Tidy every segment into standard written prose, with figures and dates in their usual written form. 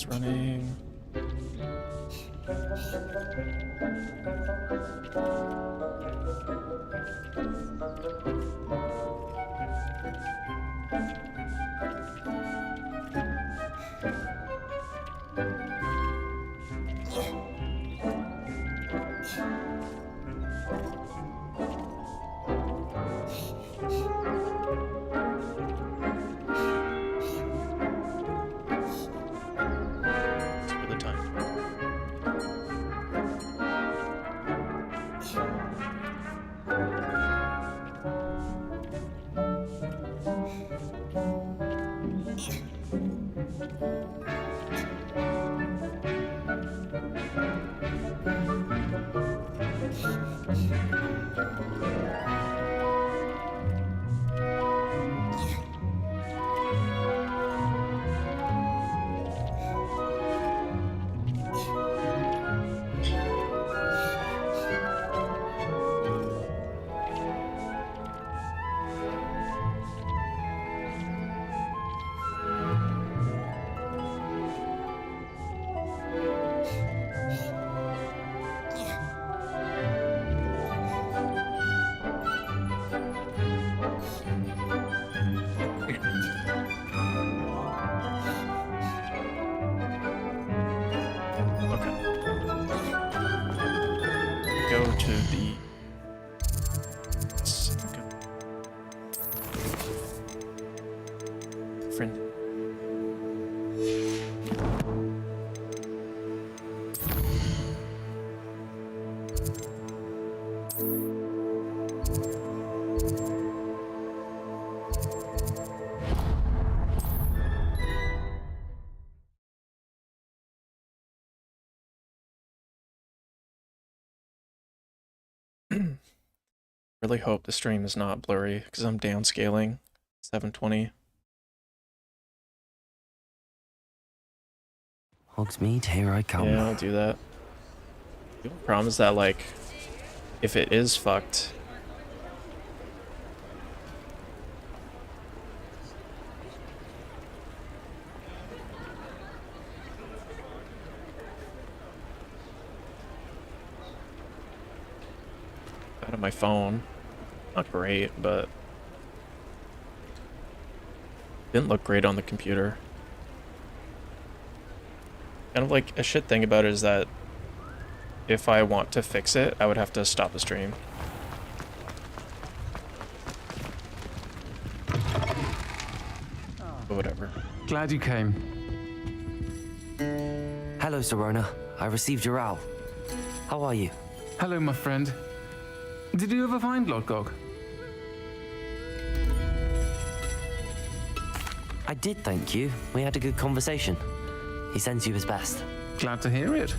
running. Go to the friend. Really hope the stream is not blurry because I'm downscaling 720. Hogsmeade, here I come. Yeah, I'll do that. The problem is that, like, if it is fucked, out of my phone, not great, but didn't look great on the computer. Kind of like a shit thing about it is that if I want to fix it, I would have to stop the stream. But whatever. Glad you came. Hello, Sirona. I received your owl. How are you? Hello, my friend. Did you ever find Lodgog? I did, thank you. We had a good conversation. He sends you his best. Glad to hear it.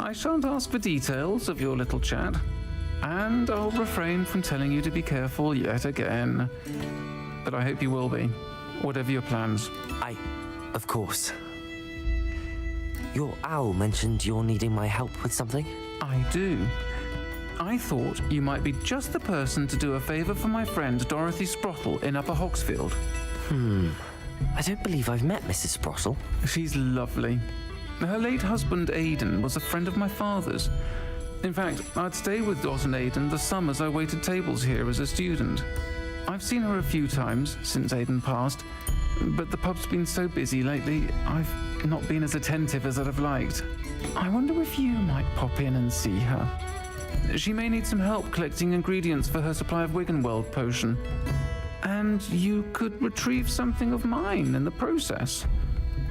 I shan't ask for details of your little chat, and I'll refrain from telling you to be careful yet again. But I hope you will be, whatever your plans. Of course. Your owl mentioned you're needing my help with something? I do. I thought you might be just the person to do a favor for my friend Dorothy Sprottle in Upper Hogsfield. I don't believe I've met Mrs. Sprottle. She's lovely. Her late husband Aidan was a friend of my father's. In fact, I'd stay with Dot and Aidan the summers I waited tables here as a student. I've seen her a few times since Aidan passed, but the pub's been so busy lately, I've not been as attentive as I'd have liked. I wonder if you might pop in and see her. She may need some help collecting ingredients for her supply of Wiggenweld potion. And you could retrieve something of mine in the process.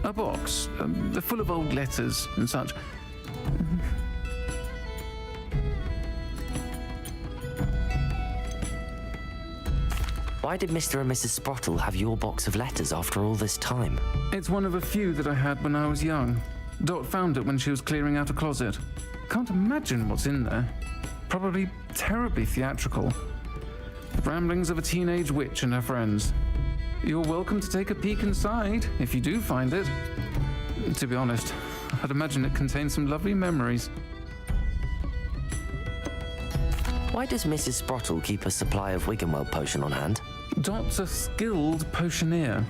A box, full of old letters and such. Why did Mr. and Mrs. Sprottle have your box of letters after all this time? It's one of a few that I had when I was young. Dot found it when she was clearing out a closet. Can't imagine what's in there. Probably terribly theatrical. The ramblings of a teenage witch and her friends. You're welcome to take a peek inside, if you do find it. To be honest, I'd imagine it contains some lovely memories. Why does Mrs. Sprottle keep a supply of Wiggenweld potion on hand? Dot's a skilled potioneer.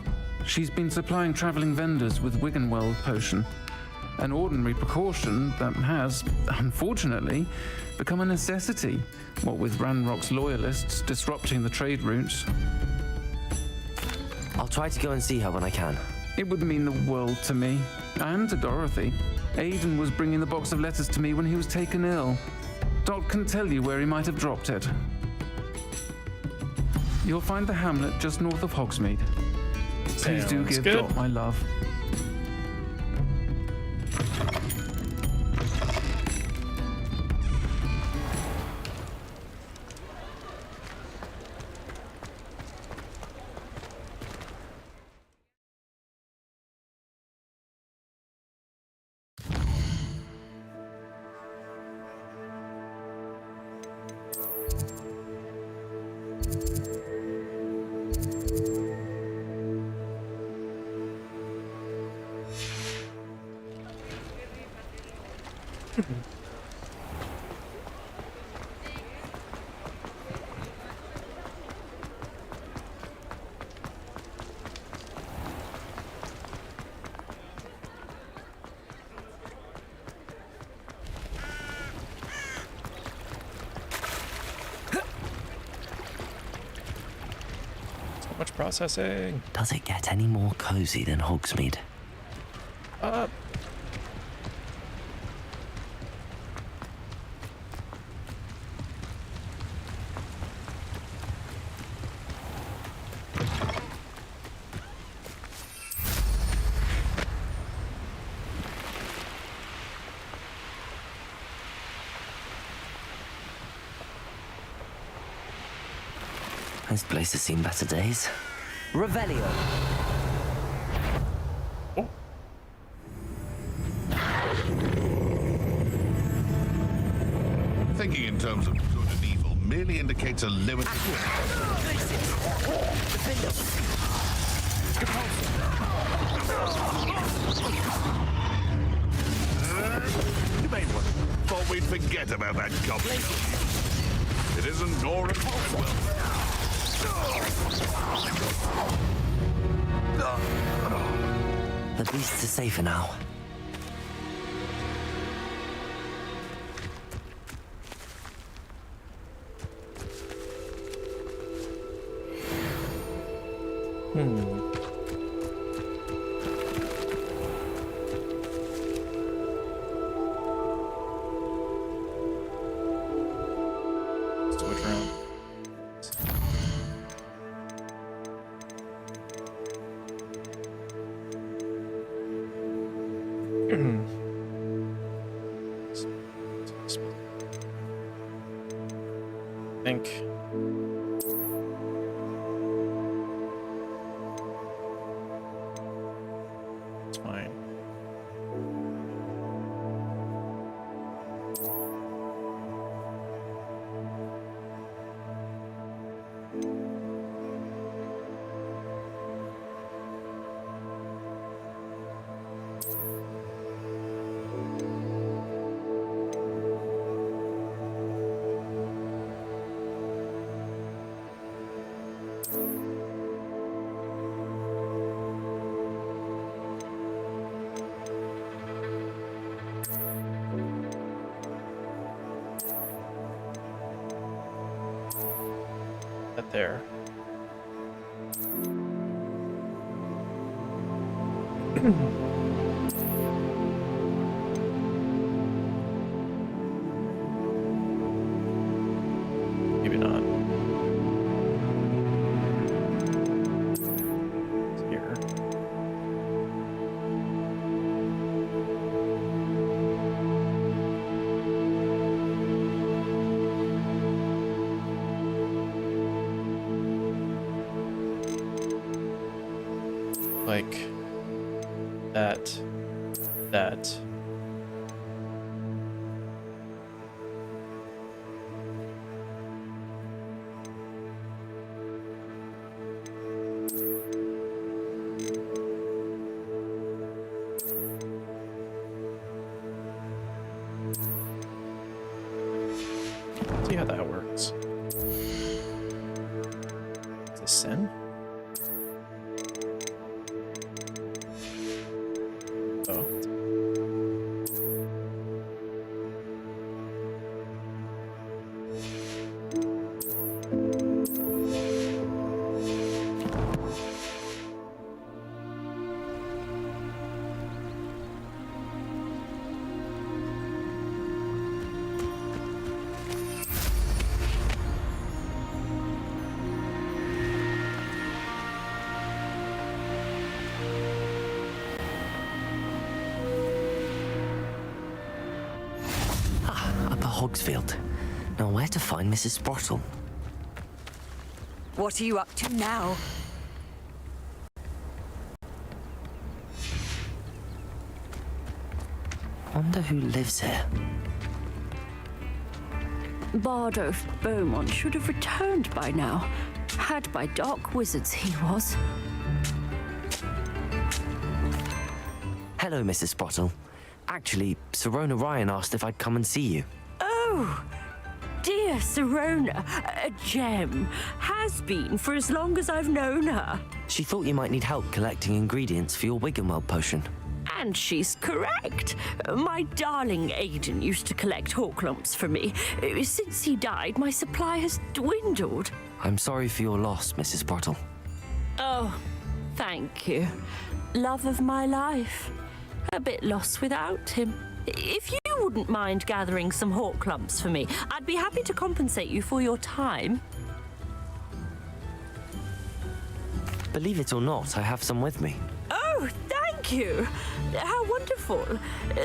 She's been supplying traveling vendors with Wiggenweld potion, an ordinary precaution that has, unfortunately, become a necessity, what with Ranrock's loyalists disrupting the trade routes. I'll try to go and see her when I can. It would mean the world to me, and to Dorothy. Aiden was bringing the box of letters to me when he was taken ill. Dot can tell you where he might have dropped it. You'll find the hamlet just north of Hogsmeade. Please do Sounds give good. Dot my love. So much processing. Does it get any more cozy than Hogsmeade? Uh, This place has seen better days. Revelio. oh, Thinking in terms of good and evil merely indicates a limited... You made one. Thought we'd forget about that goblin. It isn't Nora. The beasts are safer now. switch around. Think. It's fine. That there. Maybe not. It's here. Like that. See how that works. Is this sin? though. Upper Hogsfield. Now, where to find Mrs. Sprottle? What are you up to now? Wonder who lives here. Bardolph Beaumont should have returned by now. Had by dark wizards he was. Hello, Mrs. Sprottle. Actually, Sirona Ryan asked if I'd come and see you. Oh, dear Sirona, a gem. Has been for as long as I've known her. She thought you might need help collecting ingredients for your Wiggenweld potion. And she's correct. My darling Aidan used to collect Horklumps for me. Since he died, my supply has dwindled. I'm sorry for your loss, Mrs. Sprottle. Oh, thank you. Love of my life. A bit lost without him. If you wouldn't mind gathering some Horklumps for me, I'd be happy to compensate you for your time. Believe it or not, I have some with me. Oh, thank you. How wonderful.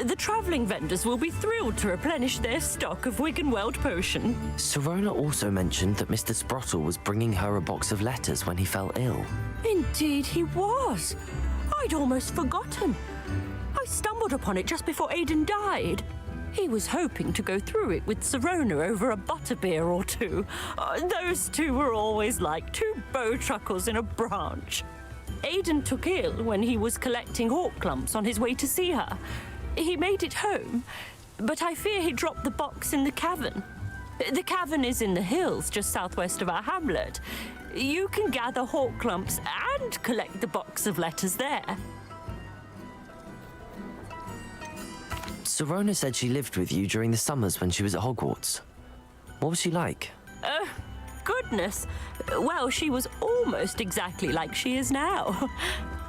The travelling vendors will be thrilled to replenish their stock of Wiggenweld potion. Sirona also mentioned that Mr. Sprottle was bringing her a box of letters when he fell ill. Indeed he was. I'd almost forgotten. I stumbled upon it just before Aidan died. He was hoping to go through it with Sirona over a butterbeer or two. Those two were always like two bowtruckles in a branch. Aidan took ill when he was collecting Horklumps on his way to see her. He made it home, but I fear he dropped the box in the cavern. The cavern is in the hills just southwest of our hamlet. You can gather Horklumps and collect the box of letters there. Sirona said she lived with you during the summers when she was at Hogwarts. What was she like? Goodness. Well, she was almost exactly like she is now.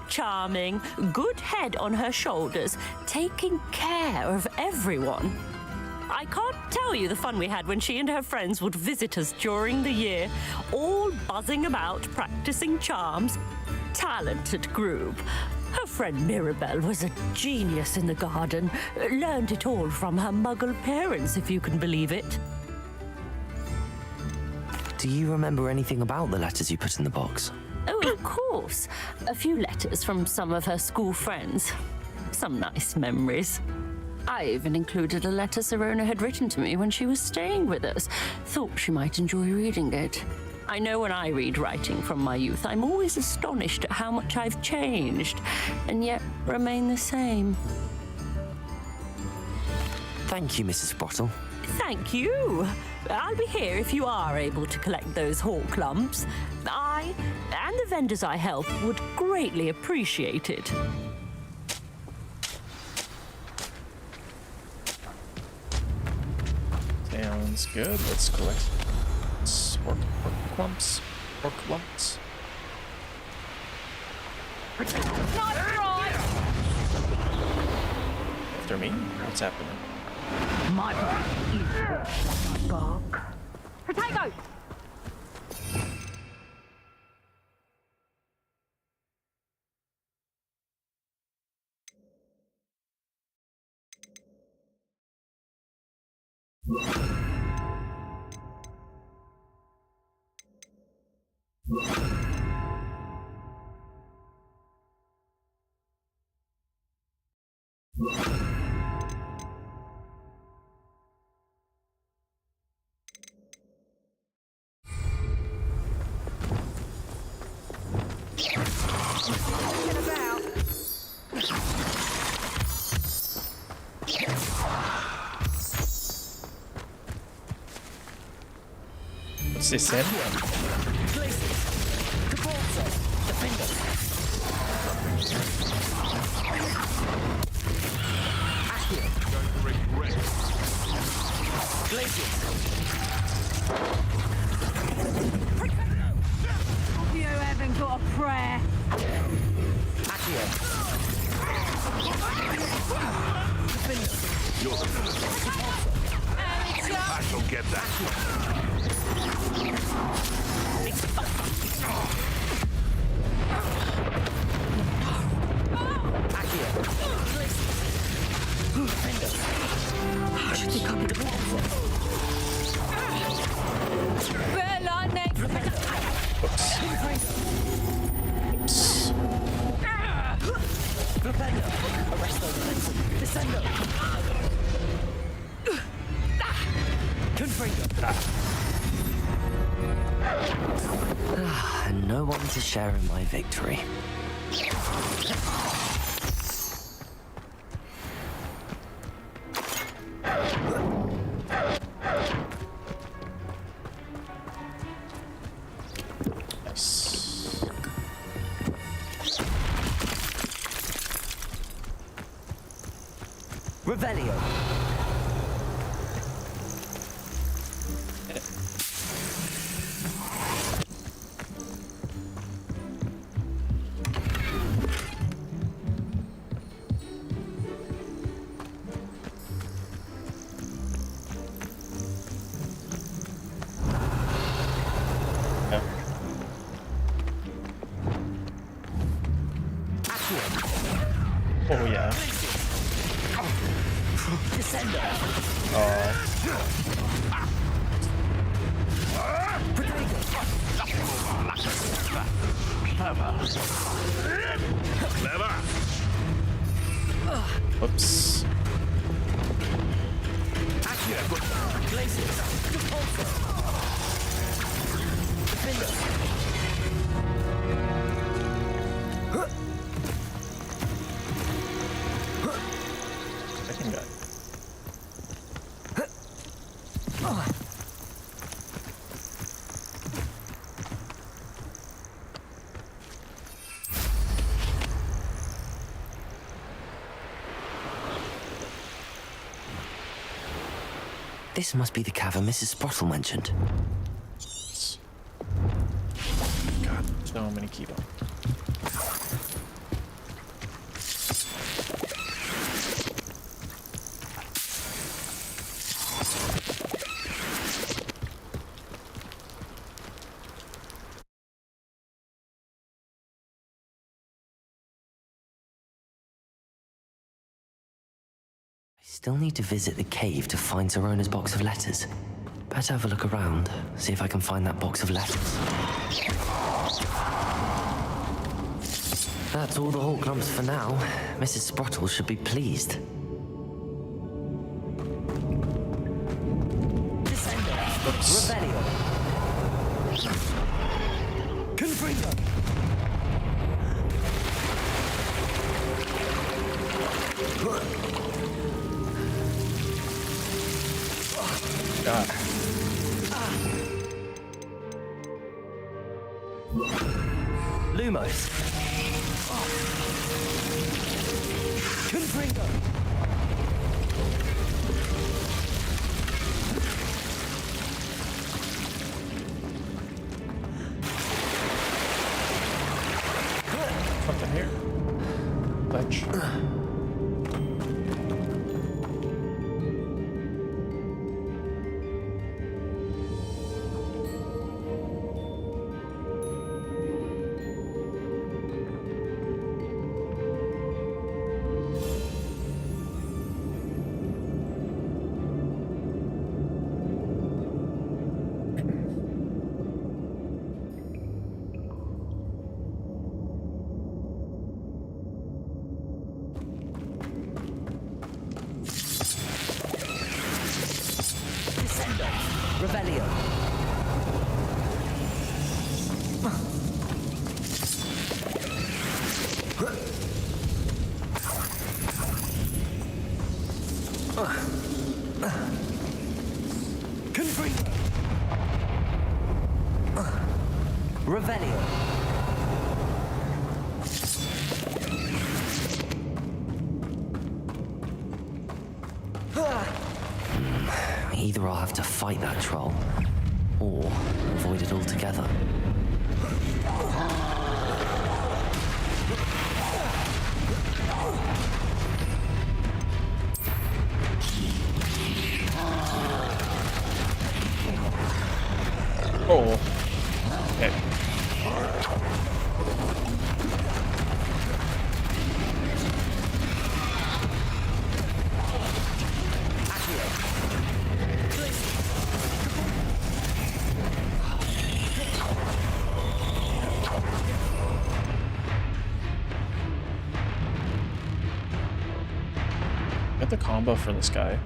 Charming, good head on her shoulders, taking care of everyone. I can't tell you the fun we had when she and her friends would visit us during the year, all buzzing about, practicing charms. Talented group. Her friend Mirabelle was a genius in the garden. Learned it all from her muggle parents, if you can believe it. Do you remember anything about the letters you put in the box? Oh, of course. A few letters from some of her school friends. Some nice memories. I even included a letter Sirona had written to me when she was staying with us. Thought she might enjoy reading it. I know when I read writing from my youth, I'm always astonished at how much I've changed, and yet remain the same. Thank you, Mrs. Sprottle. Thank you. I'll be here if you are able to collect those Horklumps. I and the vendors I help would greatly appreciate it. Sounds good. Let's collect Horklumps. Horklumps. After me? What's happening? My bark. Potato! What's this then? You haven't got a prayer. I shall get that. Should be coming to Oops. And no one to share in my victory. Nice. Revelio. Yeah. Oh yeah. Clever. Whoops. Second guy. This must be the cavern Mrs. Sprottle mentioned. God, so many keybone. I still need to visit the cave to find Zerona's box of letters. Better have a look around, see if I can find that box of letters. That's all the Horcrux for now. Mrs. Sprottle should be pleased. Oops. Revelio. Confringo. God. Lumos. Confringo. Something here. Ledge. Revelio. Confringo. Revelio. Either I'll have to fight that troll, or avoid it altogether. Oh. Okay. Get the combo for this guy.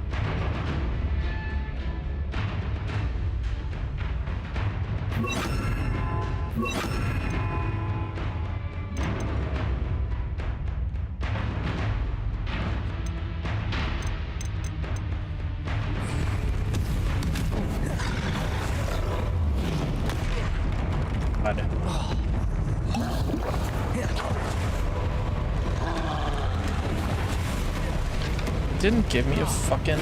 God. Didn't give me a fucking...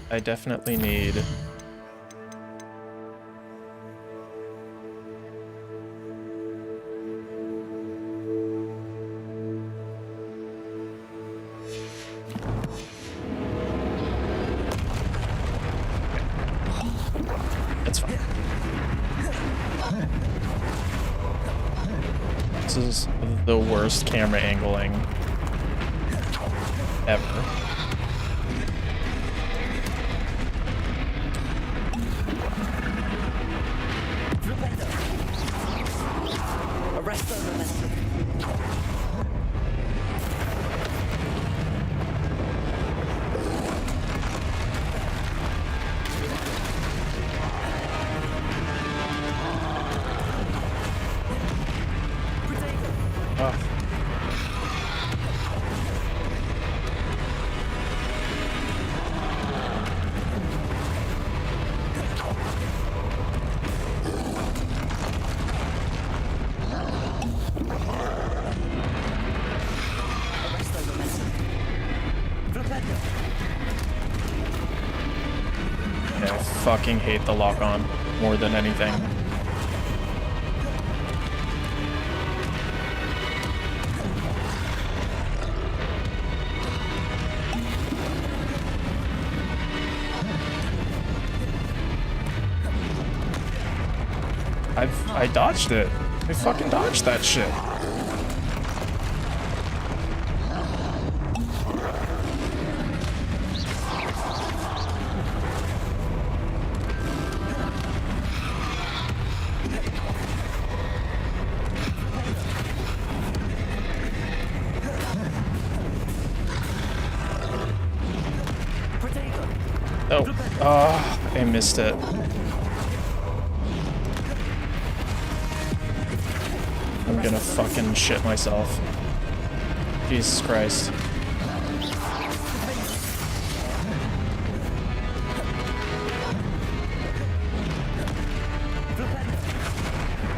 I definitely need... That's fine. This is the worst camera angling ever. Ugh. Yeah, I fucking hate the lock-on more than anything. I dodged it. I fucking dodged that shit. Oh, I missed it. I'm gonna fucking shit myself. Jesus Christ.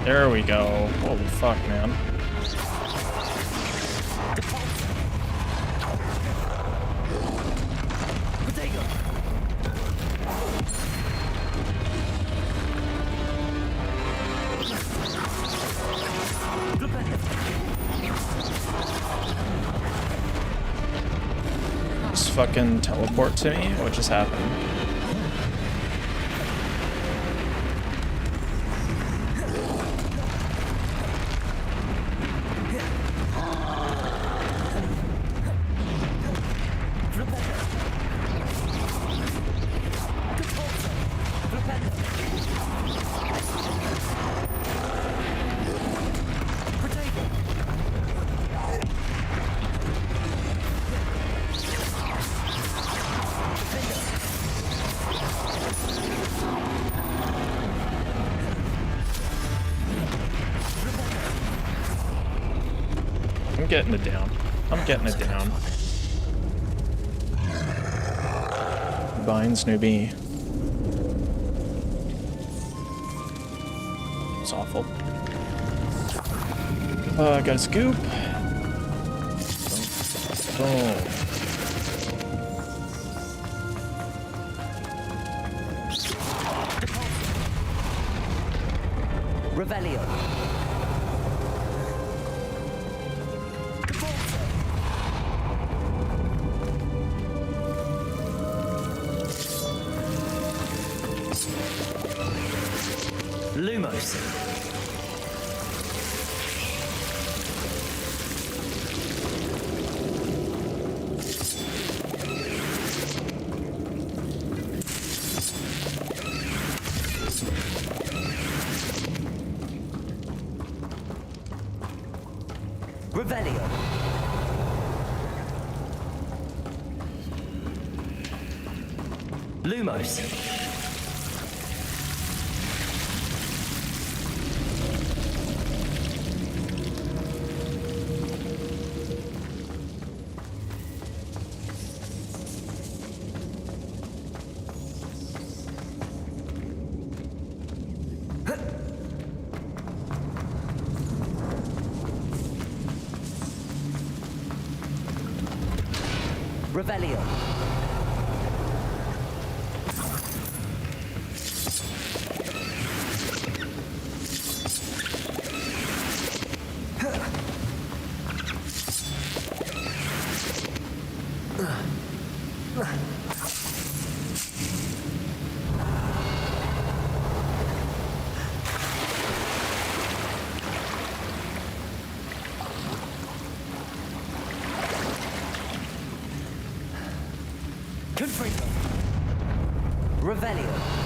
There we go. Holy fuck, man. Just fucking teleport to me? What just happened? I'm getting it down. I'm getting it down. Binds newbie. It's awful. I got a scoop. Boom. Revelio. Lumos. Revelio. Lumos. Revelio. Confringo. Revelio.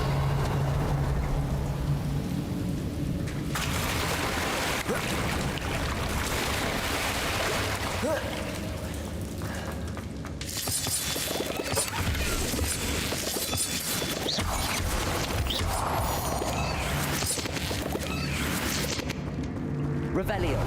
Revelio.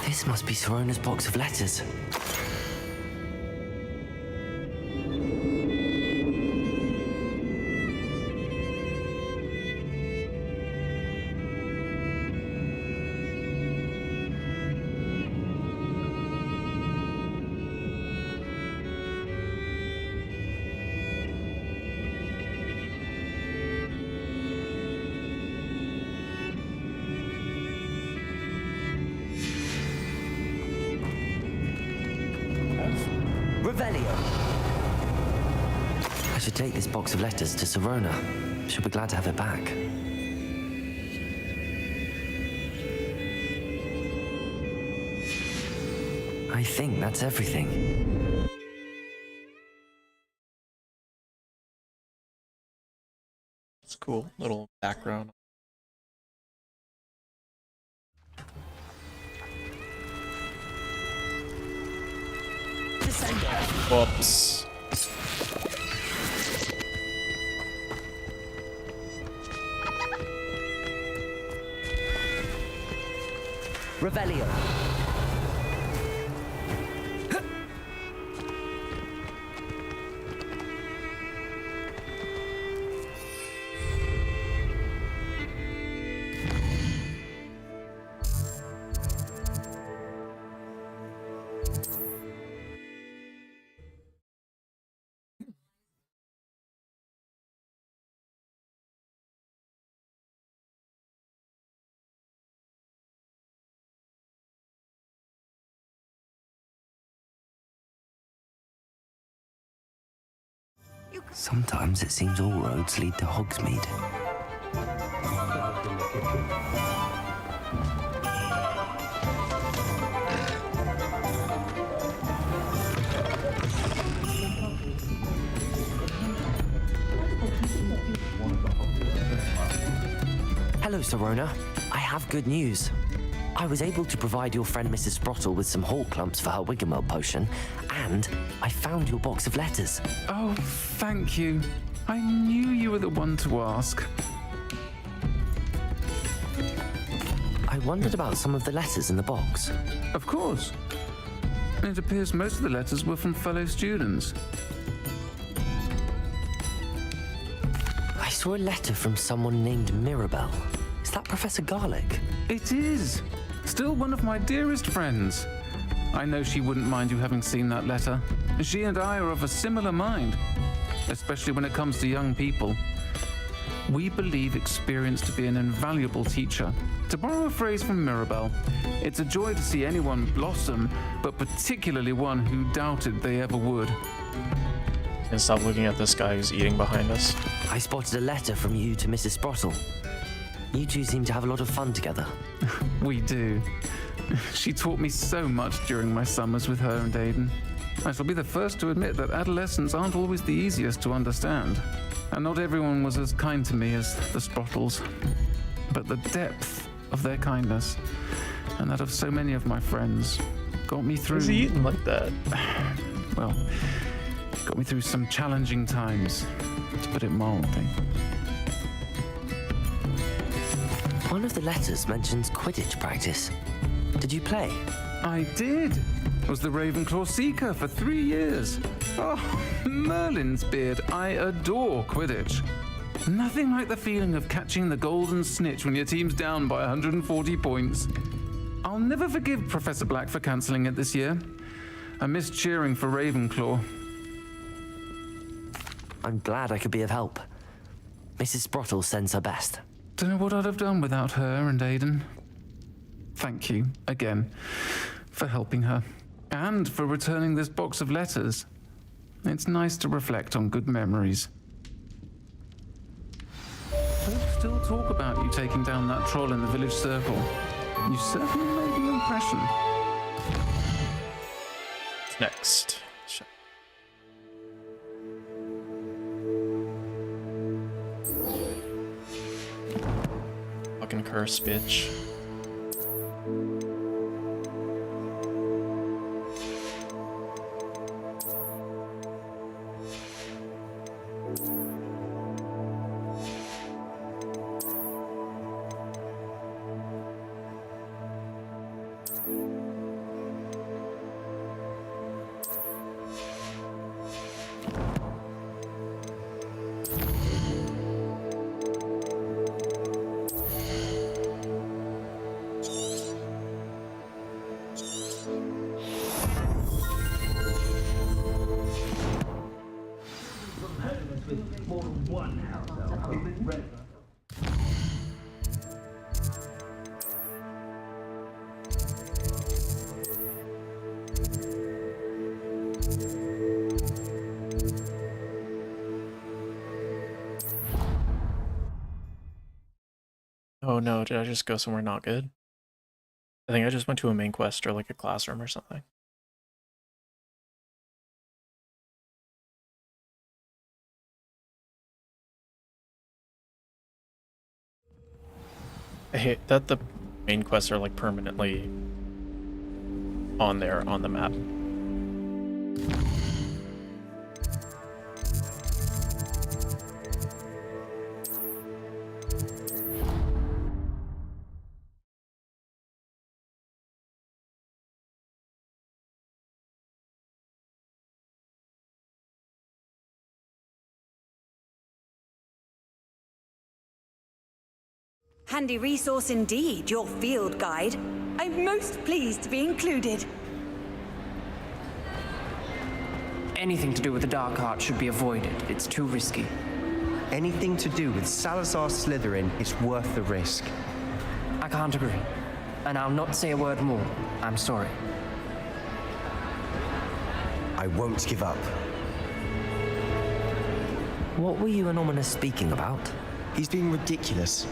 This must be Sorona's box of letters. Revelio. I should take this box of letters to Sorona. She'll be glad to have it back. I think that's everything. It's cool. Little background. descending. Whoops. Revelio. Sometimes it seems all roads lead to Hogsmeade. Hello, Serona. I have good news. I was able to provide your friend Mrs. Sprottle with some Hall clumps for her Wiggenweld potion, and I found your box of letters. Oh, thank you. I knew you were the one to ask. I wondered about some of the letters in the box. Of course. It appears most of the letters were from fellow students. I saw a letter from someone named Mirabelle. Is that Professor Garlick? It is. Still one of my dearest friends. I know she wouldn't mind you having seen that letter. She and I are of a similar mind, especially when it comes to young people. We believe experience to be an invaluable teacher. To borrow a phrase from Mirabelle, it's a joy to see anyone blossom, but particularly one who doubted they ever would. And stop looking at this guy who's eating behind us. I spotted a letter from you to Mrs. Sprottle. You two seem to have a lot of fun together. We do. She taught me so much during my summers with her and Aidan. I shall be the first to admit that adolescents aren't always the easiest to understand. And not everyone was as kind to me as the Sprottles. But the depth of their kindness, and that of so many of my friends, got me through... Who's he eating like that? Well, got me through some challenging times, to put it mildly. One of the letters mentions Quidditch practice. Did you play? I did. Was the Ravenclaw Seeker for 3 years. Oh, Merlin's beard. I adore Quidditch. Nothing like the feeling of catching the golden snitch when your team's down by 140 points. I'll never forgive Professor Black for cancelling it this year. I missed cheering for Ravenclaw. I'm glad I could be of help. Mrs. Sprottle sends her best. Don't know what I'd have done without her and Aidan. Thank you, again, for helping her. And for returning this box of letters. It's nice to reflect on good memories. Folks still talk about you taking down that troll in the village circle. You certainly made an impression. Next. Fucking curse, bitch. Oh no, did I just go somewhere not good? I think I just went to a main quest or like a classroom or something. I hate that the main quests are like permanently on there on the map. Handy resource indeed, your field guide. I'm most pleased to be included. Anything to do with the dark art should be avoided. It's too risky. Anything to do with Salazar Slytherin is worth the risk. I can't agree. And I'll not say a word more. I'm sorry. I won't give up. What were you and Ominous speaking about? He's being ridiculous.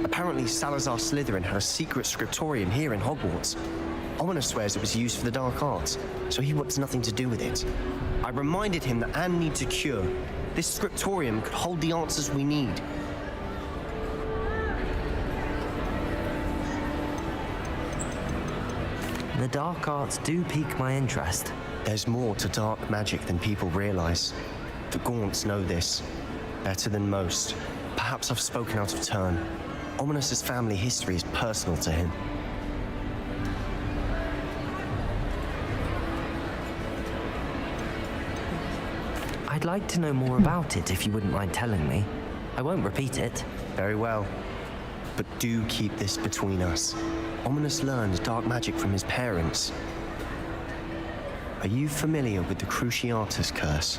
Apparently, Salazar Slytherin had a secret scriptorium here in Hogwarts. Ominous swears it was used for the dark arts, so he wants nothing to do with it. I reminded him that Anne needs a cure. This scriptorium could hold the answers we need. The dark arts do pique my interest. There's more to dark magic than people realize. The Gaunts know this better than most. Perhaps I've spoken out of turn. Ominous's family history is personal to him. I'd like to know more about it if you wouldn't mind telling me. I won't repeat it. Very well. But do keep this between us. Ominous learned dark magic from his parents. Are you familiar with the Cruciatus curse?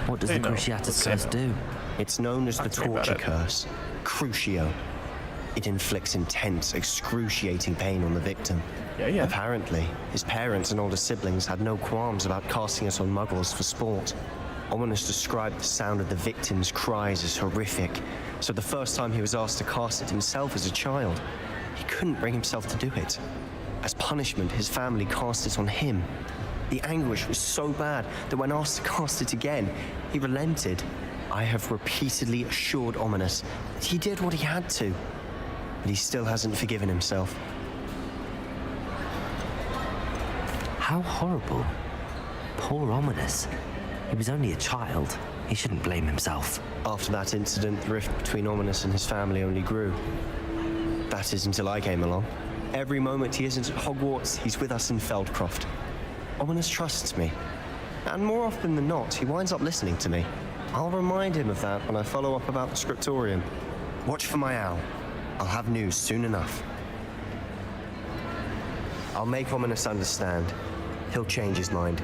What does They the know. Cruciatus Let's say curse no. do? It's known as the Talk to me about torture it. curse, Crucio. It inflicts intense, excruciating pain on the victim. Yeah. Apparently, his parents and older siblings had no qualms about casting it on muggles for sport. Ominous described the sound of the victim's cries as horrific, so the first time he was asked to cast it himself as a child, he couldn't bring himself to do it. As punishment, his family cast it on him. The anguish was so bad that when asked to cast it again, he relented. I have repeatedly assured Ominous that he did what he had to, but he still hasn't forgiven himself. How horrible. Poor Ominous. He was only a child. He shouldn't blame himself. After that incident, the rift between Ominous and his family only grew. That is until I came along. Every moment he isn't at Hogwarts, he's with us in Feldcroft. Ominous trusts me, and more often than not, he winds up listening to me. I'll remind him of that when I follow up about the scriptorium. Watch for my owl. I'll have news soon enough. I'll make Ominous understand. He'll change his mind.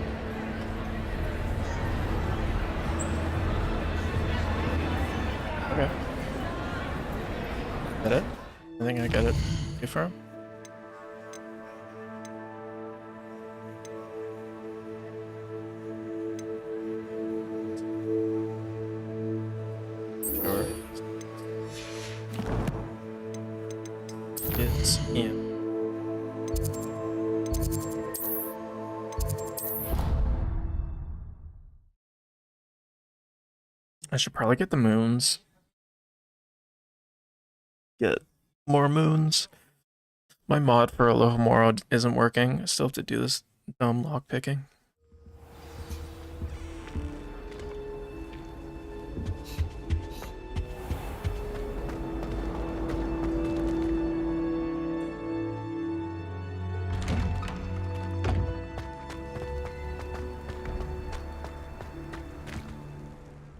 Okay. Is that it? I think I got it. Okay for him? Sure. It's in. I should probably get the moons. Get more moons. My mod for Alohomora isn't working. I still have to do this dumb lock picking.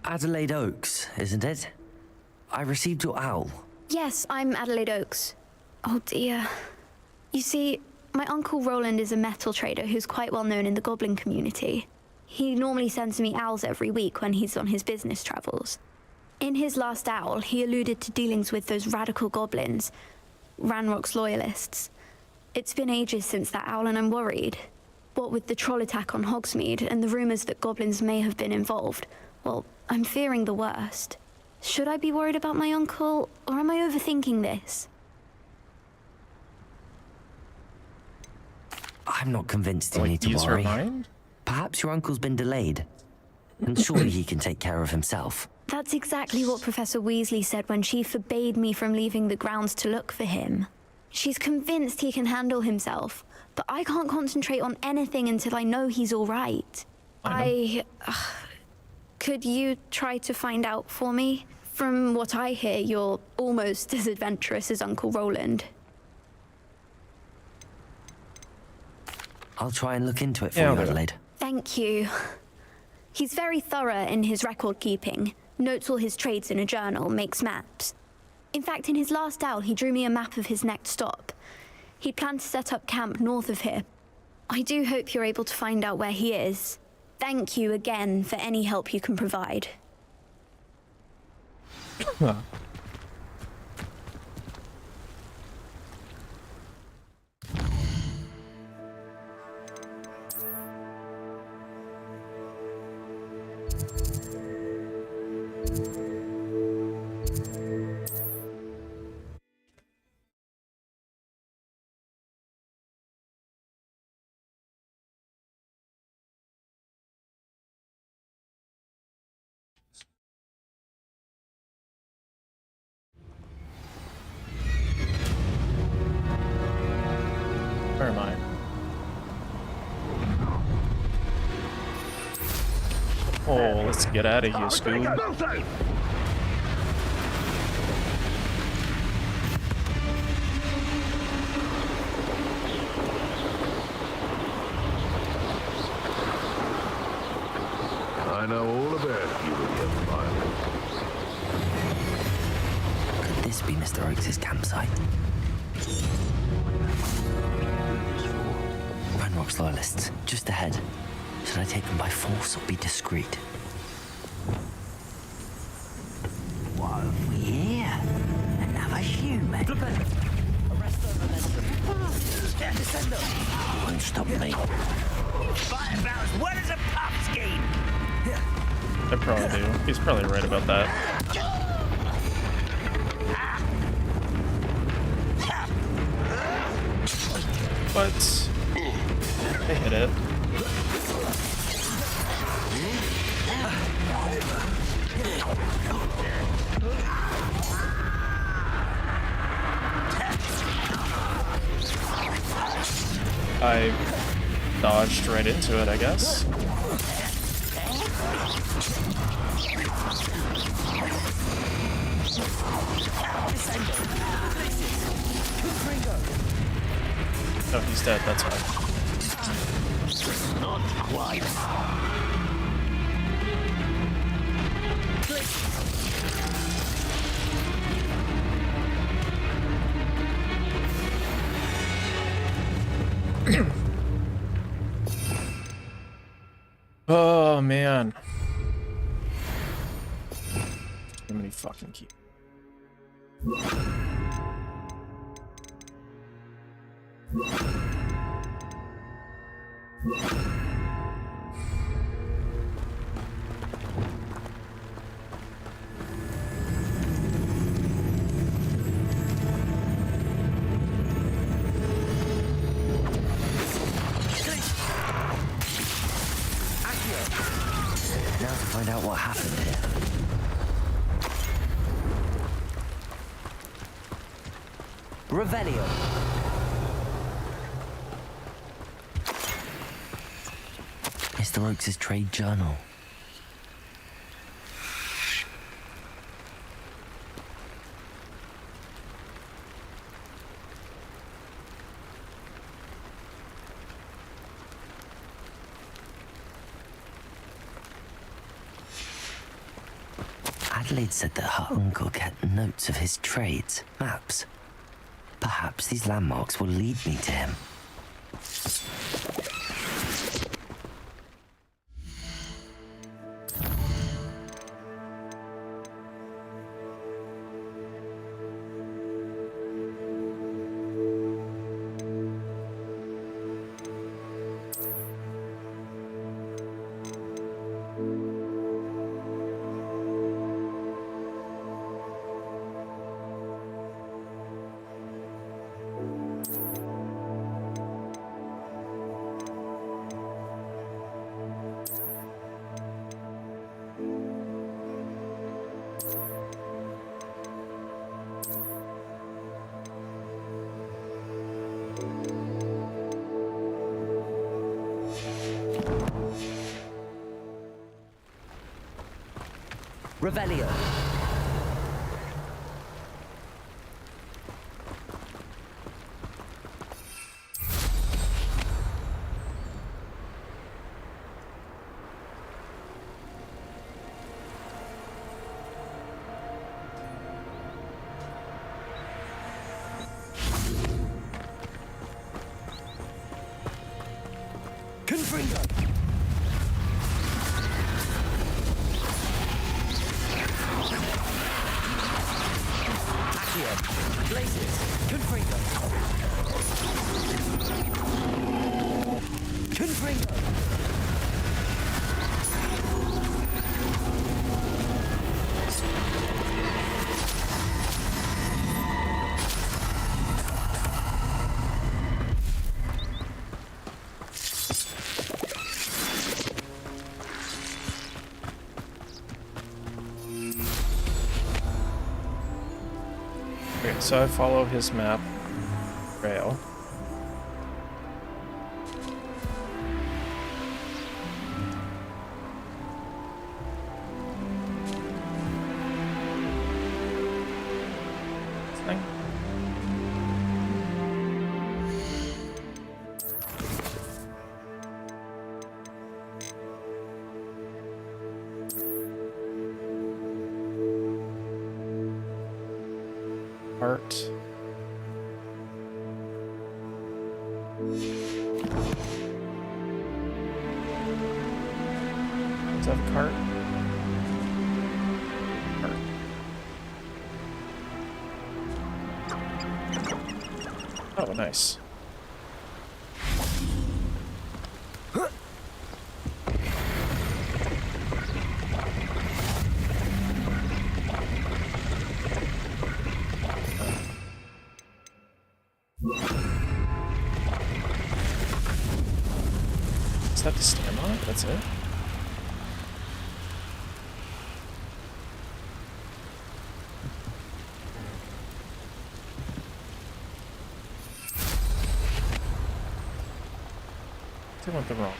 Adelaide Oaks, isn't it? I received your owl. Yes, I'm Adelaide Oaks. Oh dear. You see, my uncle Roland is a metal trader who's quite well known in the goblin community. He normally sends me owls every week when he's on his business travels. In his last owl, he alluded to dealings with those radical goblins, Ranrock's loyalists. It's been ages since that owl and I'm worried. What with the troll attack on Hogsmeade and the rumors that goblins may have been involved, well, I'm fearing the worst. Should I be worried about my uncle, or am I overthinking this? I'm not convinced you need to Use her worry. mind? Perhaps your uncle's been delayed. And surely he can take care of himself. That's exactly what Professor Weasley said when she forbade me from leaving the grounds to look for him. She's convinced he can handle himself, but I can't concentrate on anything until I know he's all right. Could you try to find out for me? From what I hear, you're almost as adventurous as Uncle Roland. I'll try and look into it for Yeah, you, I'll do it. Adelaide. Thank you. He's very thorough in his record keeping, notes all his trades in a journal, makes maps. In fact, in his last owl, he drew me a map of his next stop. He planned to set up camp north of here. I do hope you're able to find out where he is. Thank you again for any help you can provide. Where am I? Oh, let's get out of here, Scoob. I know all about you and your pilot. Could this be Mr. Oakes' campsite? Ranrock's loyalists, just ahead. Should I take them by force or be discreet? What have we here? Another human. Won't stop me. Fight about as well as a pub scheme. I probably do. He's probably right about that. But I hit it. I dodged right into it, I guess. Oh, he's dead, that's fine. Not quite. Oh man. Too many fucking keys. Now to find out what happened here. Revelio. Mr. Oakes' trade journal. Adelaide said that her uncle kept notes of his trades, maps. Perhaps these landmarks will lead me to him. Revelio. Confringo. Accio. Blazes. Confringo. Confringo. Okay, so I follow his map trail. Thing. Art. Does that have a cart? Cart. Oh, nice. Is that the stand on it? That's it? They went the wrong.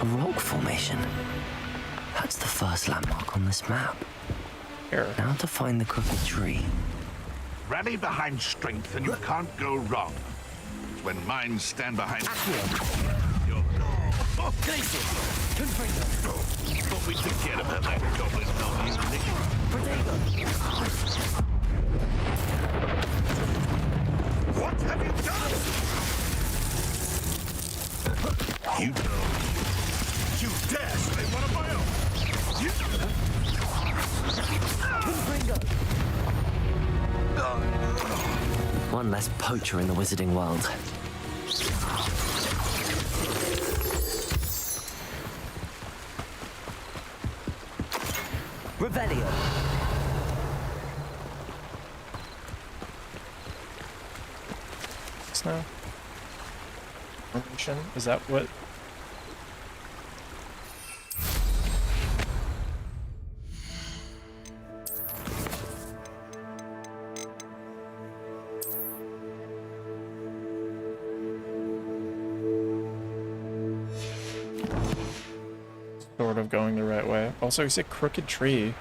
A rock formation. That's the first landmark on this map. Here. Now to find the crooked tree. Rally behind strength and you can't go wrong. When minds stand behind... You're... Oh, Glacier! Confringo! thought we'd forget about that goblin helmet you nicked. Protego! What have you done? You know. You dare slay one of my own! You... Confringo! One less poacher in the wizarding world. Revelio. Now? Formation? Is that what? Sort of going the right way. Also, you said crooked tree.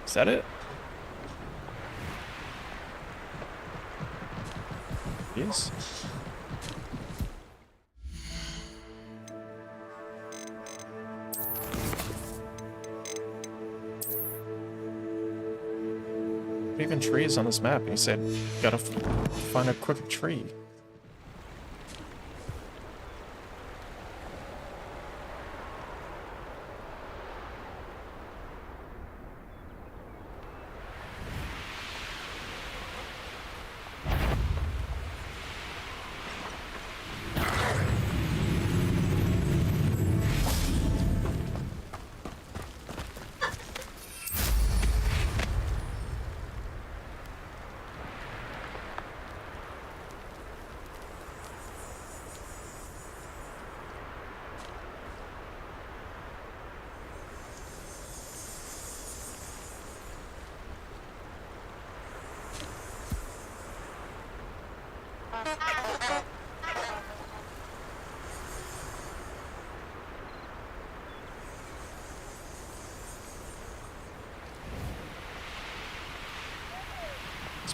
Is that it? Yes. Even trees on this map, and he said, you gotta find a crooked tree.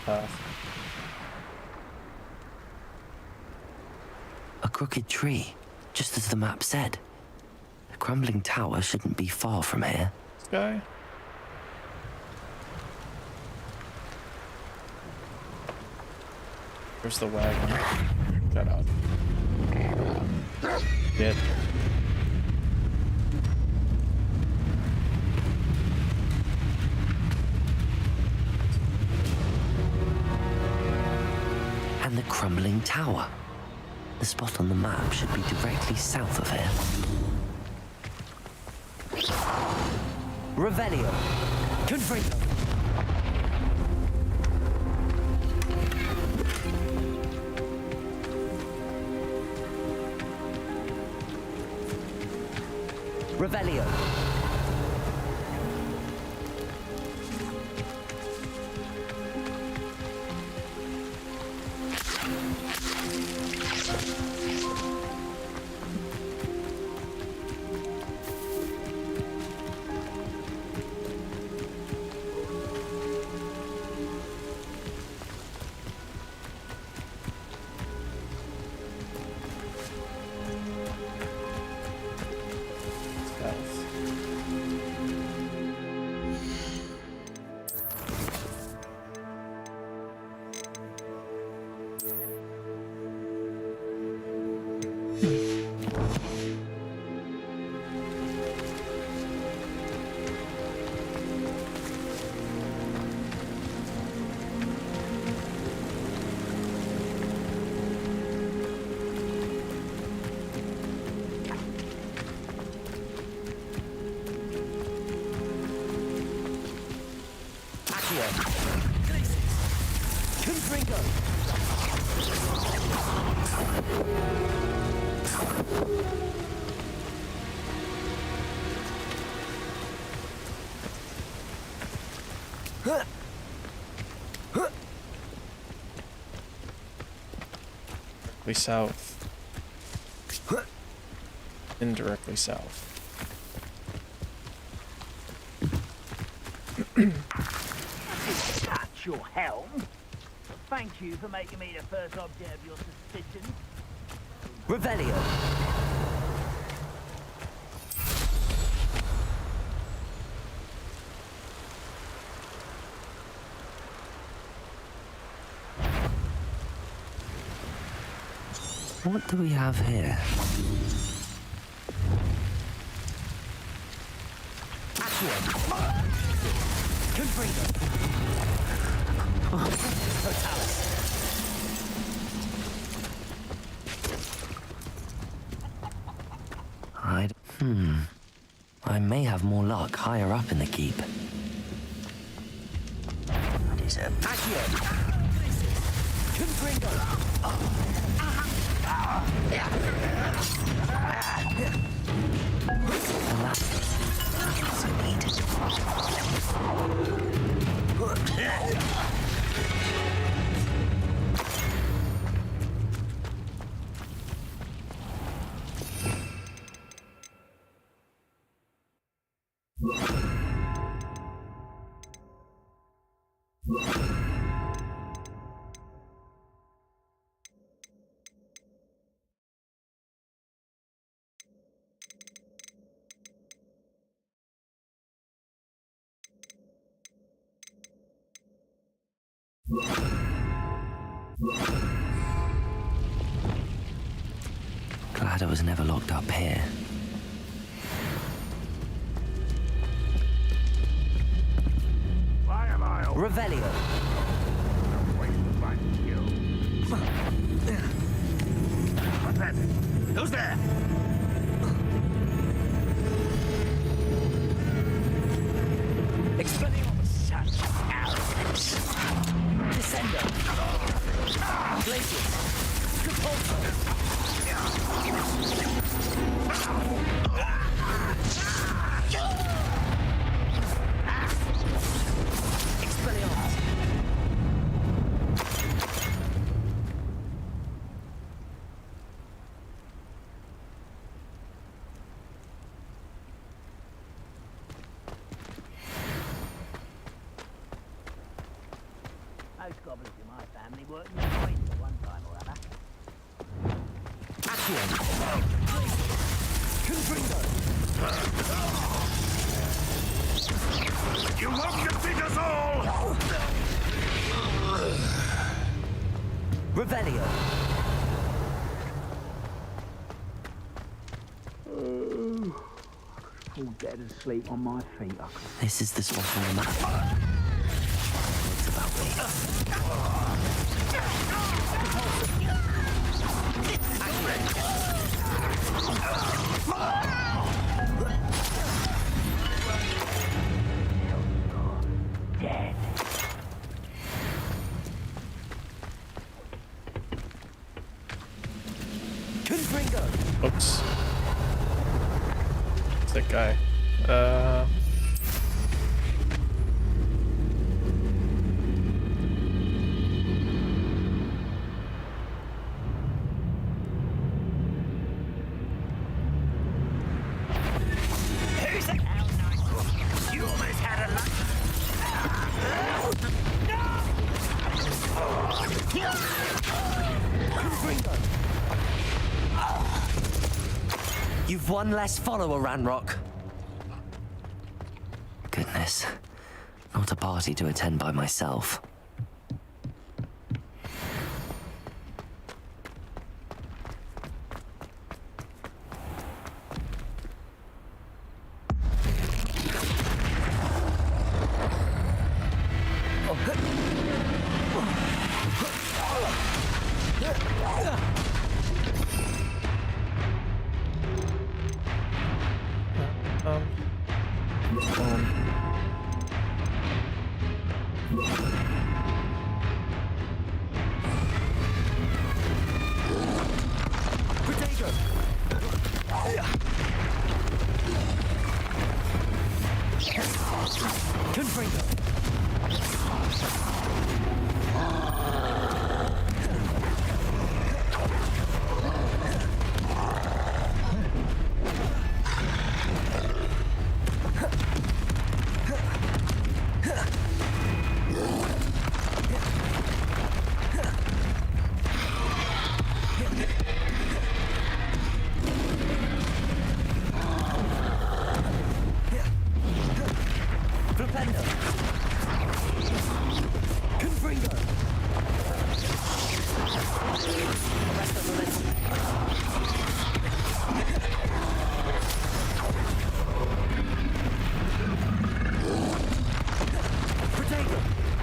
path. A crooked tree, just as the map said. The crumbling tower shouldn't be far from here. This guy? Where's the wagon? Shut up. Get. And the crumbling tower. The spot on the map should be directly south of here. Revelio. Confringo. Revelio. Directly south. Indirectly south. That's your helm. Thank you for making me the first object of your suspicion. Revelio. What do we have here? I may have more luck higher up in the keep. Is it Glad I was never locked up here. Revelio. What's that? Who's there? Expelliarmus. Arrogance. Descendo. Glacius. Capulso. Expelliarmus. You won't defeat us all! Revelio. Fall dead asleep on my feet. This is the spot on the map. It's about me. Dead. Confringo. Oops. It's that guy. Who's the hell nice? You almost had a lunch. You've one less follower, Ranrock. Goodness. Not a party to attend by myself.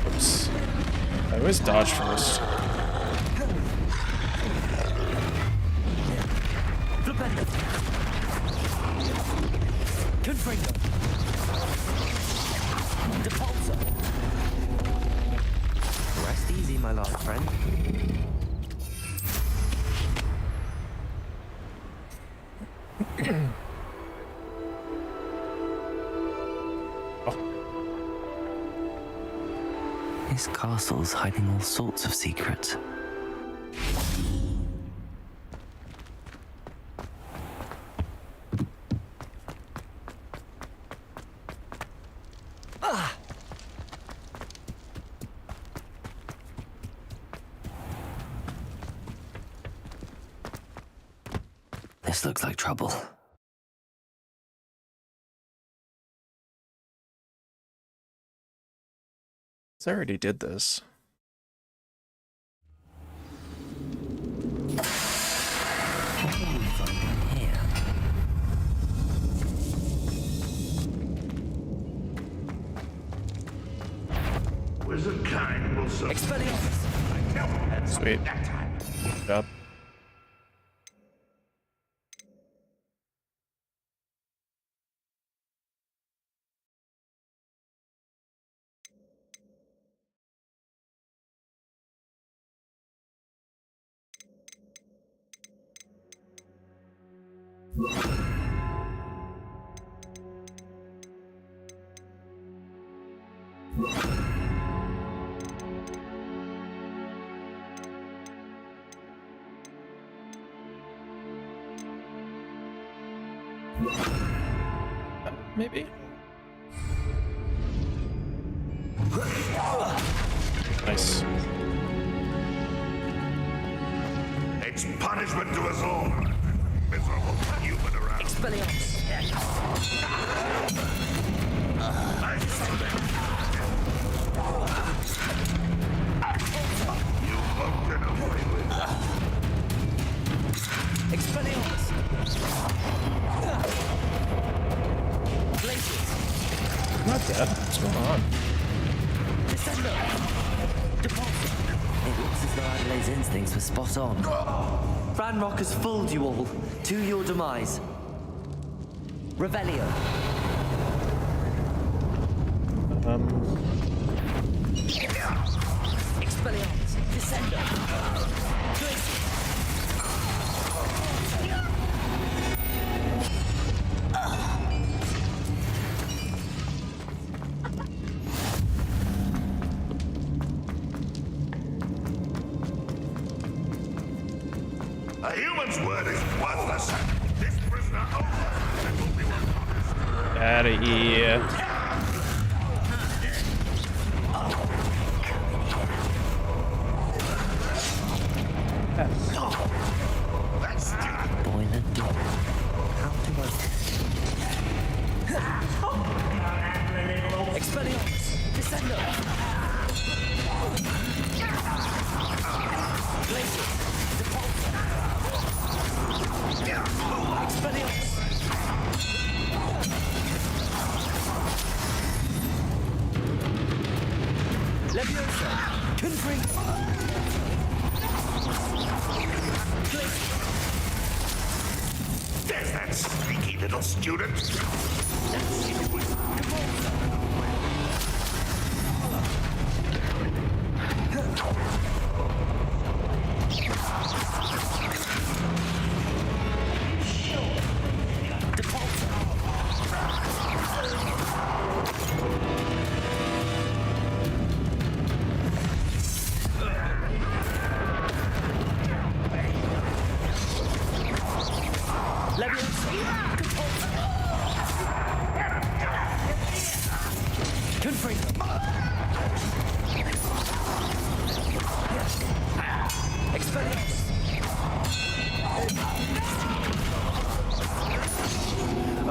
Oops. I always dodge first. Rest easy, my last friend. This castle's hiding all sorts of secrets. This looks like trouble. I already did this. What will we find in here? Wizard kind will survive. Expelliarmus! I never had something Sweet. that time. Good job. Maybe? Nice. It's punishment to us all. miserable human around. Expelliarmus. You won't get away with that. Expelliarmus. Blazes. I'm not dead. What's going on? Descendo. Depulsor. It looks as though Adelaide's instincts were spot on. Ranrock has fooled you all. To your demise. Revelio. Expelliarmus. Descendo. Blazes. A human's word is worthless. This prisoner owes us and will be one. Out of here. That's stupid. Boiler door. How to open? Expelliarmus. Descendo. Blazes. Depulsor. Expelliarmus. Leviosa. Confringo. There's that sneaky little student.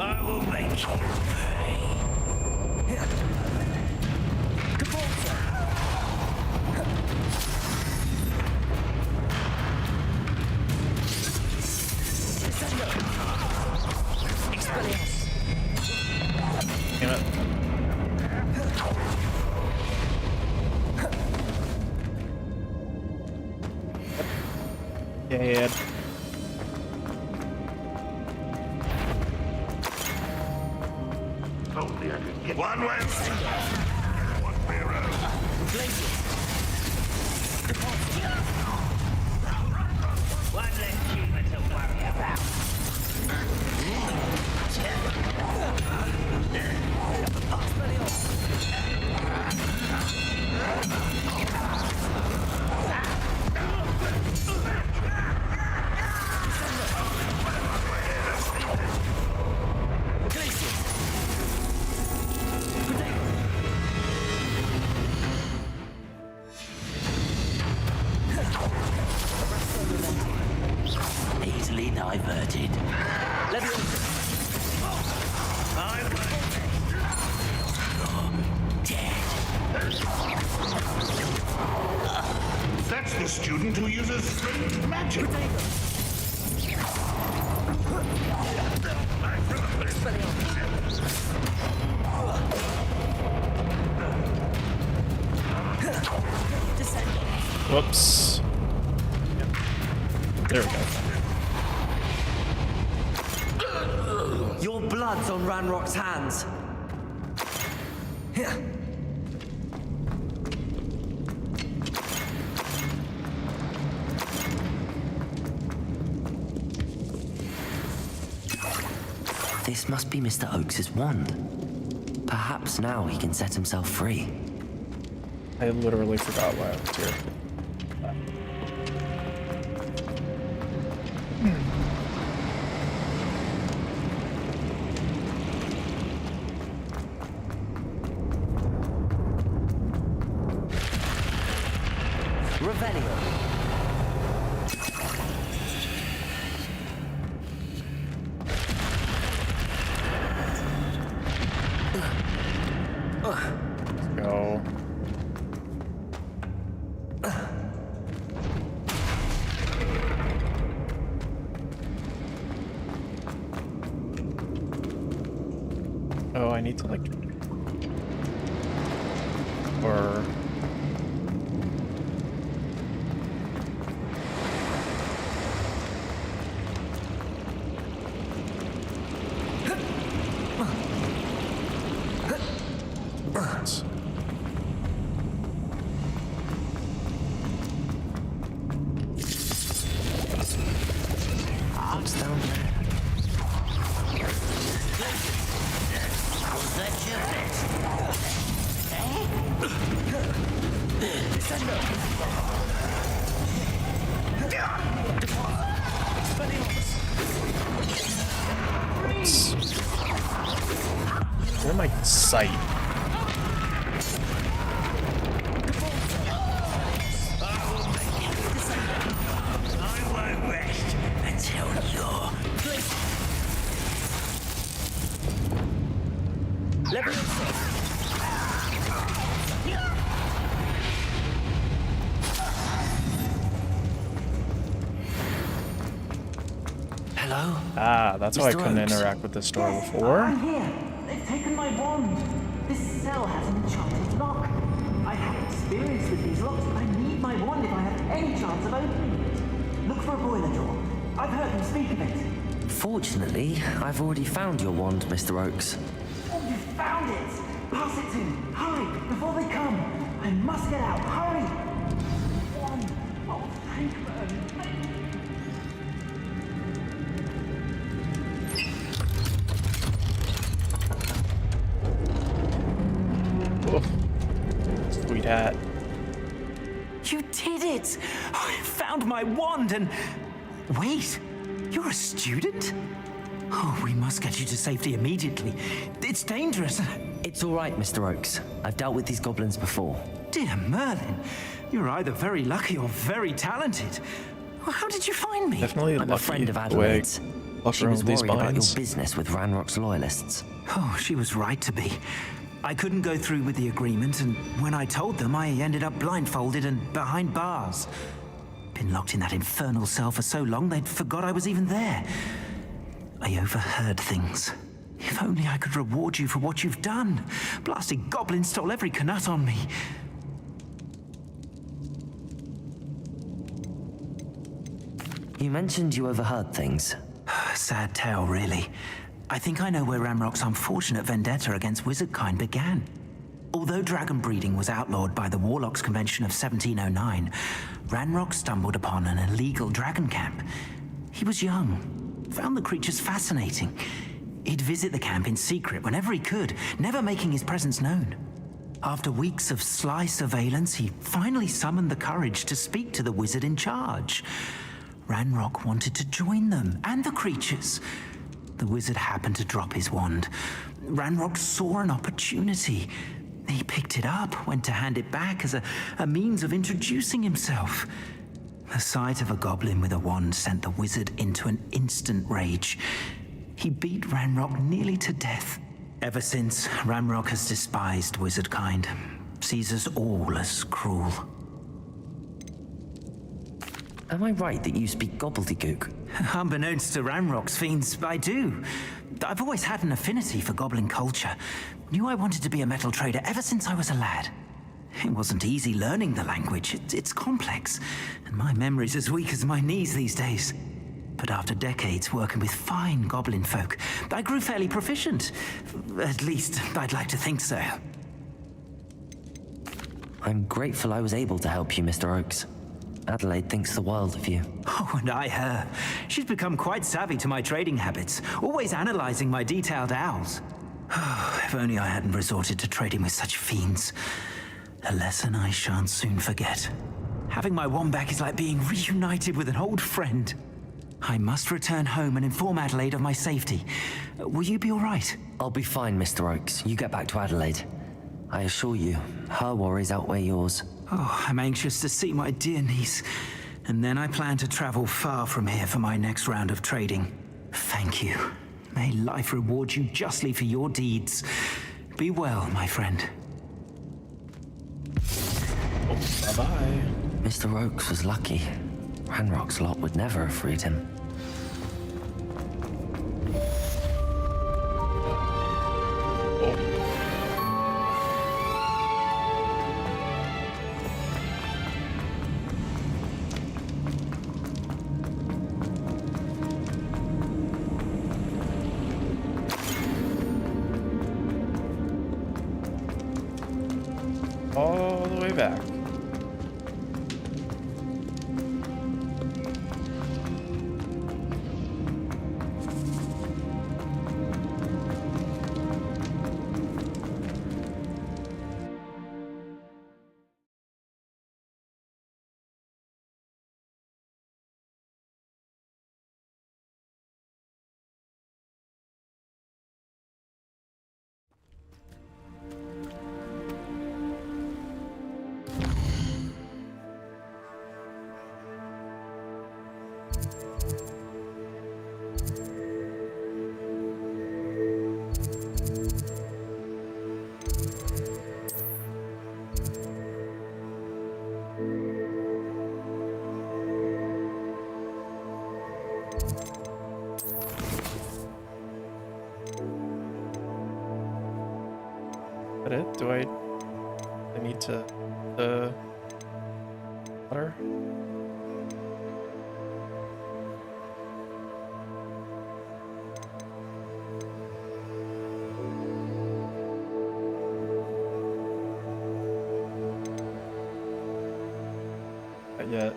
I will make you pay. Damn it. Dead. Only I could get one way. One way around. One less human to worry about. Easily diverted. That's the student who uses strange magic. Whoops. There we go. Your blood's on Ranrock's hands. Here. This must be Mr. Oakes's wand. Perhaps now he can set himself free. I literally forgot why I was here. Revelio. Let's go. Oh, I need to like... Or... What's down there? Was that your bit? Where my sight? Hello? Ah, that's why I Mr. couldn't Oakes. interact with this door before. I'm here. They've taken my wand. This cell has an enchanted lock. I have experience with these locks, but I need my wand if I have any chance of opening it. Look for a boiler door. I've heard them speak of it. Fortunately, I've already found your wand, Mr. Oakes. Oh, you found it! Pass it to me. Hurry, before they come. I must get out. Hurry! Wand. Oh, thank Merlin. Thank you. Oh, sweet hat. You did it! I found my wand and... Wait, you're a student? Oh, we must get you to safety immediately. It's dangerous. It's all right, Mr. Oakes. I've dealt with these goblins before. Dear Merlin, you're either very lucky or very talented. Well, how did you find me? Definitely I'm lucky. a friend of the way I Adelaide's. fuck She around was with these worried about your binds. business with Ranrock's loyalists. Oh, she was right to be. I couldn't go through with the agreement, and when I told them, I ended up blindfolded and behind bars. Been locked in that infernal cell for so long, they'd forgot I was even there. I overheard things. If only I could reward you for what you've done. Blasted goblins stole every canut on me. You mentioned you overheard things. Sad tale, really. I think I know where Ranrock's unfortunate vendetta against wizardkind began. Although dragon breeding was outlawed by the Warlocks Convention of 1709, Ranrock stumbled upon an illegal dragon camp. He was young, found the creatures fascinating. He'd visit the camp in secret whenever he could, never making his presence known. After weeks of sly surveillance, he finally summoned the courage to speak to the wizard in charge. Ranrock wanted to join them and the creatures. The wizard happened to drop his wand. Ranrock saw an opportunity. He picked it up, went to hand it back as a means of introducing himself. The sight of a goblin with a wand sent the wizard into an instant rage. He beat Ranrock nearly to death. Ever since, Ranrock has despised wizardkind, sees us all as cruel. Am I right that you speak gobbledygook? Unbeknownst to Ranrock's fiends, I do. I've always had an affinity for goblin culture. Knew I wanted to be a metal trader ever since I was a lad. It wasn't easy learning the language. It's complex, and my memory's as weak as my knees these days. But after decades working with fine goblin folk, I grew fairly proficient. At least, I'd like to think so. I'm grateful I was able to help you, Mr. Oakes. Adelaide thinks the world of you. Oh, and I her. She's become quite savvy to my trading habits, always analyzing my detailed owls. If only I hadn't resorted to trading with such fiends. A lesson I shan't soon forget. Having my wand back is like being reunited with an old friend. I must return home and inform Adelaide of my safety. Will you be all right? I'll be fine, Mr. Oakes. You get back to Adelaide. I assure you, her worries outweigh yours. Oh, I'm anxious to see my dear niece. And then I plan to travel far from here for my next round of trading. Thank you. May life reward you justly for your deeds. Be well, my friend. Bye-bye. Mr. Oakes was lucky. Ranrock's lot would never have freed him. All the way back. That it? Do I need to the water? Not yet.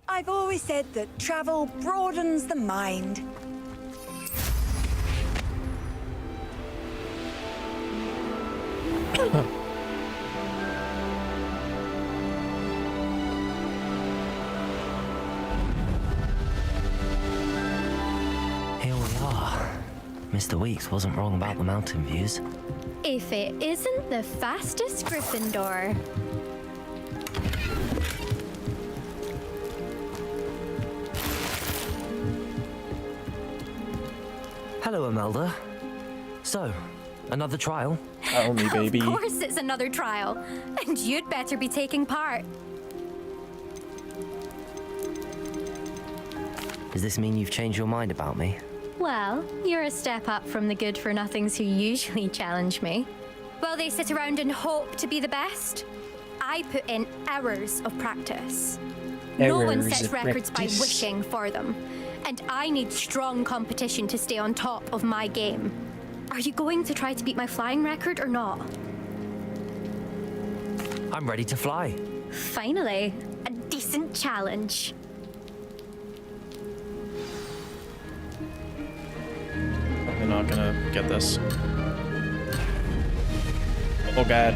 I've always said that travel broadens the mind. Here we are. Mr. Weeks wasn't wrong about the mountain views. If it isn't the fastest Gryffindor. Hello, Imelda. So, another trial? Tell me, baby. Of course it's another trial. And you'd better be taking part. Does this mean you've changed your mind about me? Well, you're a step up from the good-for-nothings who usually challenge me. While they sit around and hope to be the best, I put in hours of practice. No one Hours sets of records by practice. wishing for them. And I need strong competition to stay on top of my game. Are you going to try to beat my flying record or not? I'm ready to fly. Finally, a decent challenge. Probably not gonna get this. Oh god.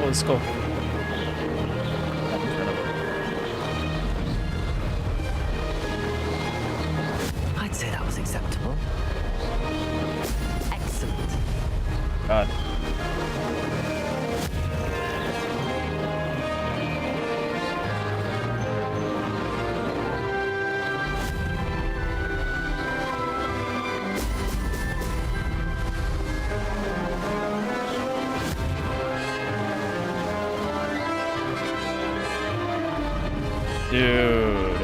Oh, let's go. I'd say that was acceptable. Excellent. God. Dude.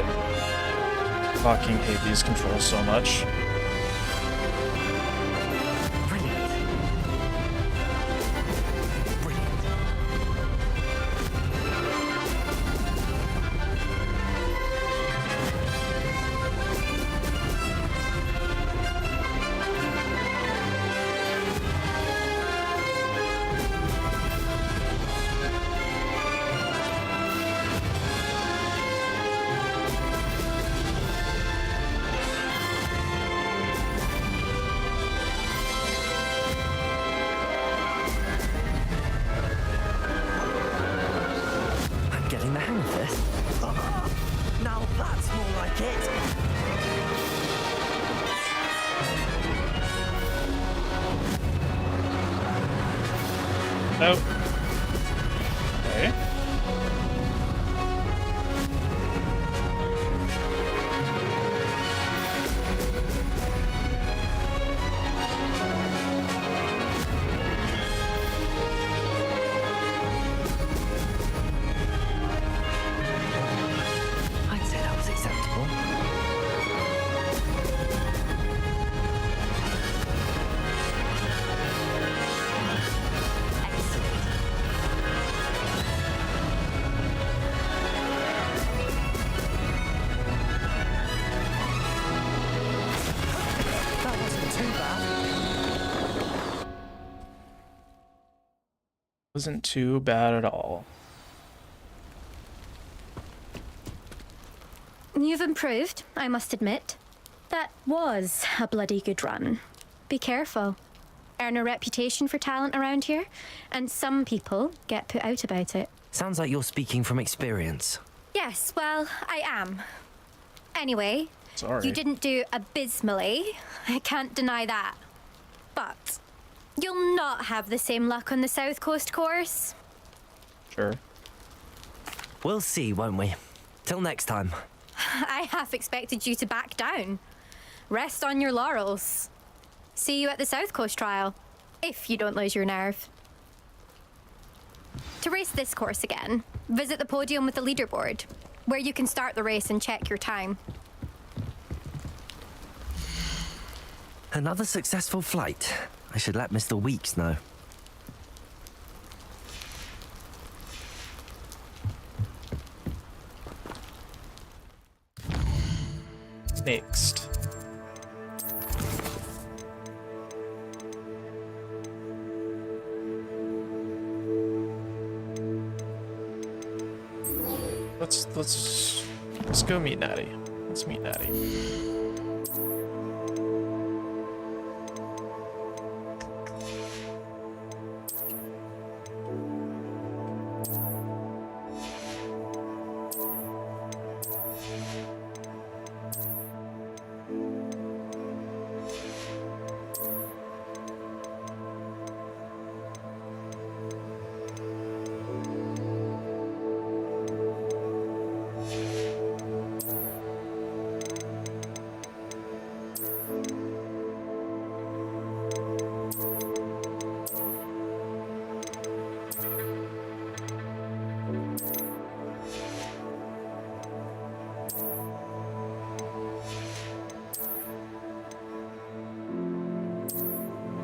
Fucking hate these controls so much. Brilliant. Brilliant. Oh. Okay. I'd say that was acceptable. That wasn't too bad. Wasn't too bad at all. You've improved, I must admit. That was a bloody good run. Be careful. Earn a reputation for talent around here, and some people get put out about it. Sounds like you're speaking from experience. Yes, well, I am. Anyway, Sorry. you didn't do abysmally. I can't deny that. But you'll not have the same luck on the South Coast course. Sure. We'll see, won't we? Till next time. I half expected you to back down. Rest on your laurels. See you at the South Coast trial, if you don't lose your nerve. To race this course again, visit the podium with the leaderboard, where you can start the race and check your time. Another successful flight. I should let Mr. Weeks know. Next. Let's go meet Natty. Let's meet Natty.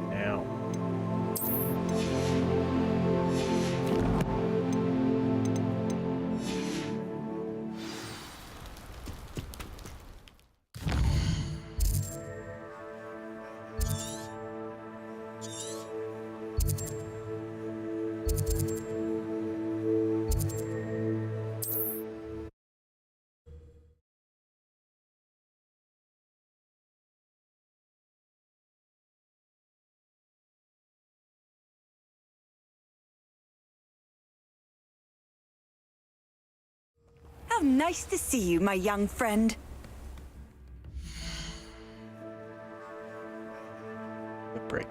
Now. How nice to see you, my young friend. Good break.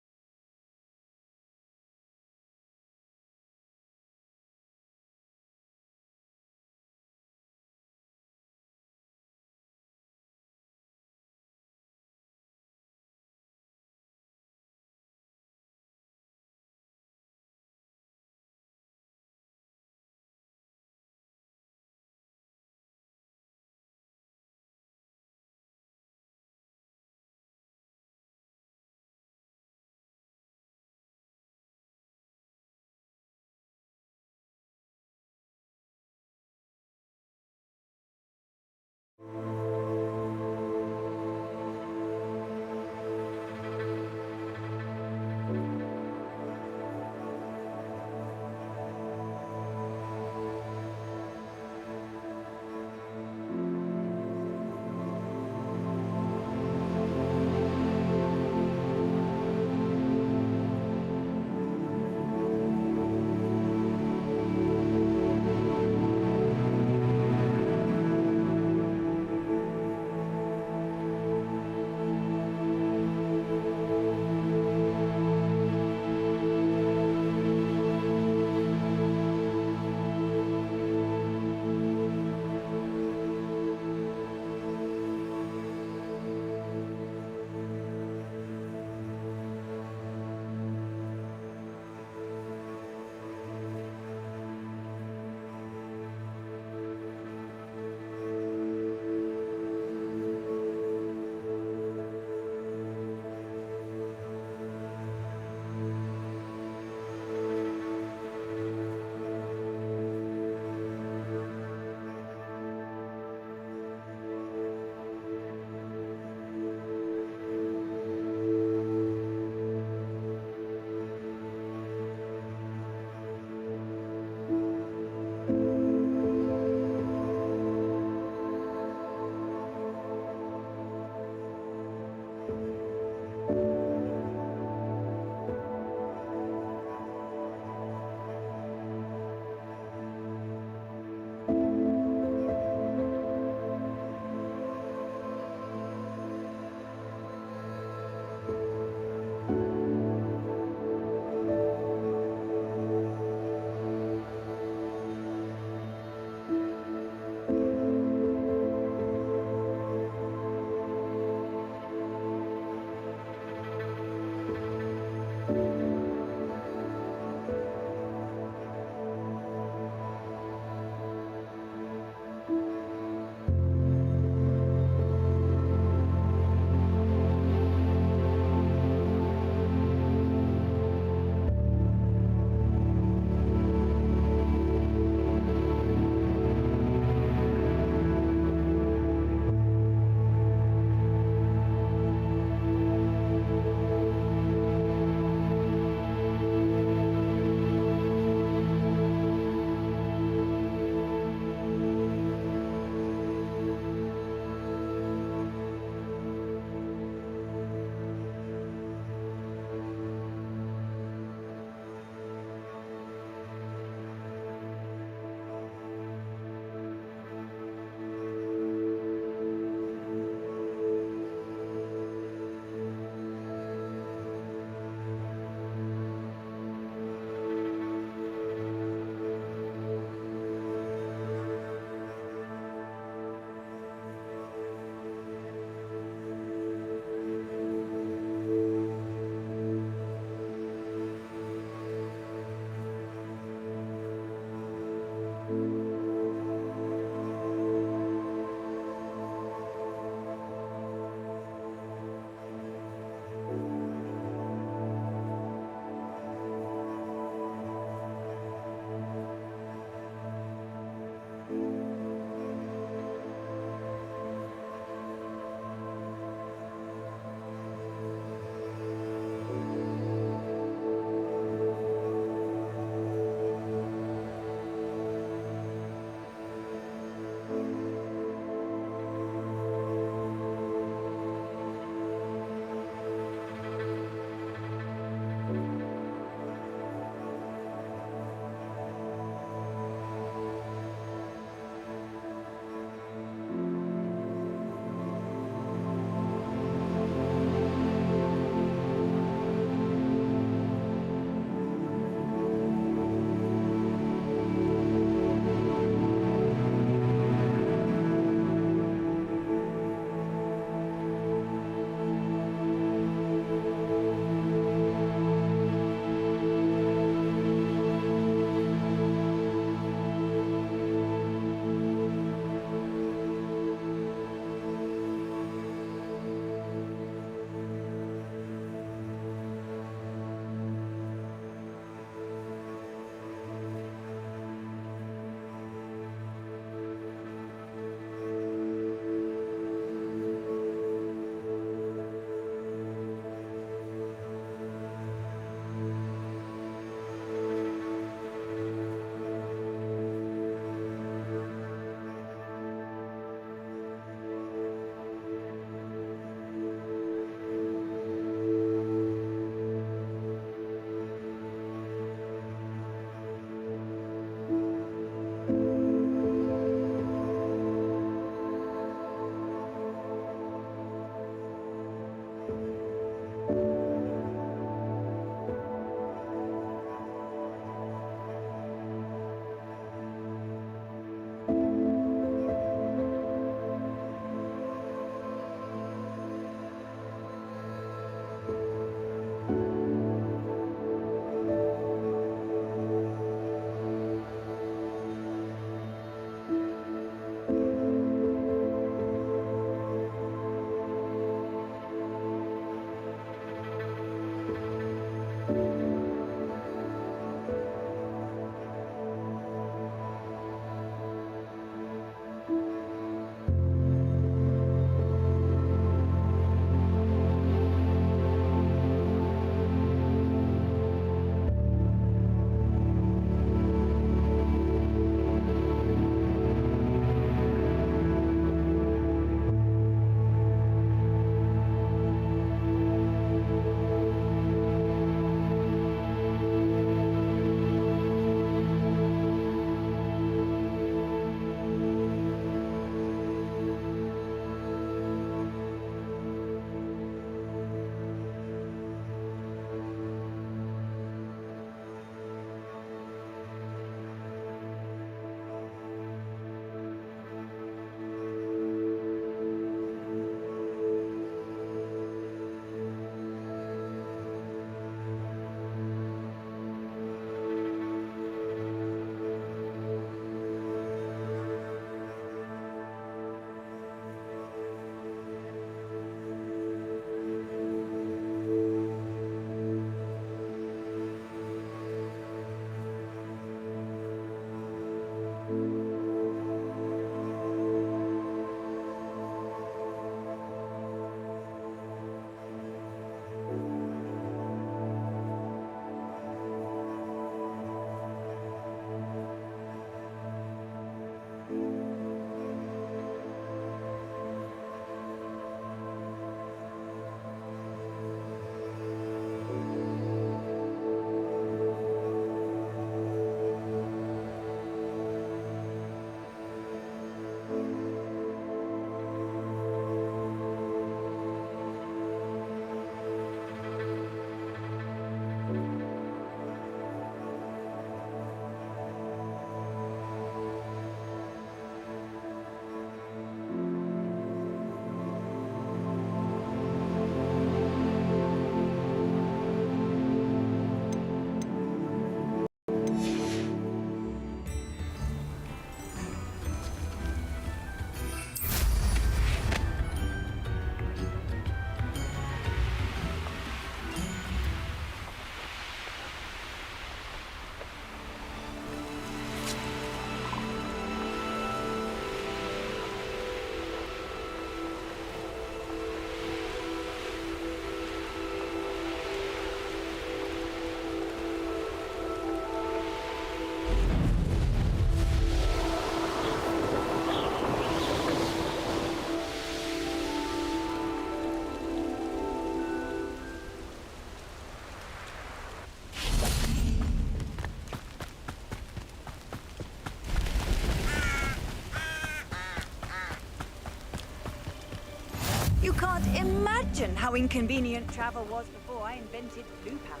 You can't imagine how inconvenient travel was before I invented blue powder.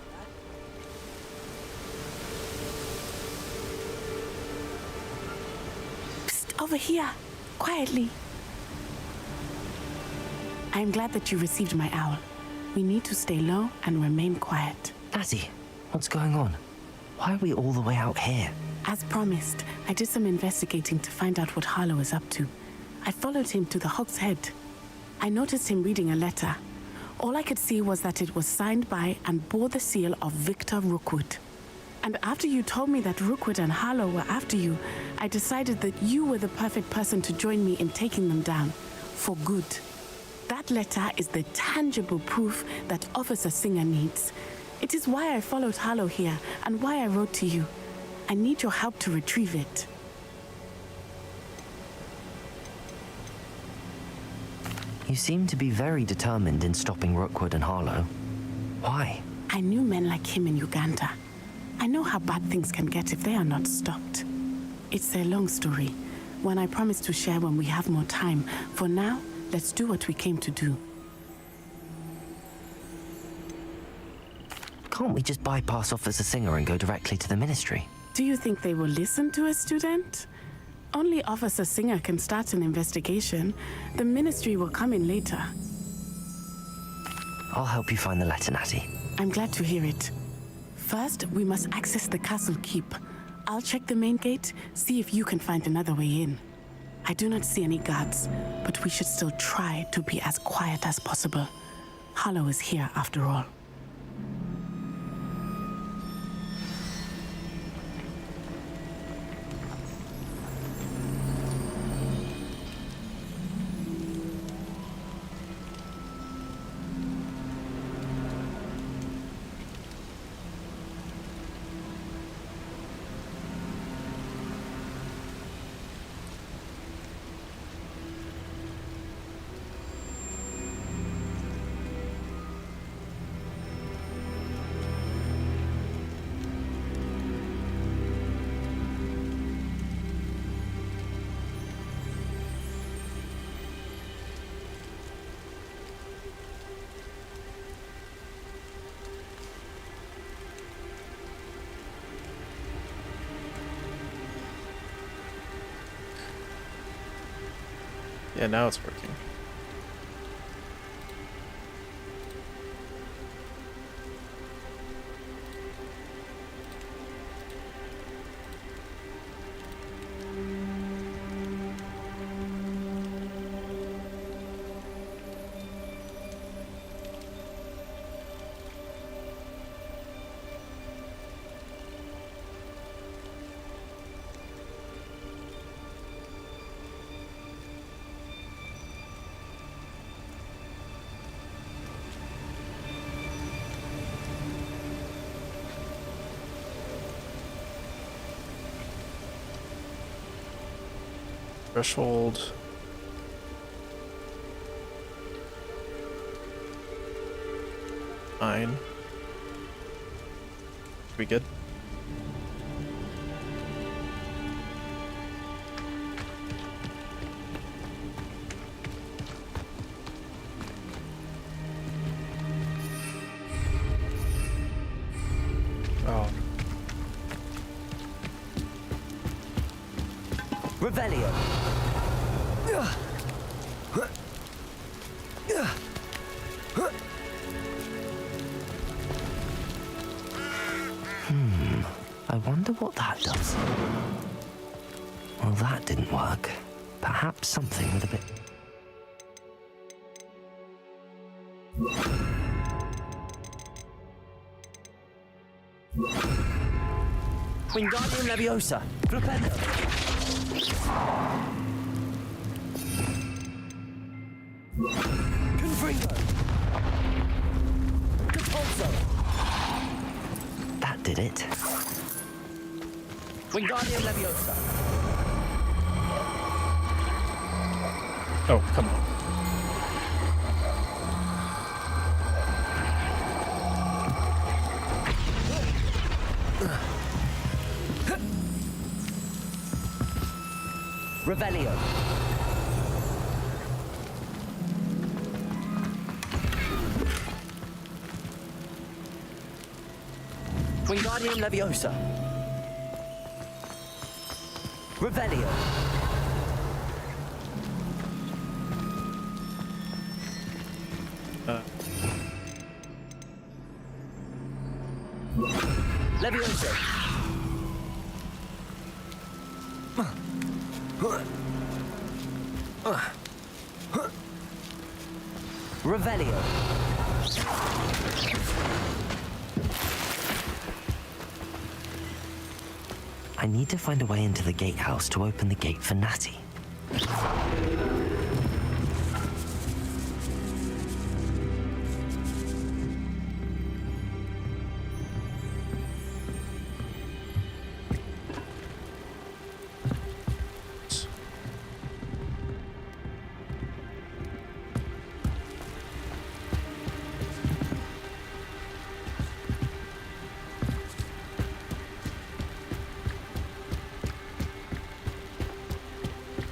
Psst, over here. Quietly. I'm glad that you received my owl. We need to stay low and remain quiet. Natty, what's going on? Why are we all the way out here? As promised, I did some investigating to find out what Harlow is up to. I followed him to the Hog's Head. I noticed him reading a letter. All I could see was that it was signed by and bore the seal of Victor Rookwood. And after you told me that Rookwood and Harlow were after you, I decided that you were the perfect person to join me in taking them down. For good. That letter is the tangible proof that Officer Singer needs. It is why I followed Harlow here and why I wrote to you. I need your help to retrieve it. You seem to be very determined in stopping Rookwood and Harlow. Why? I knew men like him in Uganda. I know how bad things can get if they are not stopped. It's a long story, one I promise to share when we have more time. For now, let's do what we came to do. Can't we just bypass Officer Singer and go directly to the Ministry? Do you think they will listen to a student? Only Officer Singer can start an investigation. The Ministry will come in later. I'll help you find the letter, Natty. I'm glad to hear it. First, we must access the castle keep. I'll check the main gate, see if you can find another way in. I do not see any guards, but we should still try to be as quiet as possible. Harlow is here after all. Yeah, now it's working. Threshold. Fine. We good? Oh. Revelio. I wonder what that does. Well, that didn't work. Perhaps something with a bit... Wingardium Leviosa. Flipendo. Confringo. Capulso. That did it. Wingardium Leviosa. Oh, come on. Revelio. Wingardium Leviosa. Revelio. Leviosa. Revelio. I need to find a way into the gatehouse to open the gate for Natty.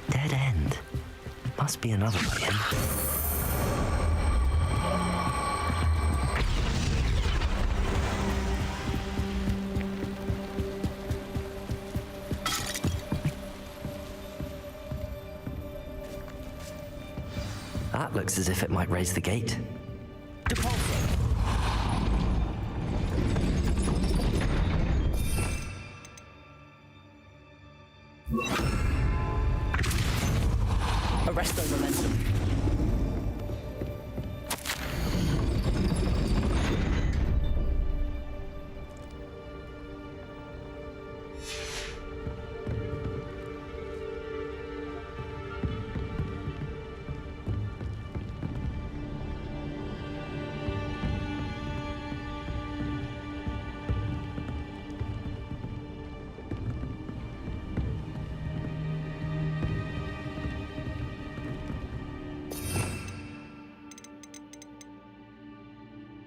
Dead end. Must be another way in. That looks as if it might raise the gate. Arresto momentum.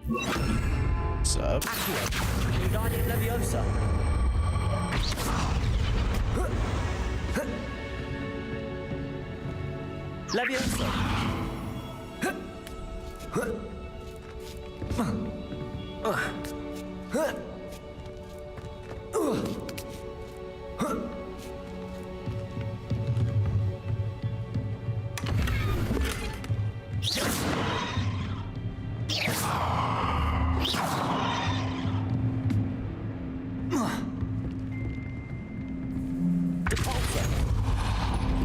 What's up? Wingardium Leviosa. Leviosa.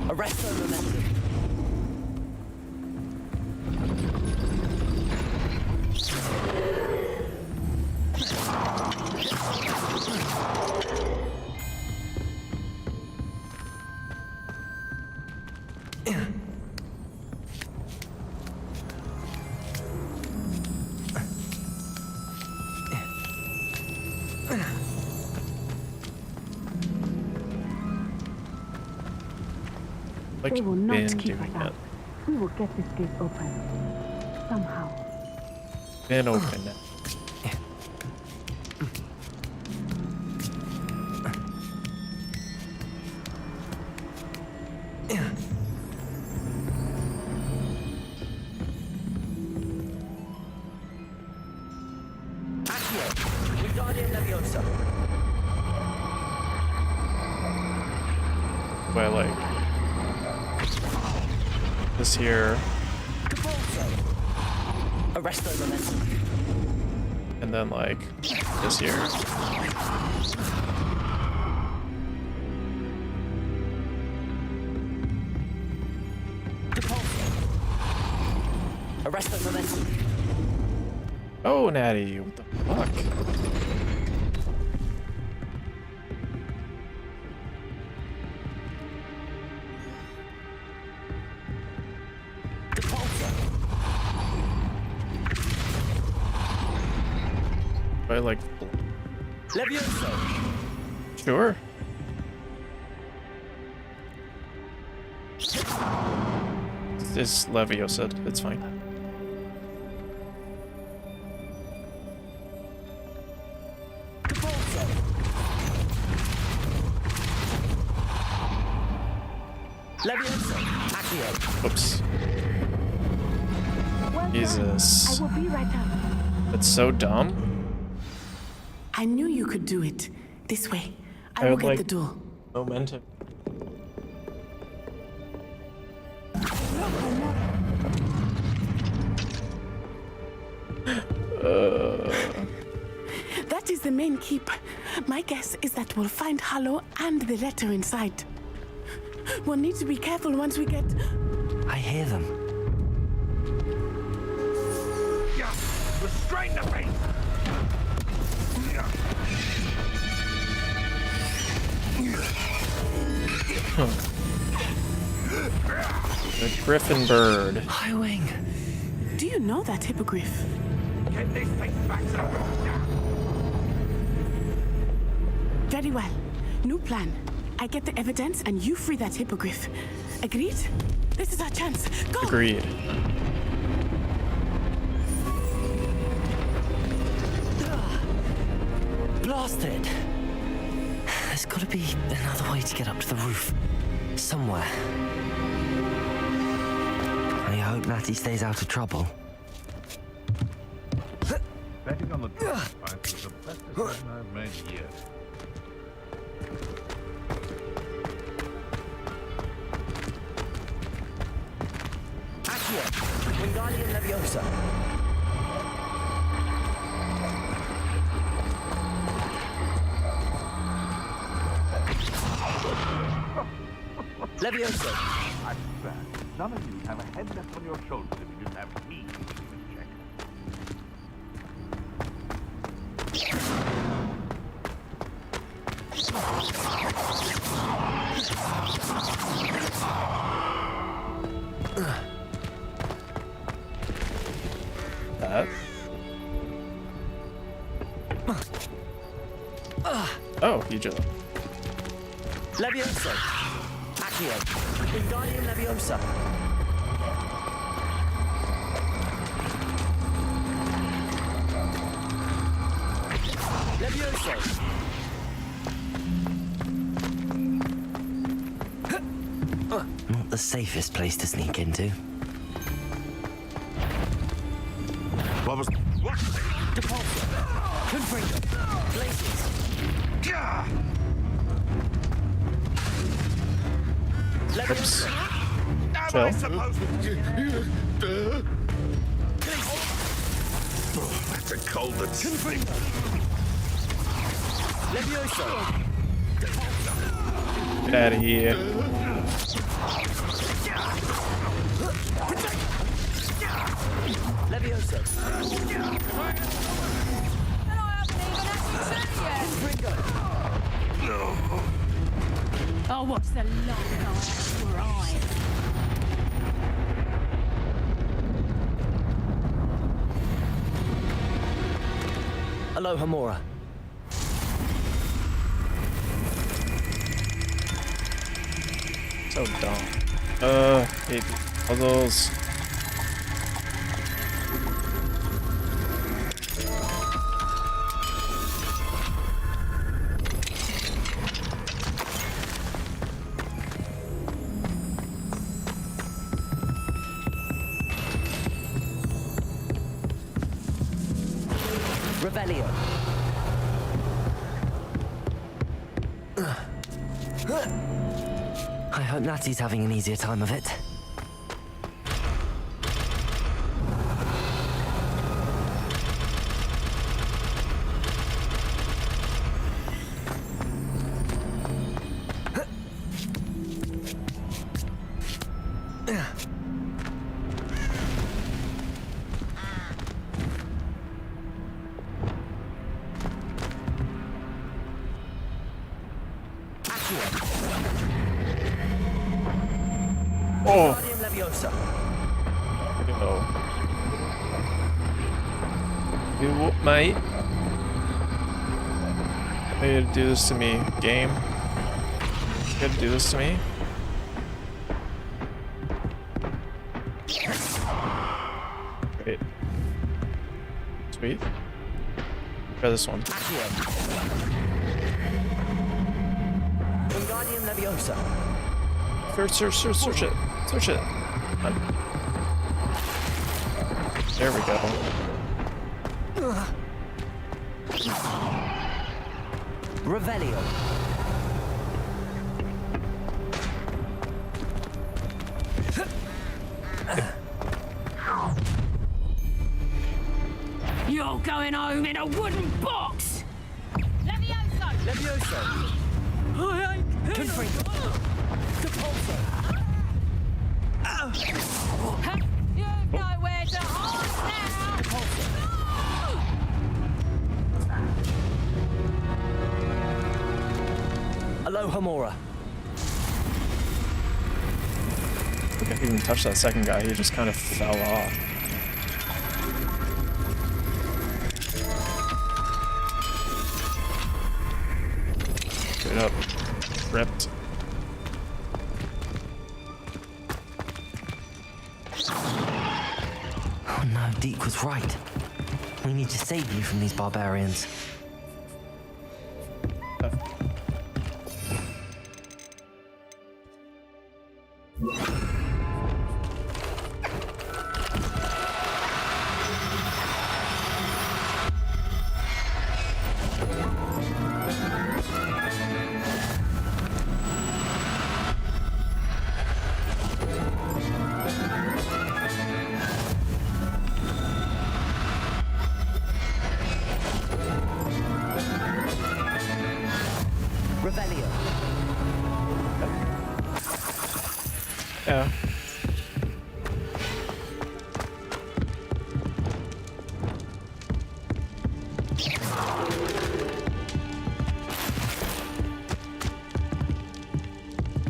Arresto momentum. Like, They will been not keep doing us out. We will get this gate open. Somehow. Been open now. Wingardium Leviosa. But like this here, Arresto momentum. and then like this here. Arresto momentum. Oh, Natty, what the fuck? I like Leviosa. sure. It's Leviosa. It's fine. Leviosa. Accio. Oops. Well done. Jesus. I will be right up. That's so dumb. I knew you could do it. This way. I will would get like the door. momentum. That is the main keep. My guess is that we'll find Hollow and the letter inside. We'll need to be careful once we get... I hear them. Yeah, restrain the beast! The Griffin Bird. Highwing. Do you know that hippogriff? Get this thing back up! Very well. New plan. I get the evidence and you free that hippogriff. Agreed? This is our chance. Go! Agreed. Blasted! There's gotta be another way to get up to the roof. Somewhere. I hope Natty stays out of trouble. Betting on the drop fight was the best decision I've made yet. Accio! Wingardium Leviosa! Leviosa! I swear, none of you have a head left on your shoulders if you didn't have me to keep in check. That. Oh, you just. Leviosa! Accio! Wingardium Leviosa! Leviosa! Not the safest place to sneak into. What was... What? Depulsor! Confringo! Blazes! Gah! Oops. Am I Phil? supposed to... Oh, that's a cold that stings. Leviosa! Get out of here. Leviosa! Oh, what's the long night ride? Aloha Mora. So dumb. Baby puzzles. Revelio. I hope Natty's having an easier time of it. Oh. Leviosa. Go. You whoop, mate. You gotta do this to me, game. You gotta do this to me. Great. Sweet. Try this one. Wingardium Leviosa. Search it. Search it. There we go. Revelio. You're going home in a wooden box! Levioso! Levioso! I ain't Confringo! Depulso! You've nowhere to hide now! Aloha Mora. I think I didn't even touch that second guy, he just kind of fell off. Straight up. Ripped. Oh no, Deke was right. We need to save you from these barbarians. Revelio. Yeah.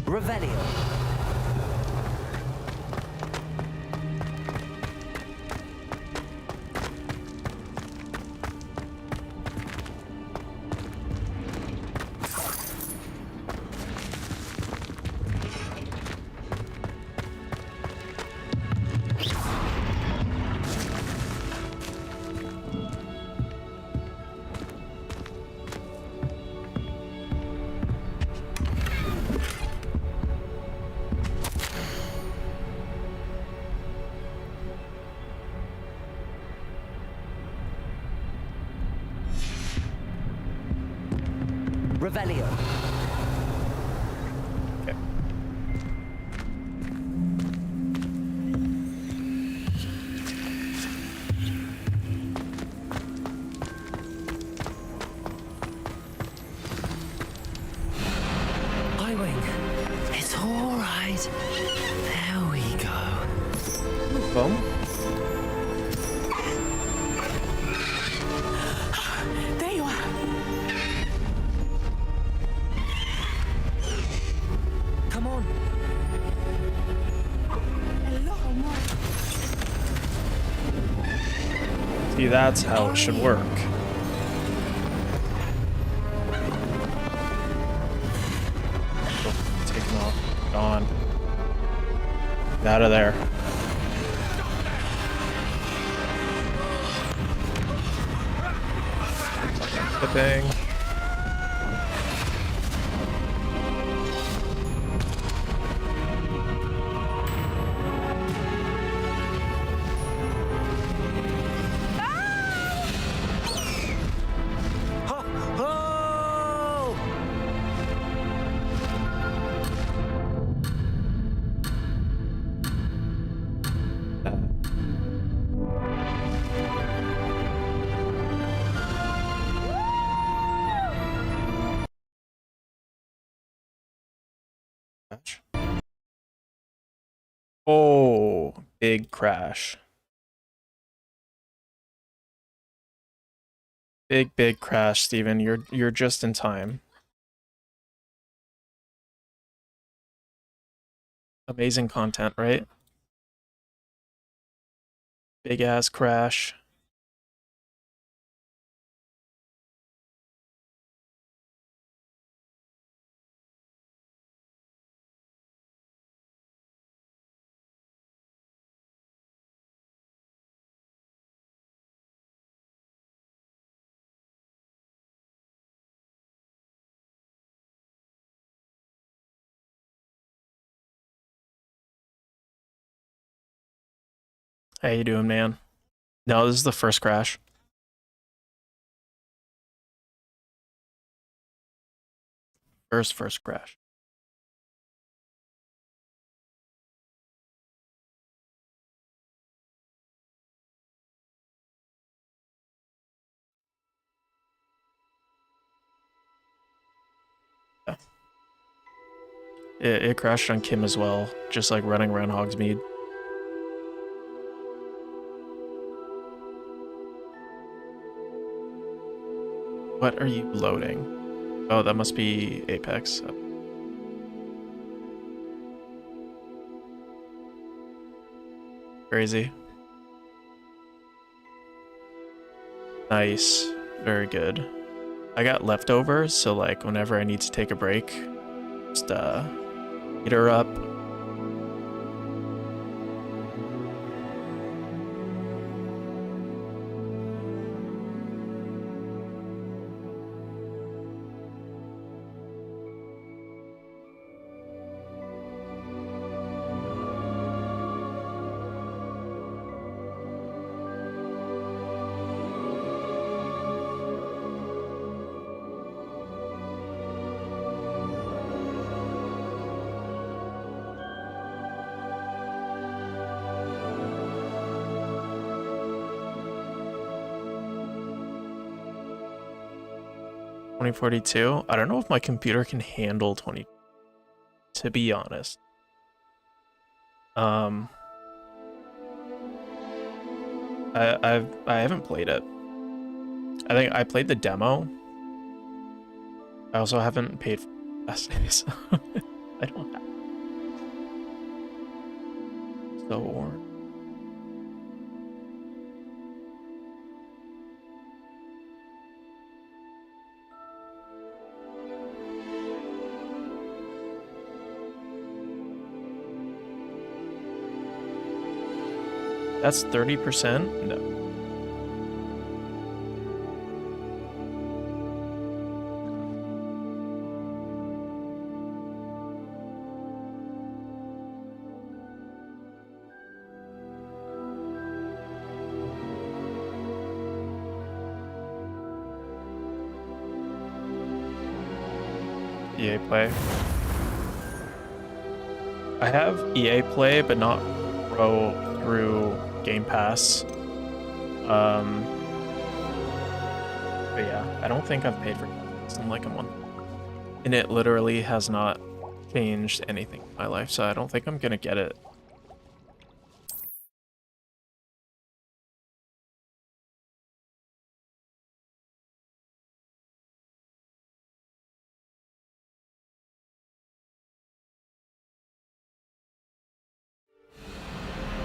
Revelio. Revelio. Okay. Highwing. It's all right. There we go. Well, There you are. Come on. Hello, Mora. see, that's how it should work. Oh, taken off. Gone. Get out of there. Tipping. Oh, big crash. Big crash, Steven. You're just in time. Amazing content, right? Big ass crash. How you doing, man? No, this is the first crash. First crash. Yeah. It crashed on Kim as well, just like running around Hogsmeade. What are you loading? Oh, that must be Apex. Crazy. Nice. Very good. I got leftovers, so like whenever I need to take a break, just heat her up. $2042. I don't know if my computer can handle 20, to be honest. I haven't played it. I think I played the demo. I also haven't paid for essays. I don't have. So worn. That's 30%? No. EA Play. I have EA Play, but not Pro through Game Pass. But yeah, I don't think I've paid for this in like a month. And it literally has not changed anything in my life, so I don't think I'm gonna get it.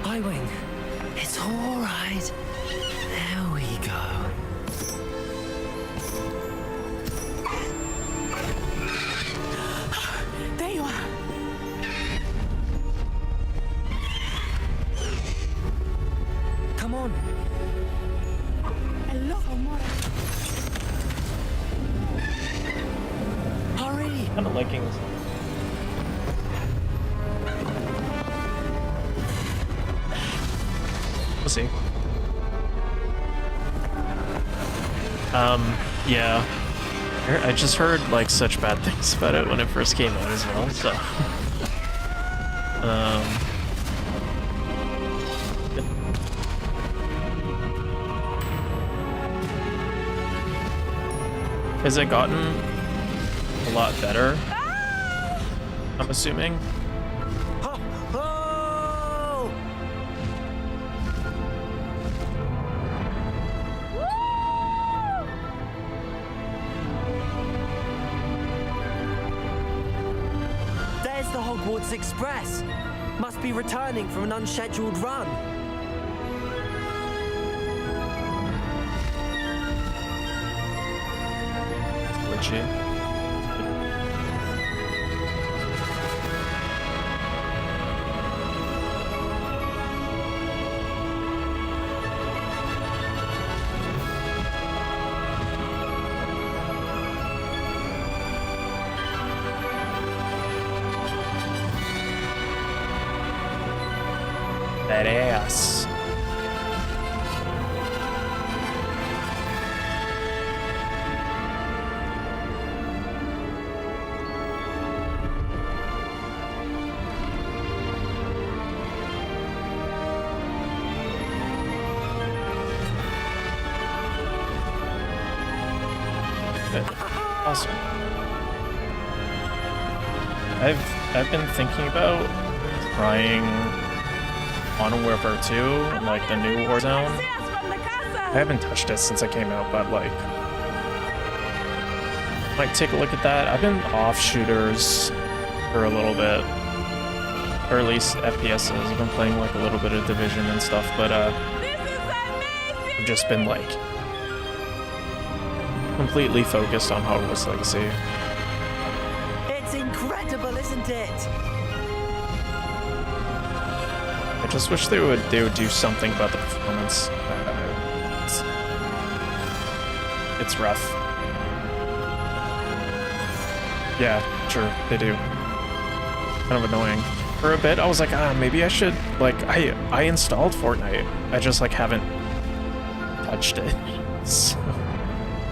Highwing, it's all right. There we go. There you are. Come on. Hello, Mora. Hurry. Kind of liking this. We'll see. Yeah. I just heard like such bad things about it when it first came out as well, so. Has it gotten a lot better? I'm assuming. There's the Hogwarts Express. Must be returning from an unscheduled run. Glitchy. That ass. Awesome. I've been thinking about trying Modern Warfare 2, like the new Warzone. I haven't touched it since it came out, but like, might take a look at that. I've been off shooters for a little bit, or at least FPSs. I've been playing like a little bit of Division and stuff, but I've just been like completely focused on Hogwarts Legacy. It's incredible, isn't it? I just wish they would do something about the performance. It's rough. Yeah, sure, they do. Kind of annoying. For a bit, I was like, maybe I should, like, I installed Fortnite. I just, like, haven't touched it. So,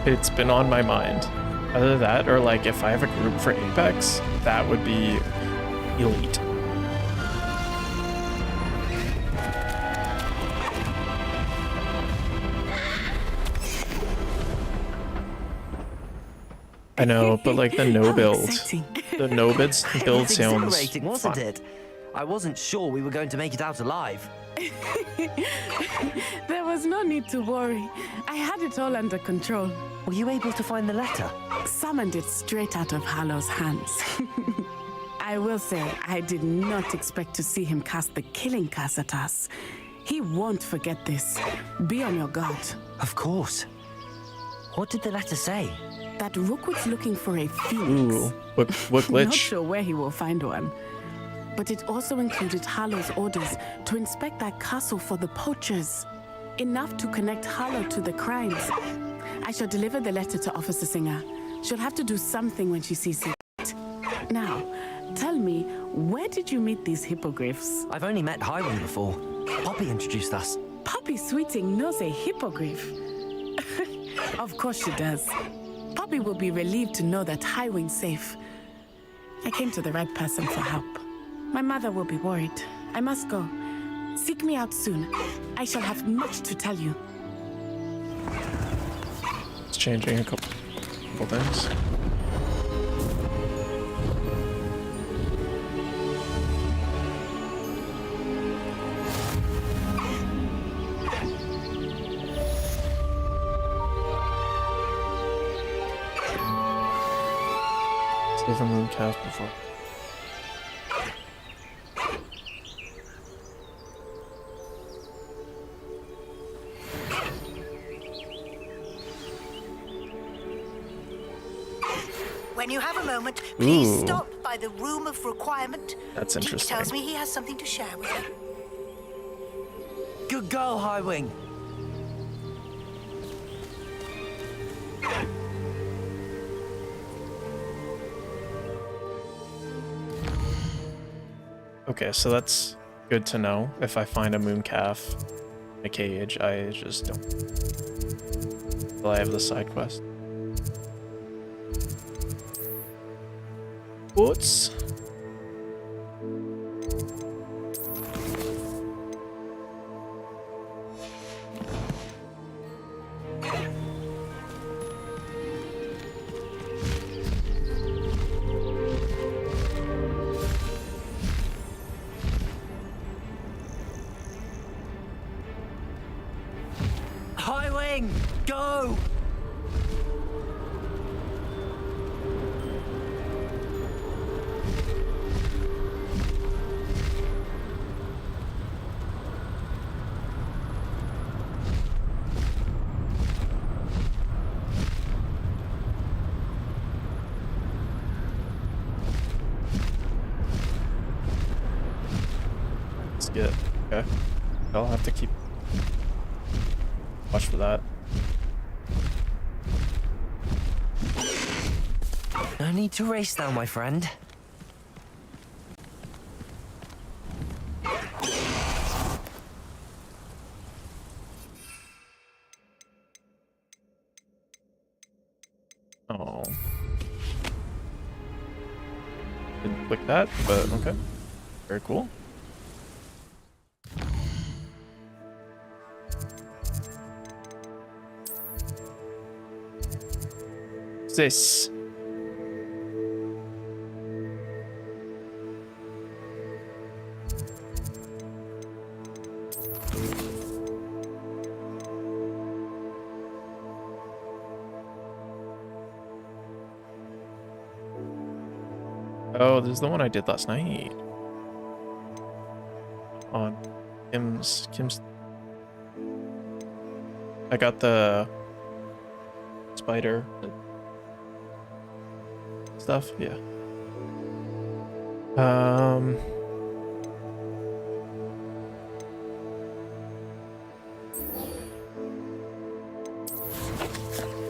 it's been on my mind. Either that, or, like, if I have a group for Apex, that would be elite. I know, but like the no build, the no build sounds wasn't fun. it? I wasn't sure we were going to make it out alive. There was no need to worry. I had it all under control. Were you able to find the letter? Summoned it straight out of Hallow's hands. I will say, I did not expect to see him cast the killing curse at us. He won't forget this. Be on your guard. Of course. What did the letter say? That Rookwood's looking for a phoenix. Ooh, what glitch? Not sure where he will find one. But it also included Harlow's orders to inspect that castle for the poachers. Enough to connect Harlow to the crimes. I shall deliver the letter to Officer Singer. She'll have to do something when she sees it. Now, tell me, where did you meet these hippogriffs? I've only met Highway before. Poppy introduced us. Poppy Sweeting knows a hippogriff. Of course she does. Poppy will be relieved to know that Highwing's safe. I came to the right person for help. My mother will be worried. I must go. Seek me out soon. I shall have much to tell you. It's changing a couple things. Save a moon calf before. When you have a moment, please Ooh. stop by the room of requirement. That's Deke interesting. tells me he has something to share with you. Good girl, Highwing. Okay, so that's good to know. If I find a moon calf in a cage, I just don't. Till I have the side quest. Whoops. Highwing, go! Let's get it. Okay. I'll have to keep watch for that. No need to race now, my friend. Oh. Didn't click that, but okay. Very cool. this? Oh, this is the one I did last night. On Kim's. I got the spider stuff, yeah.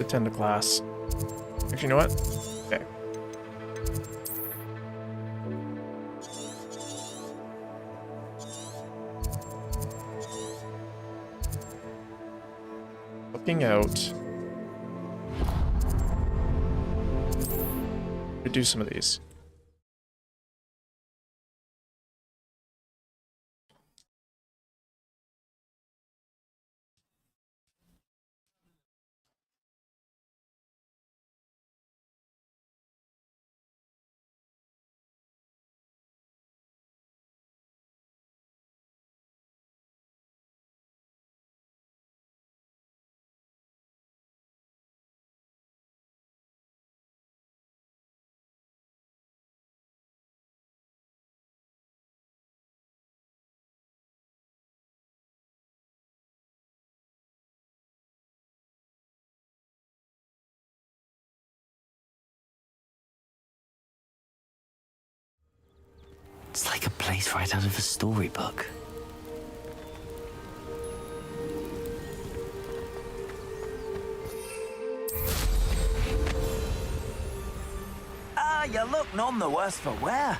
Attend the class. Actually, you know what? Okay. Looking out. To do some of these. It's like a place right out of a storybook. Ah, you look none the worse for wear.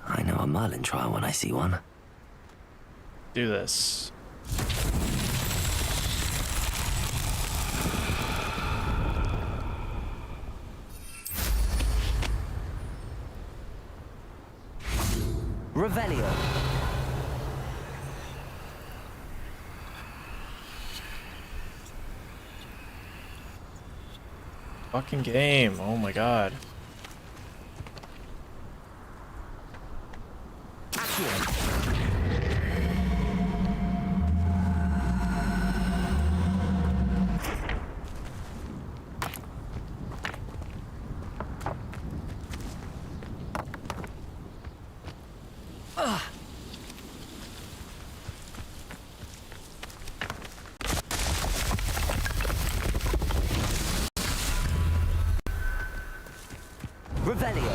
I know a Merlin trial when I see one. Do this. Revelio. Fucking game. Oh my god. Revelio.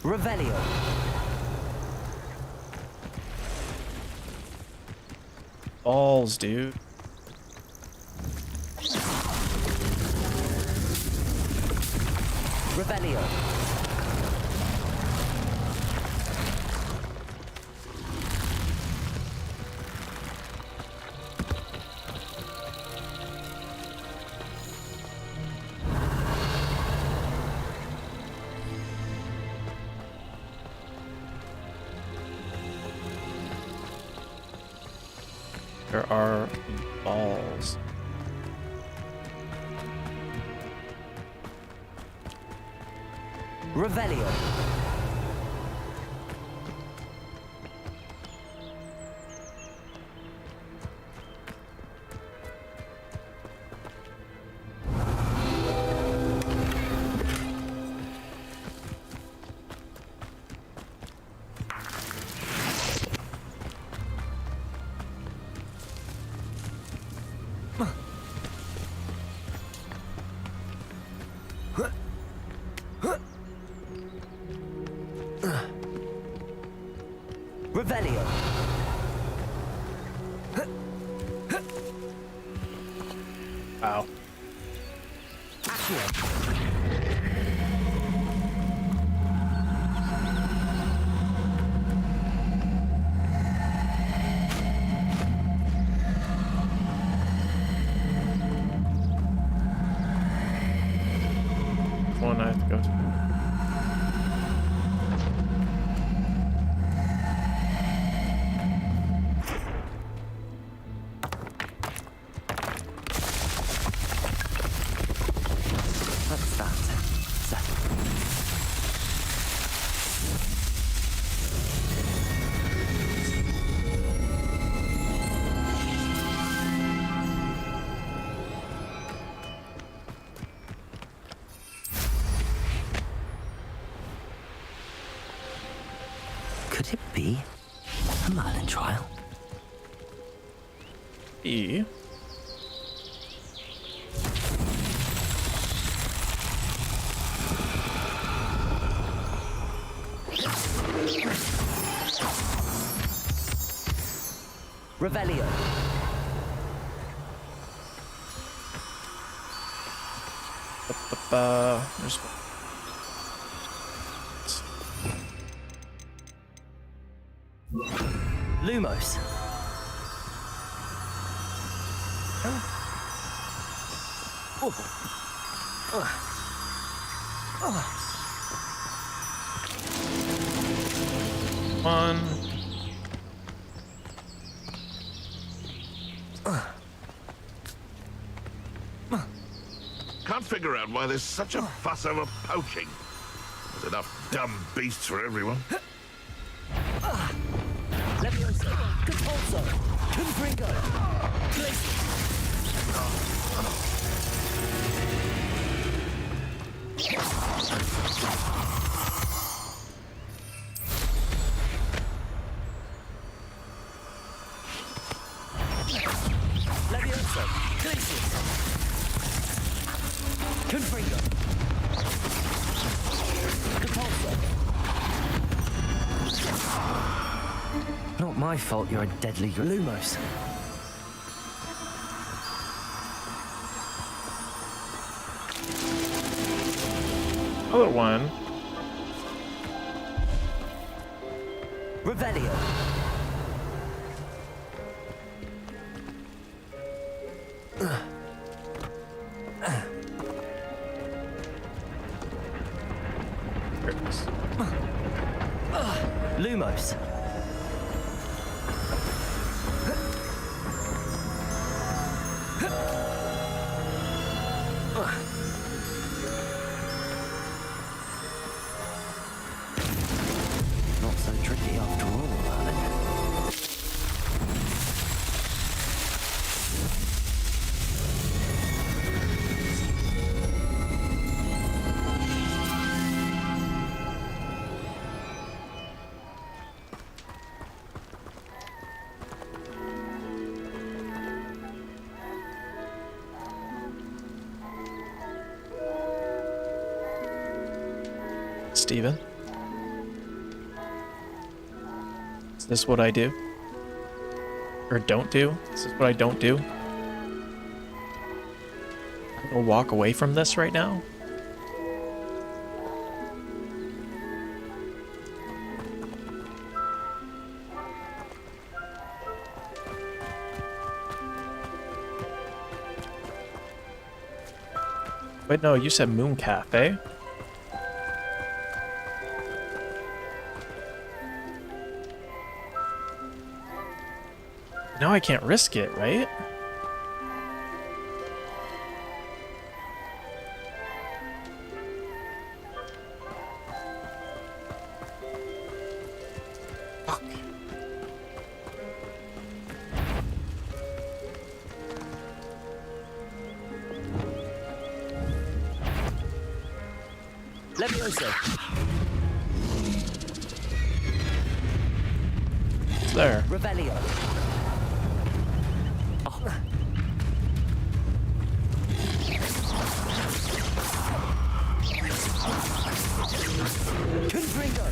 Revelio. Balls, dude. Revelio. There are balls. Revelio. Revelio. Wow. One I have to go to. What's that? Could it be a Merlin trial? E. Revelio. There's Lumos. one. Can't figure out why there's such a fuss over poaching. There's enough dumb beasts for everyone. Leviosa. Compulso. Confringo. Leviosa. Glacius. Confringo. Compulso. Not my fault you're a deadly Lumos. Other one. Revelio. Here it is. Lumos. Not so tricky after all, Merlin. Steven? Is this what I do? Or don't do? Is this what I don't do? I'm gonna walk away from this right now? Wait, no, you said Moon Cafe. Now I can't risk it, right? Fuck. Leviosa. It's there. Revelio. Confringo.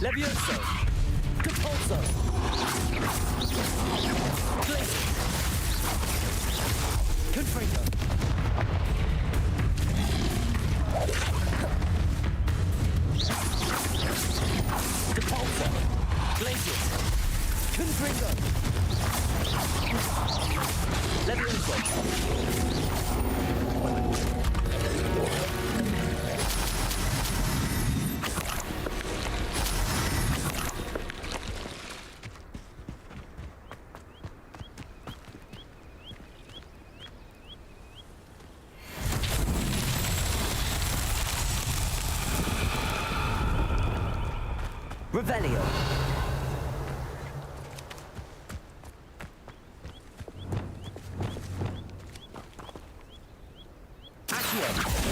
Levioso! Compulso! Glacius! Confringo! Compulso! Glacius! Confringo! Levioso! Revelio. Accio.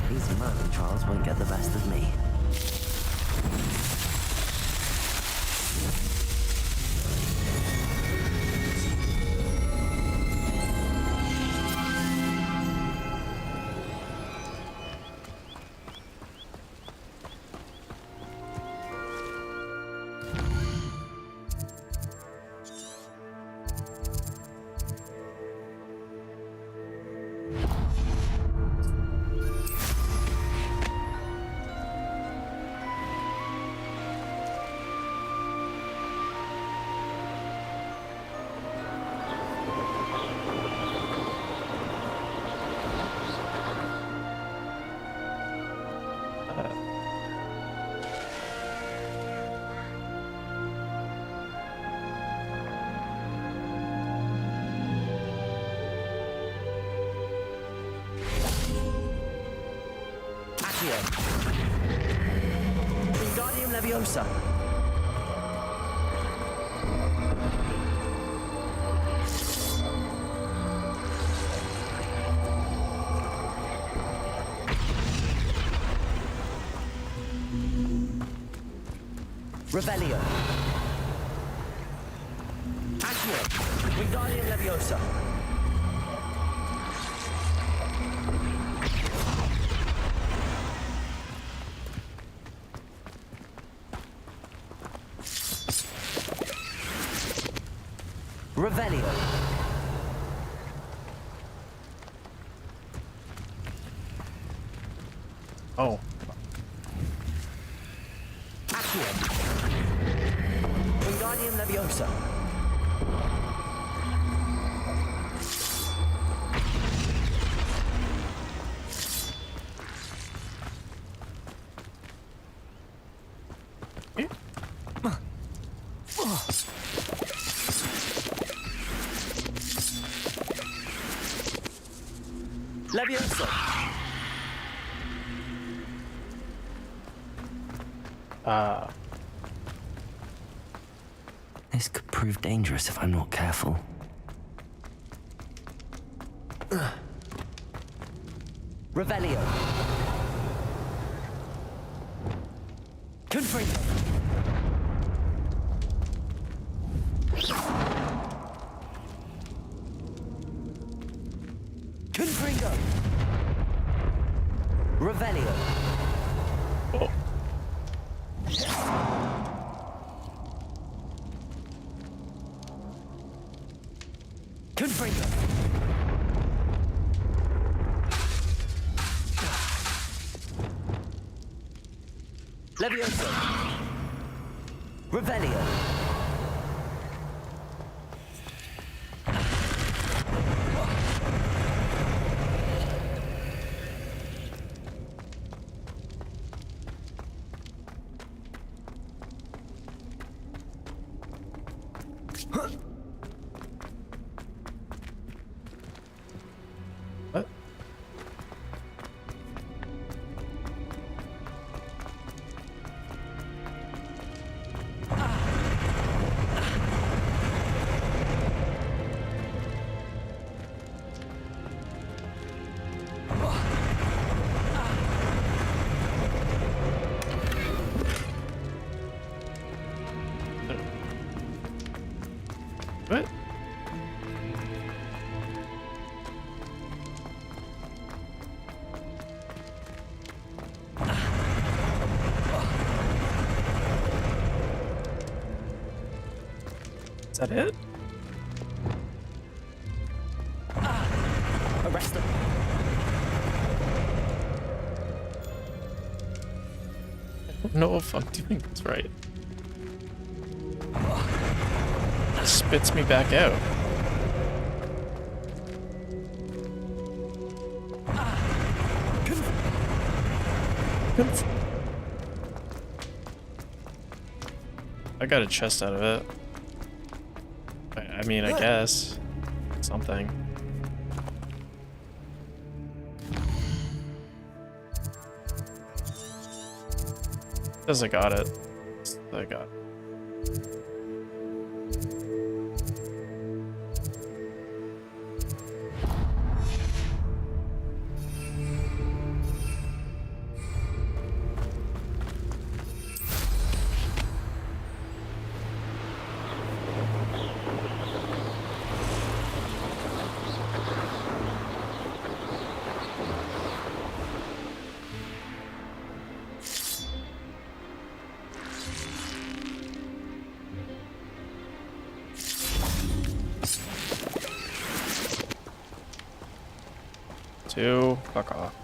These murder trials won't get the best of me. Wingardium Leviosa. Revelio. Accio. Wingardium Leviosa. Revelio. Oh. Accio. Wingardium Leviosa. Leviosa. This could prove dangerous if I'm not careful. Revelio. Confringo. Confringo. Revelio. Oh. Confringo. Levioso. Revelio. What? Is that it? Arrest them. I don't know if I'm doing this right. It spits me back out. I got a chest out of it. I mean, I guess. Something. Says I got it. I got it. Two, fuck off.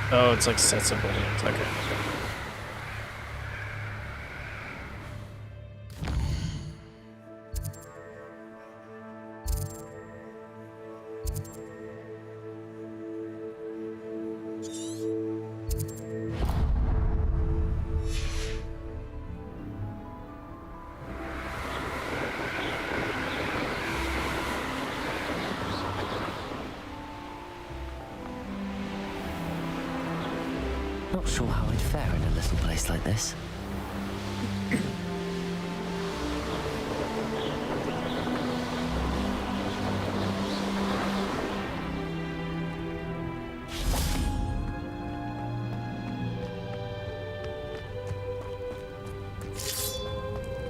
Oh, it's like sets of buildings. Okay. Not sure how I'd fare in a little place like this.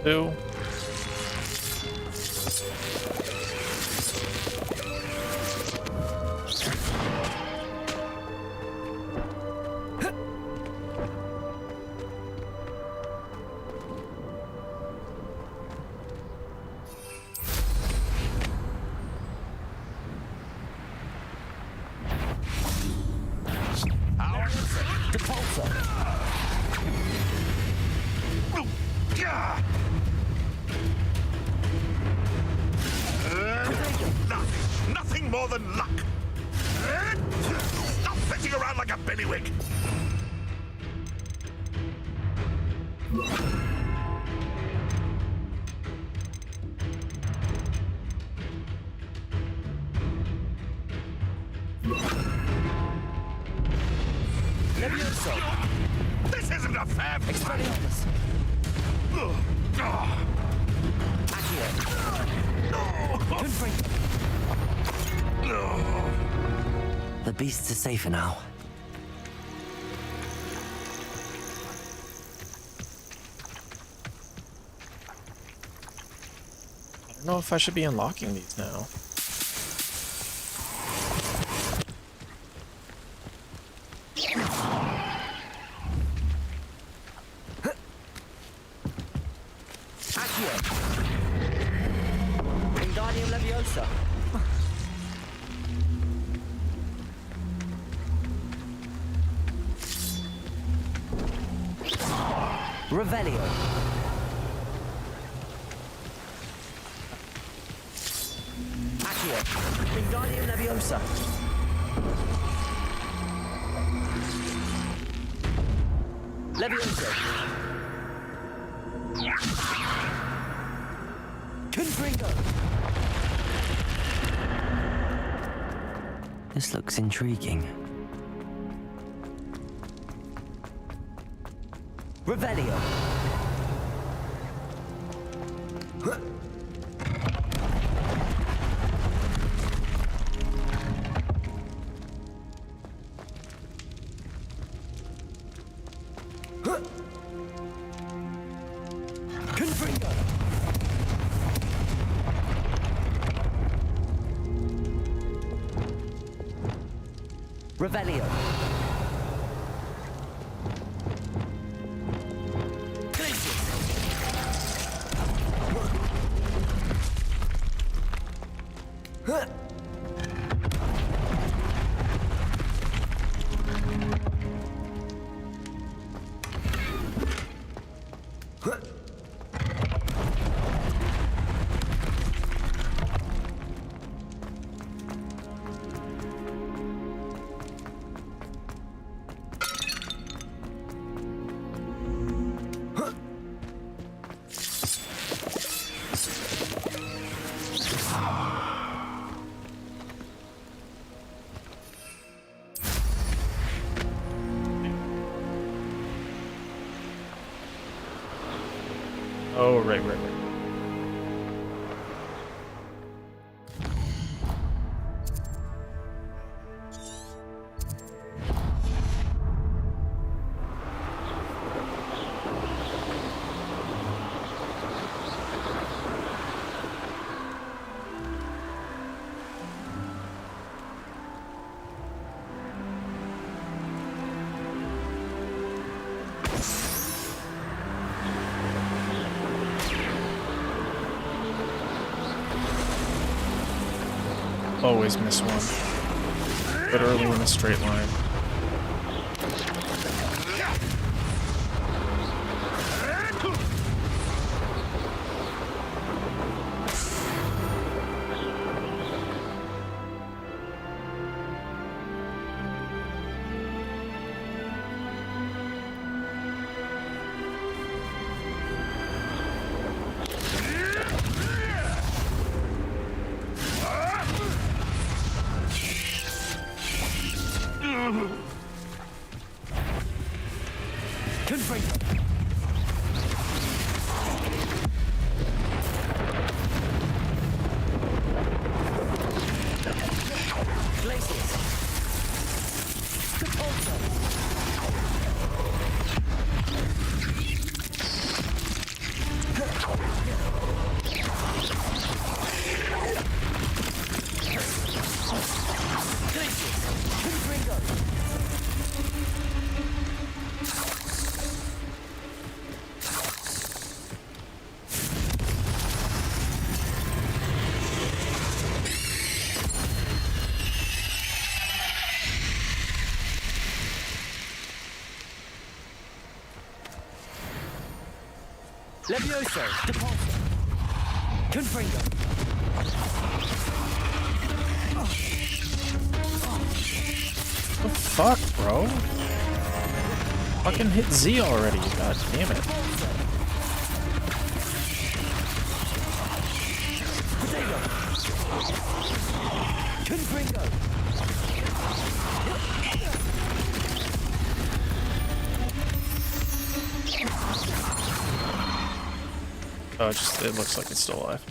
Two. Nothing more than luck. Stop fetching around like a bellywig. This isn't a fair fight. The beasts are safer now. I don't know if I should be unlocking these now. Revelio. Accio. Wingardium Leviosa. Leviosa. Confringo. This looks intriguing. Revelio. Confringo. Revelio. Oh, right. Always miss one. Literally in a straight line. Levioso. Depulso. Confringo. What the fuck, bro? Fucking hit Z already, god damn it. Potato. Confringo. Oh, it looks like it's still alive.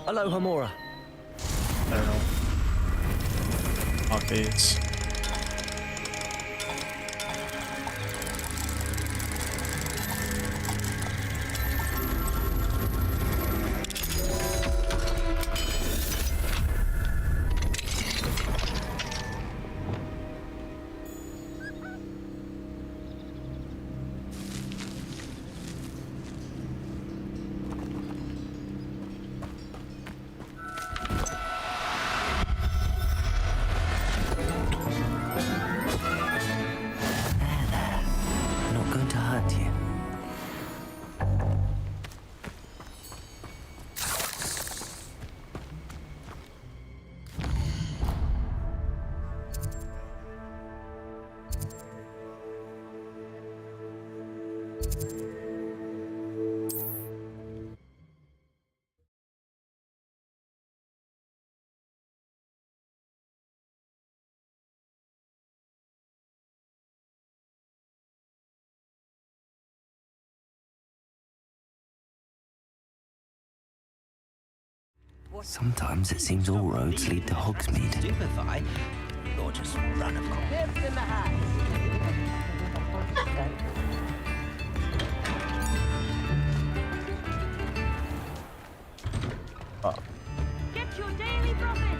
Aloha, Mora. I don't know. Lockgates. Not going to hurt you. Sometimes it seems all roads lead to Hogsmeade. Stupefy, or just run across. Get your daily profit!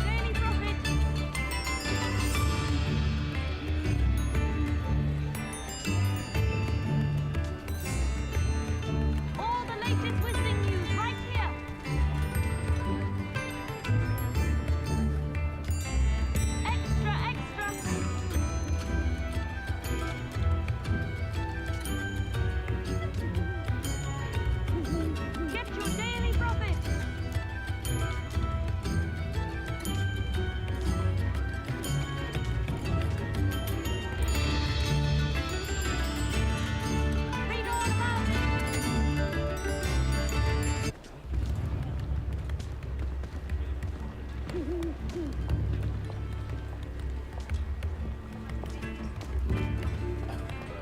Daily profit! All the latest Wizarding news right here! Extra, extra! Get your daily profit! Read all about it!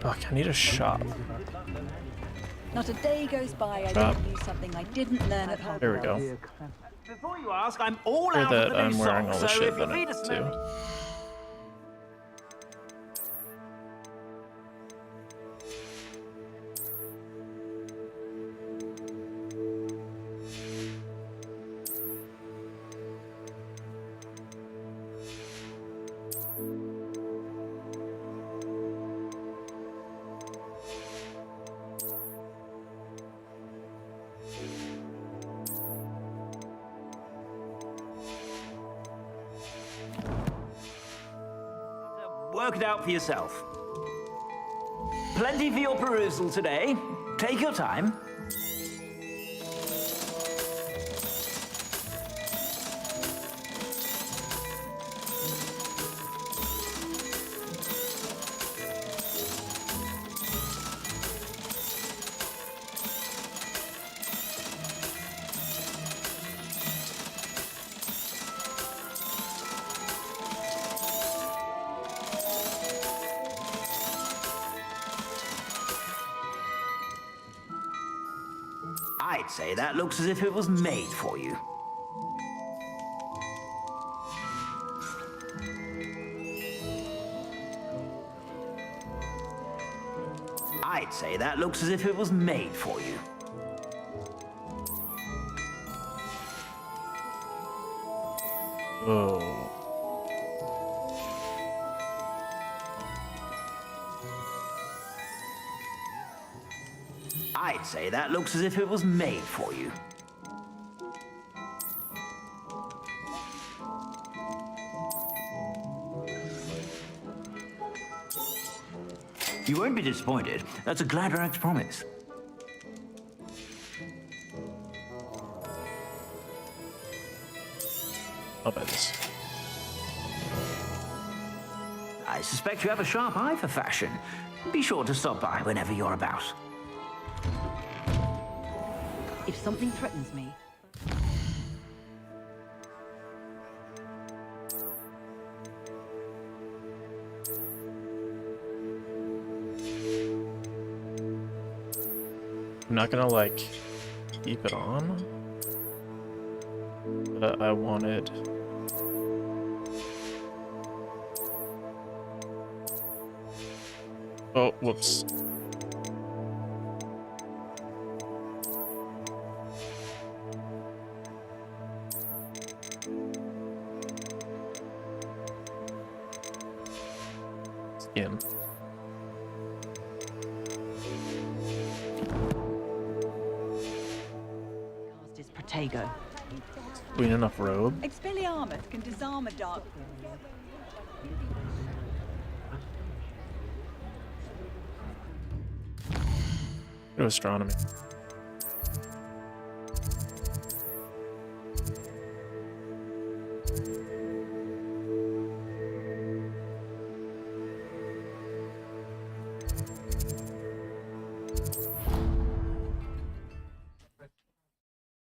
Fuck, I need a shop. Not a day goes by I Shop. don't use something I didn't learn at Hogwarts. There we go. Before you ask, I'm all Or out that of the I'm new wearing all socks, the so shit if you that feed I us do. Work it out for yourself. Plenty for your perusal today. Take your time. I'd say that looks as if it was made for you. I'd say that looks as if it was made for you. Oh. I'd say that looks as if it was made for you. You won't be disappointed. That's a Gladrax promise. I'll buy this. I suspect you have a sharp eye for fashion. Be sure to stop by whenever you're about. If something threatens me, I'm not gonna like keep it on, but I wanted. Oh, whoops. Skin. Is Protego. Queen enough robe. Expelliarmus can disarm a dark. Go astronomy.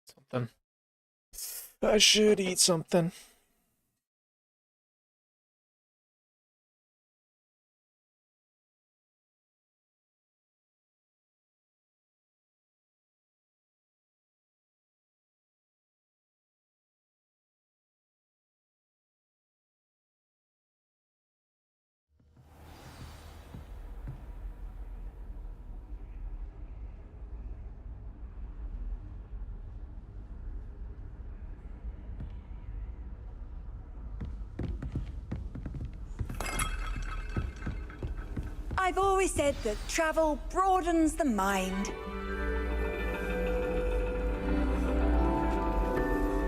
Something. I should eat something. I've always said that travel broadens the mind.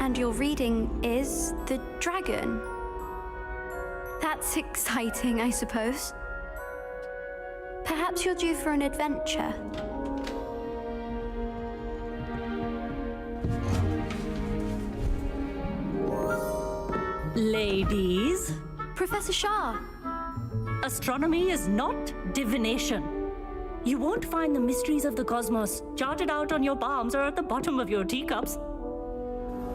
And your reading is the dragon. That's exciting, I suppose. Perhaps you're due for an adventure. Ladies, Professor Shah. astronomy is not divination. You won't find the mysteries of the cosmos charted out on your palms or at the bottom of your teacups.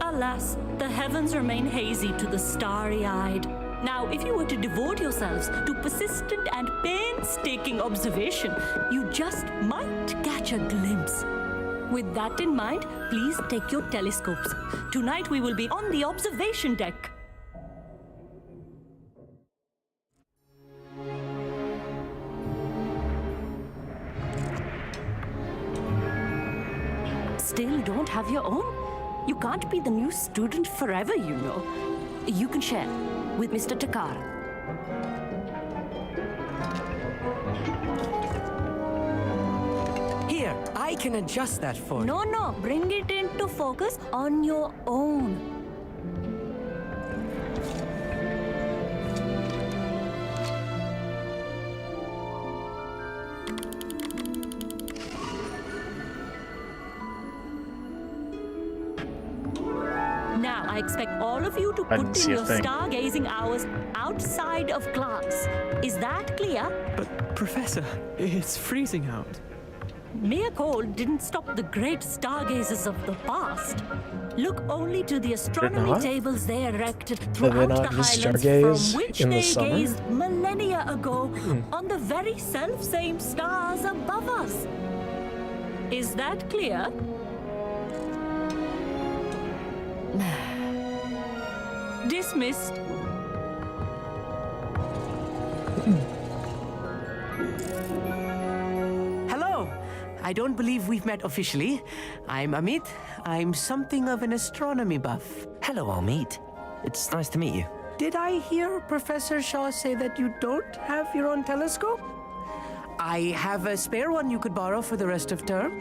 Alas, the heavens remain hazy to the starry-eyed. Now, if you were to devote yourselves to persistent and painstaking observation, you just might catch a glimpse. With that in mind, please take your telescopes. Tonight we will be on the observation deck. Still don't have your own? You can't be the new student forever, you know. You can share with Mr. Takar. Here, I can adjust that for you. No, bring it into focus on your own. Now, I expect all of you to I didn't put see in a your thing. stargazing hours outside of class. Is that clear? But, Professor, it's freezing out. Mere cold didn't stop the great stargazers of the past. Look only to the astronomy not? tables they erected they throughout the not just highlands stargaze from which in the they summer? gazed millennia ago on the very self-same stars above us. Is that clear? Dismissed. Hello. I don't believe we've met officially. I'm Amit. I'm something of an astronomy buff. Hello, Amit. It's nice to meet you. Did I hear Professor Shaw say that you don't have your own telescope? I have a spare one you could borrow for the rest of term.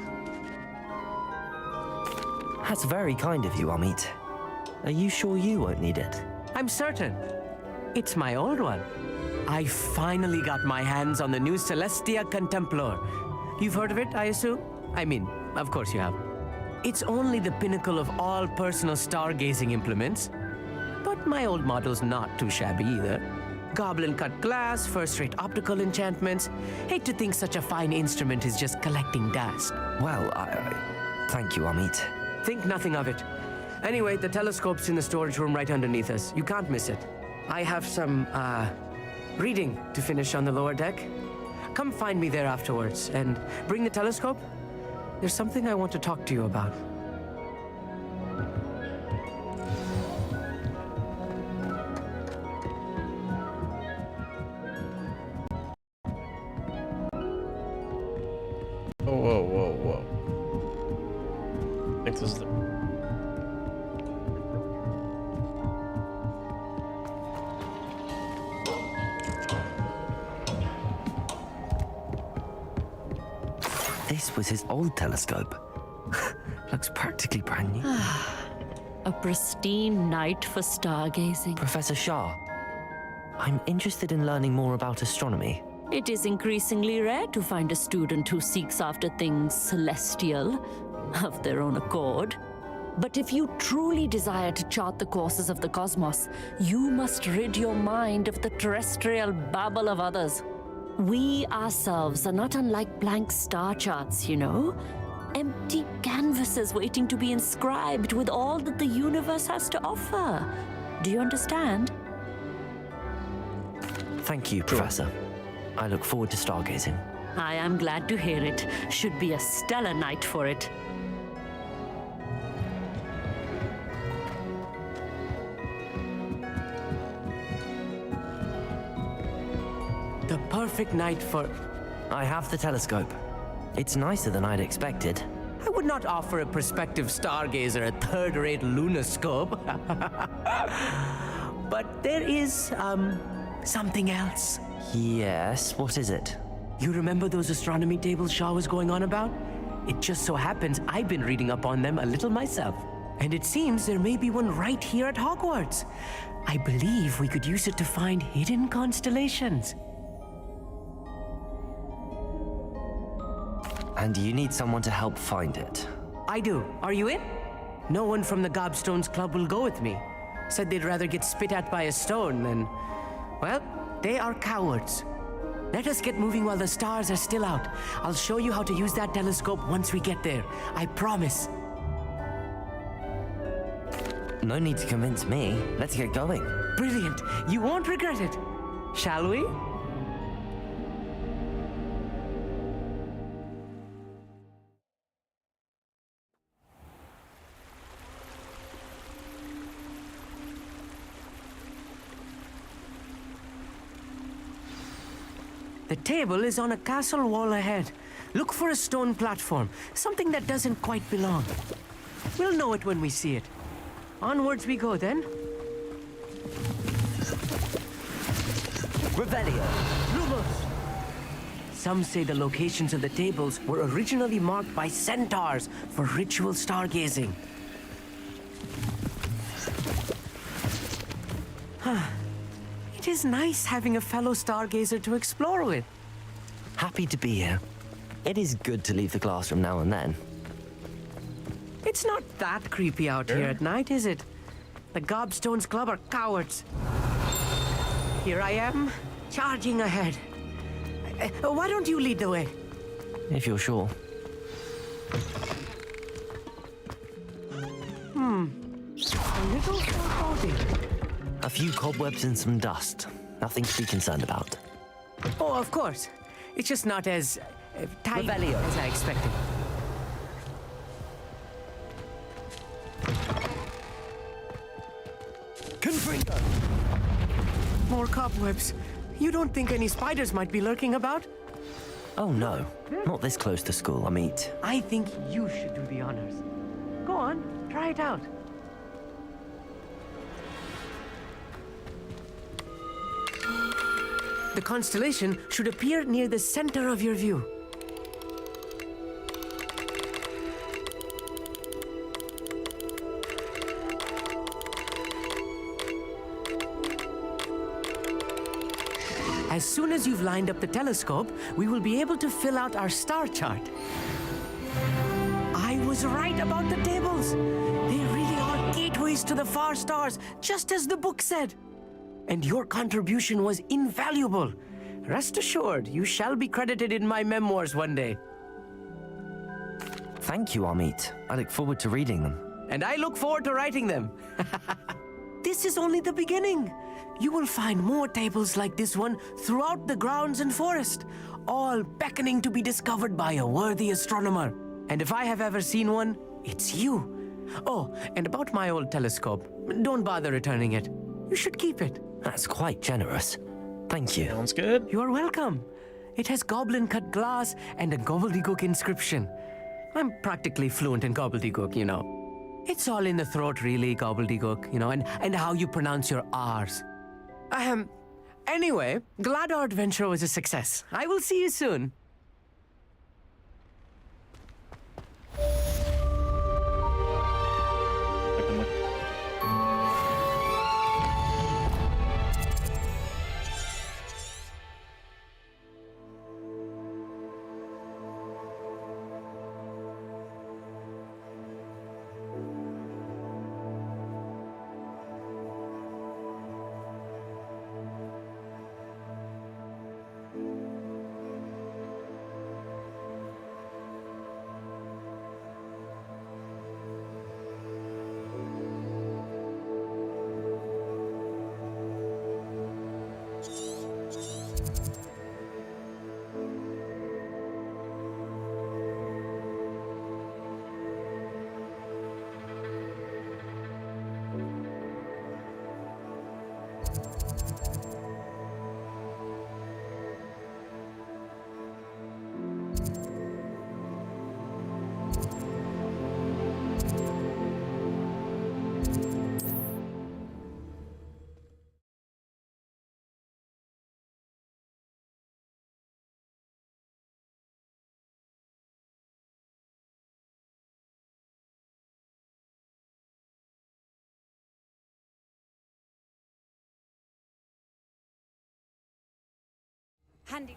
That's very kind of you, Amit. Are you sure you won't need it? I'm certain. It's my old one. I finally got my hands on the new Celestia Contemplar. You've heard of it, I assume? I mean, of course you have. It's only the pinnacle of all personal stargazing implements. But my old model's not too shabby either. Goblin-cut glass, first-rate optical enchantments. Hate to think such a fine instrument is just collecting dust. Well, thank you, Amit. Think nothing of it. Anyway, the telescope's in the storage room right underneath us. You can't miss it. I have some, reading to finish on the lower deck. Come find me there afterwards, and bring the telescope. there's something I want to talk to you about. Whoa. I think this is the... This was his old telescope. Looks practically brand new. A pristine night for stargazing. Professor Shah, I'm interested in learning more about astronomy. It is increasingly rare to find a student who seeks after things celestial of their own accord. But if you truly desire to chart the courses of the cosmos, you must rid your mind of the terrestrial babble of others. We ourselves are not unlike blank star charts, you know? Empty canvases waiting to be inscribed with all that the universe has to offer. Do you understand? Thank you, Professor. I look forward to stargazing. I am glad to hear it. Should be a stellar night for it. The perfect night for... I have the telescope. It's nicer than I'd expected. I would not offer a prospective stargazer a third-rate lunoscope. But there is, something else. Yes, what is it? You remember those astronomy tables Shaw was going on about? It just so happens I've been reading up on them a little myself. And it seems there may be one right here at Hogwarts. I believe we could use it to find hidden constellations. And you need someone to help find it. I do. Are you in? No one from the Gobstones Club will go with me. Said they'd rather get spit at by a stone than... Well, they are cowards. Let us get moving while the stars are still out. I'll show you how to use that telescope once we get there. I promise. No need to convince me. Let's get going. Brilliant. You won't regret it. Shall we? The table is on a castle wall ahead. Look for a stone platform, something that doesn't quite belong. We'll know it when we see it. Onwards we go then. Revelio. Lumos! Some say the locations of the tables were originally marked by centaurs for ritual stargazing. It is nice having a fellow stargazer to explore with. Happy to be here. It is good to leave the classroom now and then. It's not that creepy out here at night, is it? The Gobstones Club are cowards. Here I am, charging ahead. Why don't you lead the way? If you're sure. A little foreboding. A few cobwebs and some dust. Nothing to be concerned about. Oh, of course. It's just not as tight Revelio. as I expected. Confringo! More cobwebs. You don't think any spiders might be lurking about? Oh no, not this close to school, Amit. I think you should do the honors. Go on, try it out. The constellation should appear near the center of your view. As soon as you've lined up the telescope, we will be able to fill out our star chart. I was right about the tables. They really are gateways to the far stars, just as the book said. And your contribution was invaluable. Rest assured, you shall be credited in my memoirs one day. Thank you, Amit. I look forward to reading them. And I look forward to writing them. This is only the beginning. You will find more tables like this one throughout the grounds and forest, all beckoning to be discovered by a worthy astronomer. And if I have ever seen one, it's you. Oh, and about my old telescope, don't bother returning it. You should keep it. That's quite generous. Thank you. Sounds good. You're welcome. It has goblin-cut glass and a gobbledygook inscription. I'm practically fluent in gobbledygook, you know. It's all in the throat, really, gobbledygook, you know, and how you pronounce your R's. Anyway, glad our adventure was a success. I will see you soon.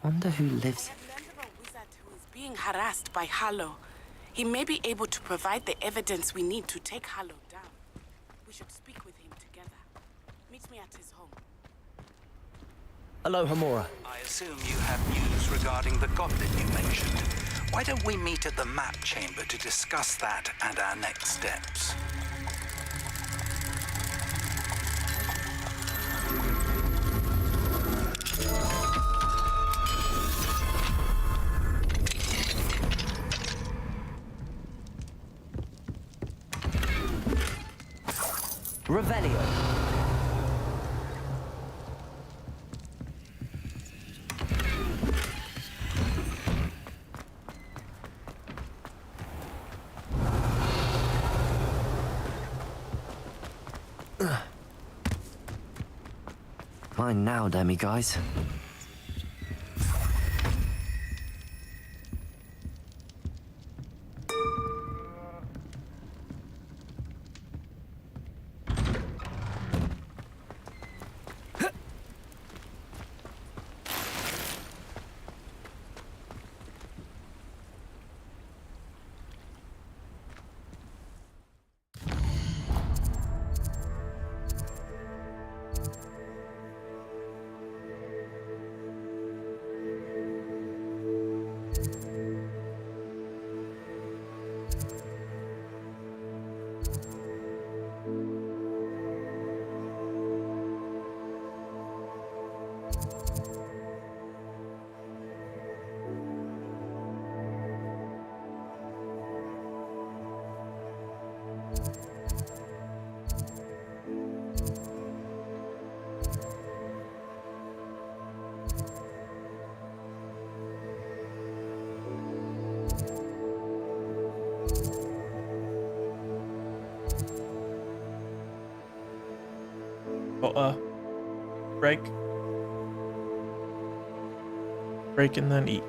Wonder who lives. Who is being harassed by Harlow. He may be able to provide the evidence we need to take Harlow down. We should speak with him together. Meet me at his home. Hello, Hamura. I assume you have news regarding the goblin you mentioned. Why don't we meet at the map chamber to discuss that and our next steps? Revelio. Fine now, demi-guys. Break. Break and then eat.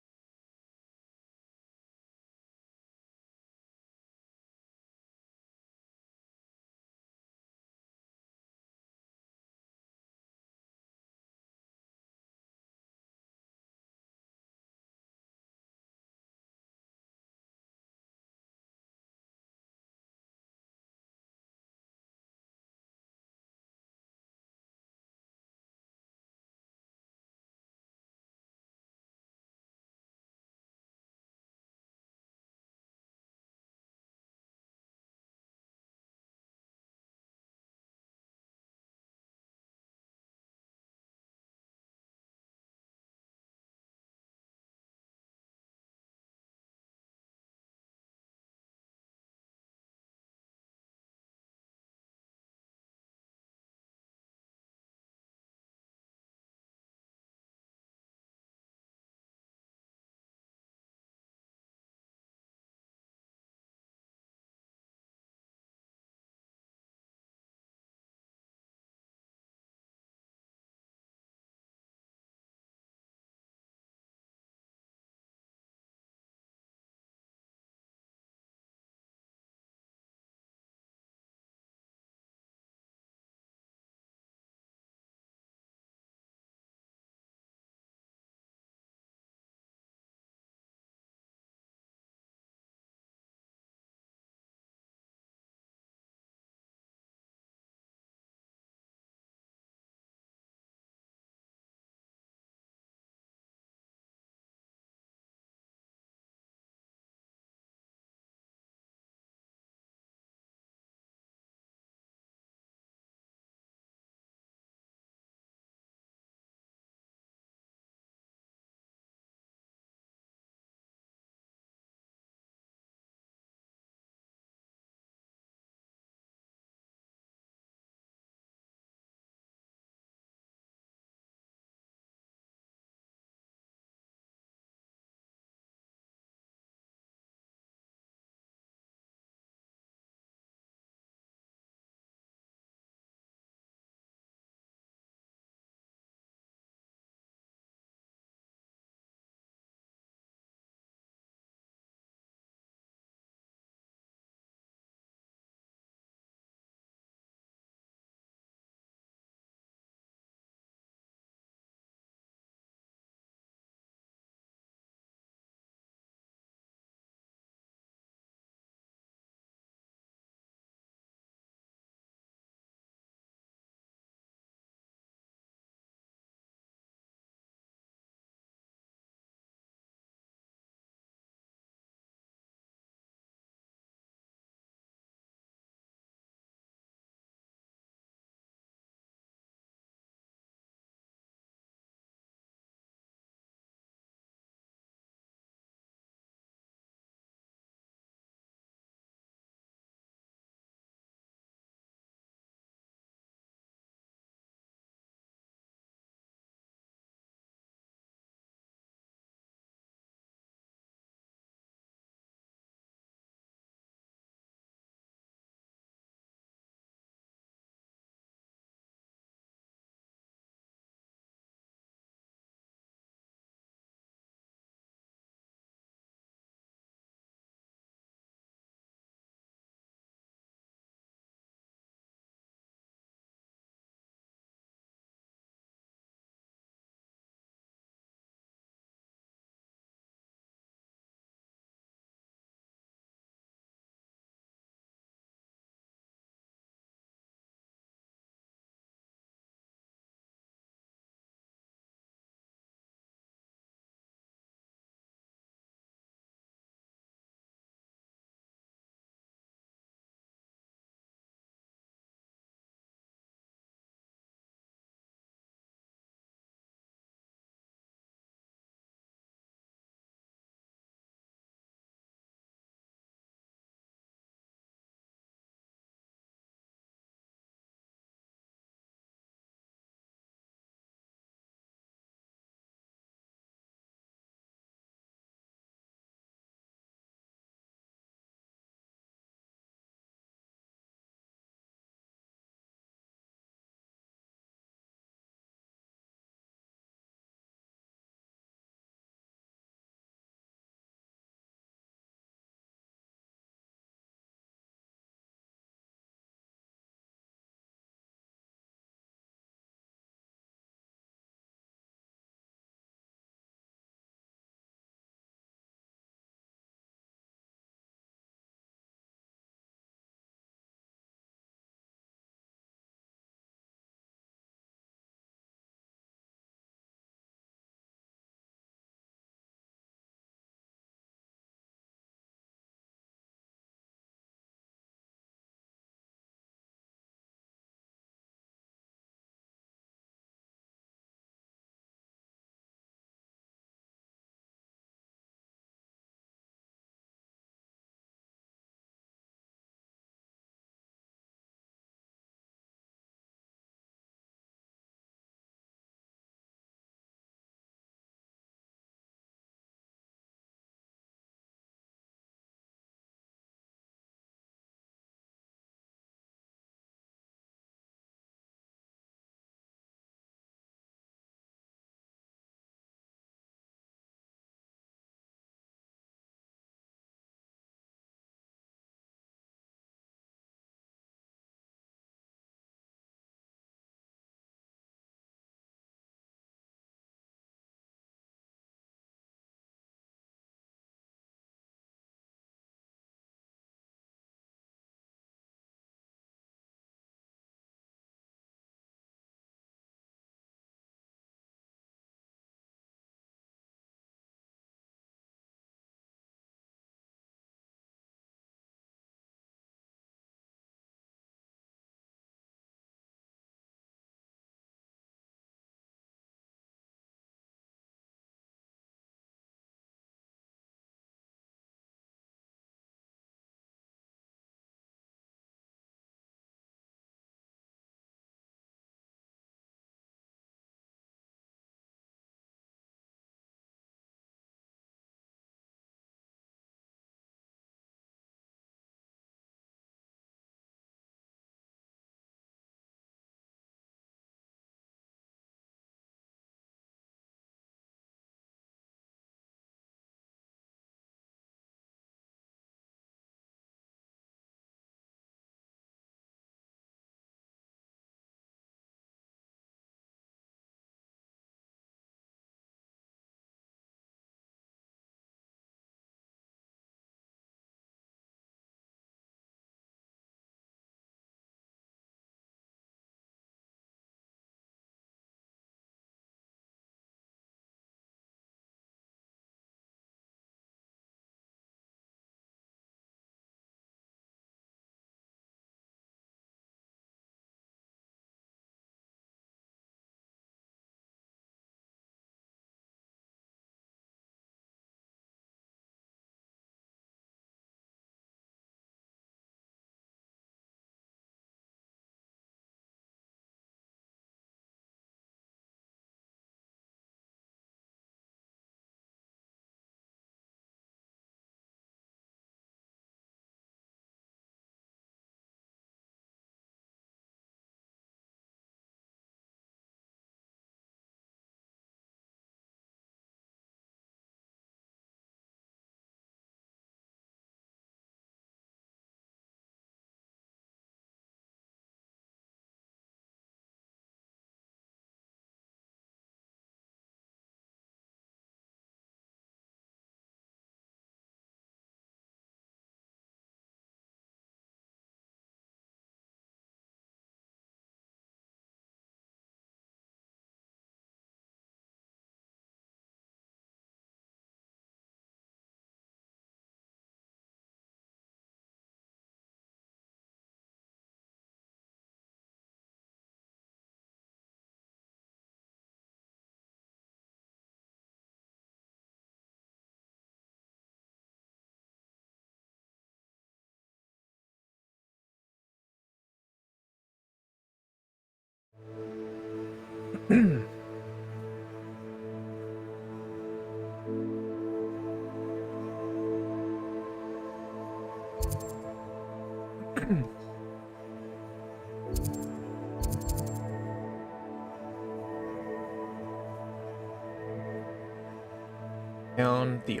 Down the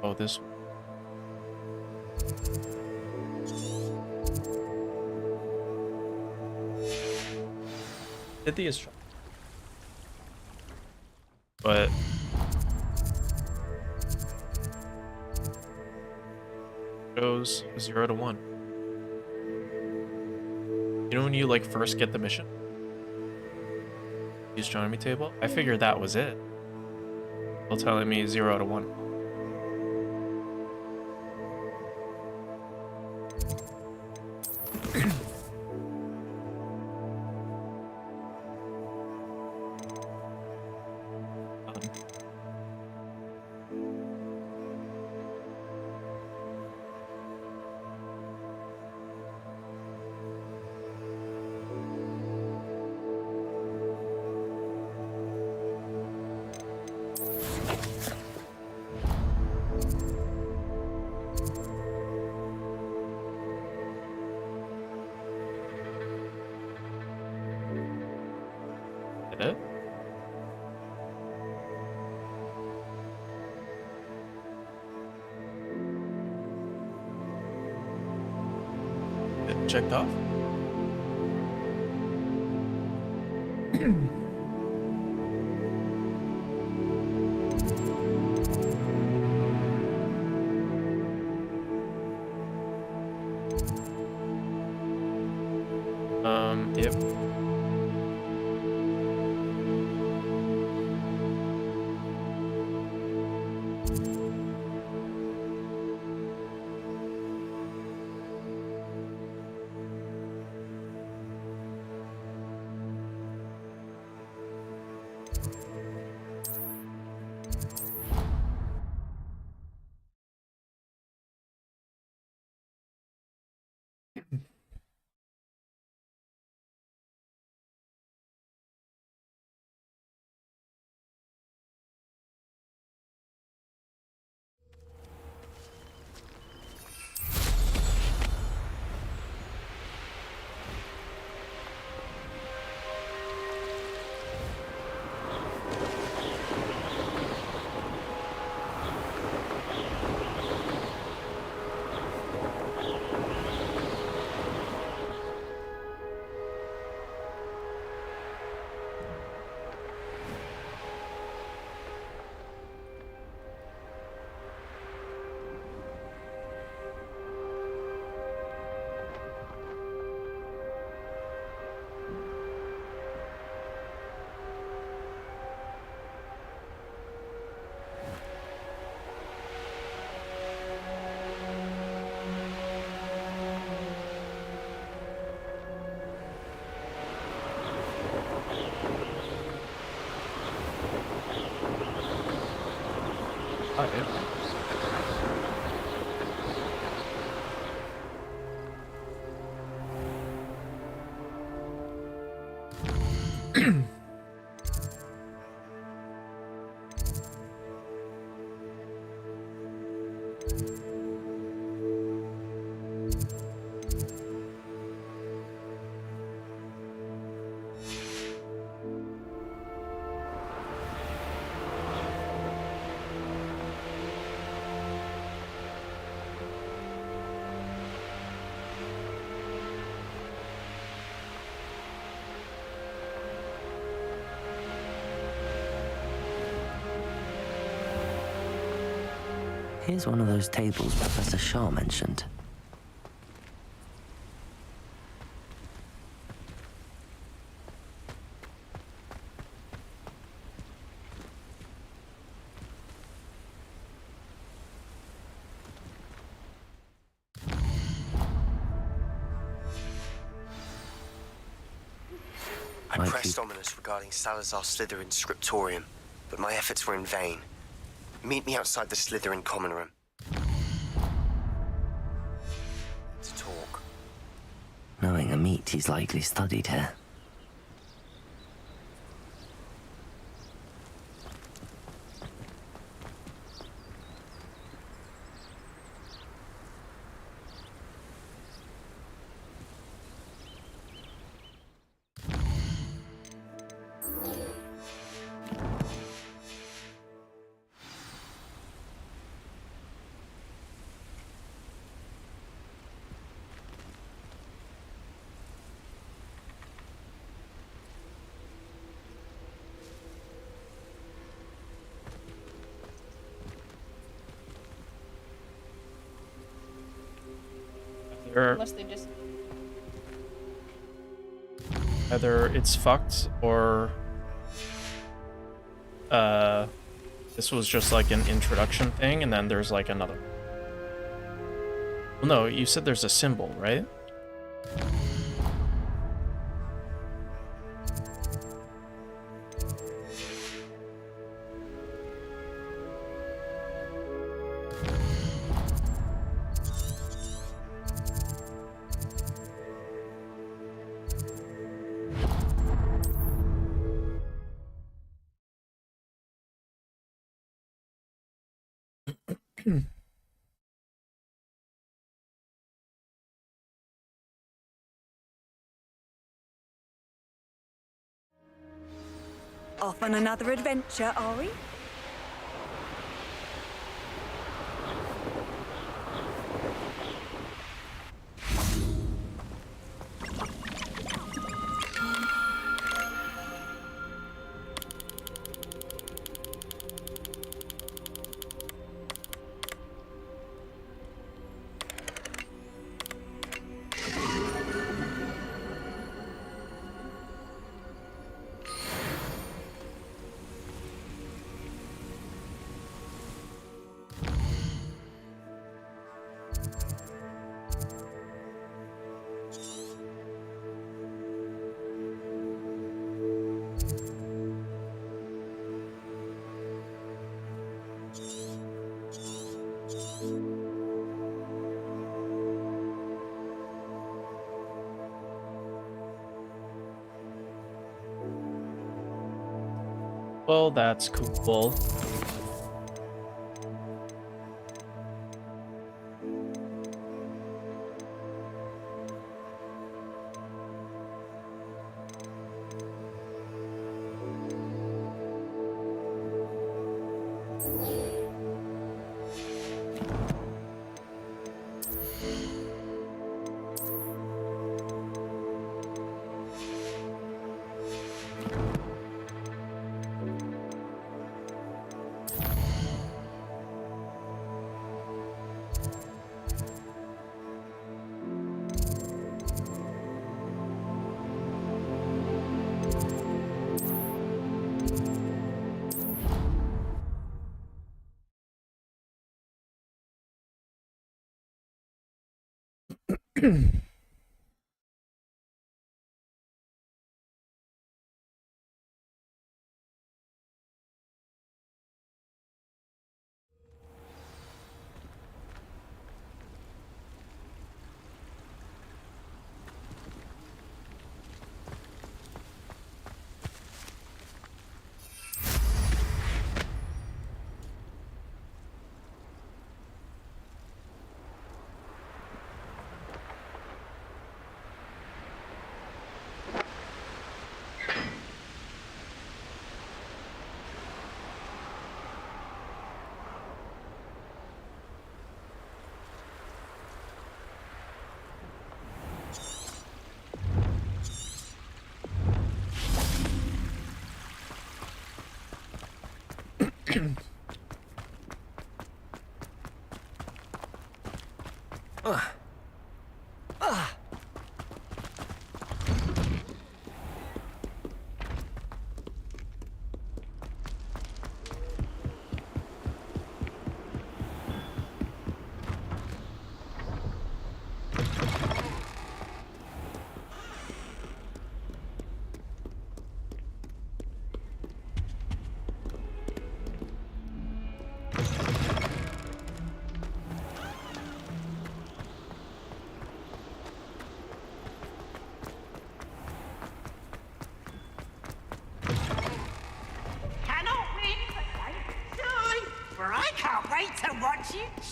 oh, this did the shot, but goes 0 to 1. You know when you like first get the mission? Astronomy table? I figured that was it. Still telling me 0 to 1. Did it? It checked off? Yep. Here's one of those tables Professor Shaw mentioned. I pressed Ominous regarding Salazar Slytherin's scriptorium, but my efforts were in vain. Meet me outside the Slytherin common room. To talk. Knowing being a meat he's likely studied here. Unless they just... Either it's fucked or this was just like an introduction thing and then there's like another. Well, no, you said there's a symbol, right? Off on another adventure, are we? Well, that's cool.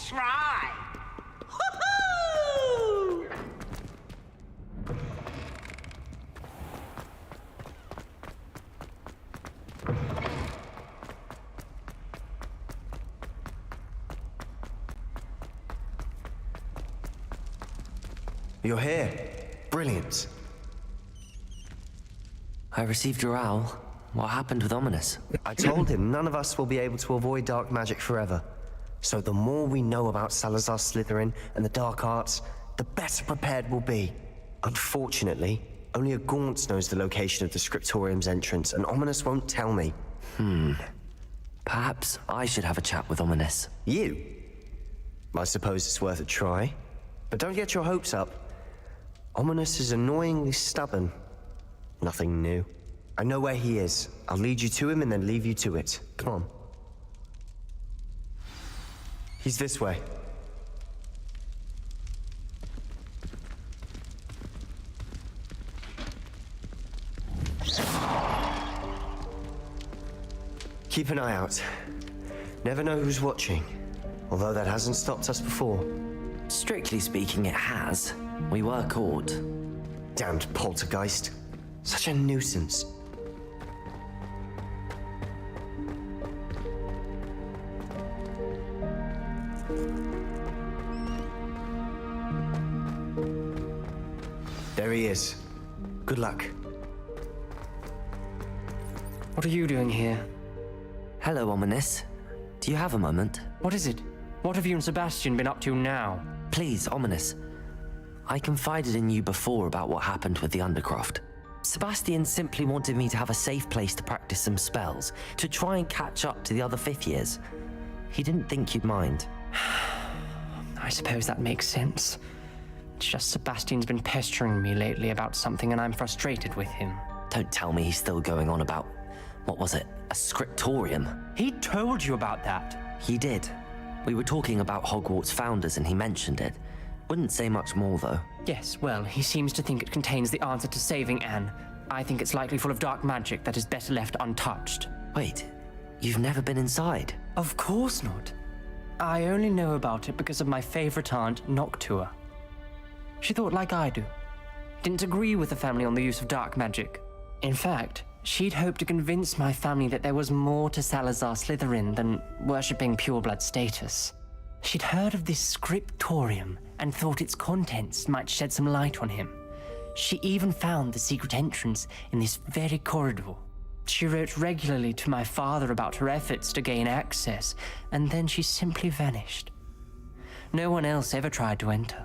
try. Hoo-hoo! You're here. Brilliant. I received your owl. What happened with Ominous? I told him none of us will be able to avoid dark magic forever. So the more we know about Salazar Slytherin and the dark arts, the better prepared we'll be. Unfortunately, only a Gaunt knows the location of the Scriptorium's entrance, and Ominous won't tell me. Perhaps I should have a chat with Ominous. You? I suppose it's worth a try. But don't get your hopes up. Ominous is annoyingly stubborn. Nothing new. I know where he is. I'll lead you to him and then leave you to it. Come on. He's this way. Keep an eye out. Never know who's watching. Although that hasn't stopped us before. Strictly speaking, it has. We were caught. Damned poltergeist. Such a nuisance. There he is. Good luck. What are you doing here? Hello, Ominous. Do you have a moment? What is it? What have you and Sebastian been up to now? Please, Ominous. I confided in you before about what happened with the Undercroft. Sebastian simply wanted me to have a safe place to practice some spells, to try and catch up to the other fifth years. He didn't think you'd mind. I suppose that makes sense. It's just Sebastian's been pestering me lately about something and I'm frustrated with him. Don't tell me he's still going on about, what was it, a scriptorium? He told you about that? He did. We were talking about Hogwarts founders and he mentioned it. Wouldn't say much more, though. Yes, well, he seems to think it contains the answer to saving Anne. I think it's likely full of dark magic that is better left untouched. Wait, you've never been inside? Of course not. I only know about it because of my favorite aunt, Noctua. She thought like I do. Didn't agree with the family on the use of dark magic. In fact, she'd hoped to convince my family that there was more to Salazar Slytherin than worshipping pureblood status. She'd heard of this scriptorium and thought its contents might shed some light on him. She even found the secret entrance in this very corridor. She wrote regularly to my father about her efforts to gain access, and then she simply vanished. No one else ever tried to enter.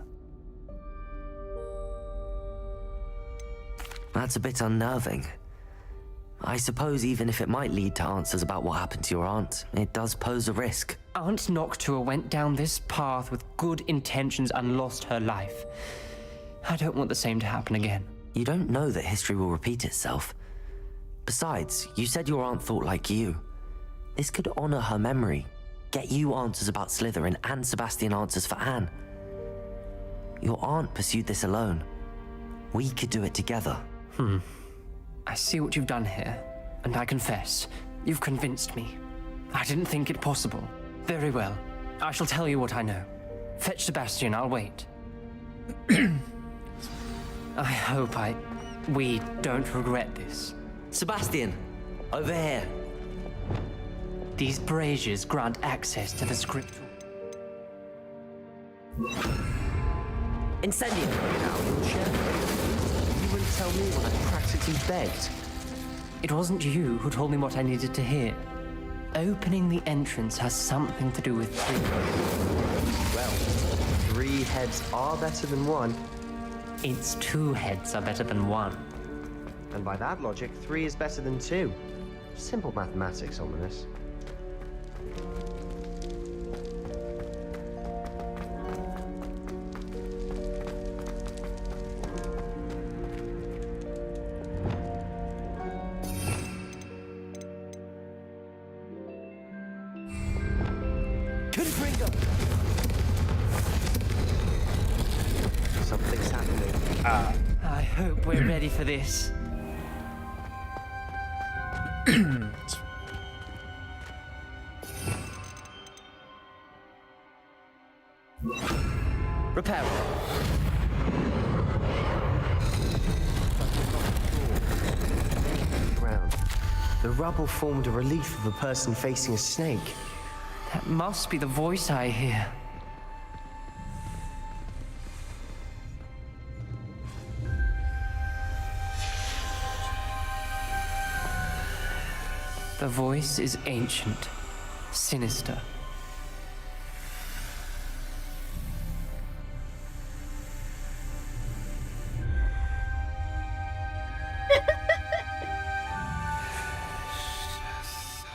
That's a bit unnerving. I suppose even if it might lead to answers about what happened to your aunt, it does pose a risk. Aunt Noctua went down this path with good intentions and lost her life. I don't want the same to happen again. You don't know that history will repeat itself. Besides, you said your aunt thought like you. This could honor her memory, get you answers about Slytherin and Sebastian answers for Anne. Your aunt pursued this alone. We could do it together. I see what you've done here, and I confess, you've convinced me. I didn't think it possible. Very well. I shall tell you what I know. Fetch Sebastian, I'll wait. I hope we don't regret this. Sebastian, over here. These braziers grant access to the script. Incendio! You wouldn't tell me when I practically begged. It wasn't you who told me what I needed to hear. Opening the entrance has something to do with three. Well, 3 heads are better than 1. It's 2 heads are better than 1. And by that logic, 3 is better than 2. Simple mathematics, Ominous. Something's happening. I hope we're ready for this. Repair it. Ground. The rubble formed a relief of a person facing a snake. That must be the voice I hear. The voice is ancient, sinister.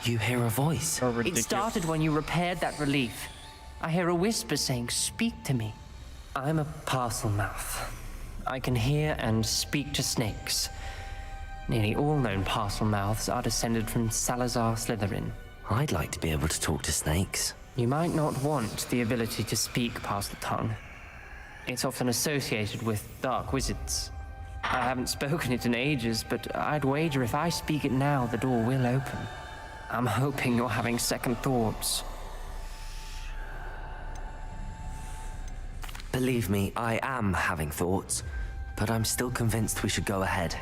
You hear a voice. It started when you repaired that relief. I hear a whisper saying, "Speak to me." I'm a parcel mouth. I can hear and speak to snakes. Nearly all known parcel mouths are descended from Salazar Slytherin. I'd like to be able to talk to snakes. You might not want the ability to speak parcel tongue. It's often associated with dark wizards. I haven't spoken it in ages, but I'd wager if I speak it now, the door will open. I'm hoping you're having second thoughts. Believe me, I am having thoughts, but I'm still convinced we should go ahead.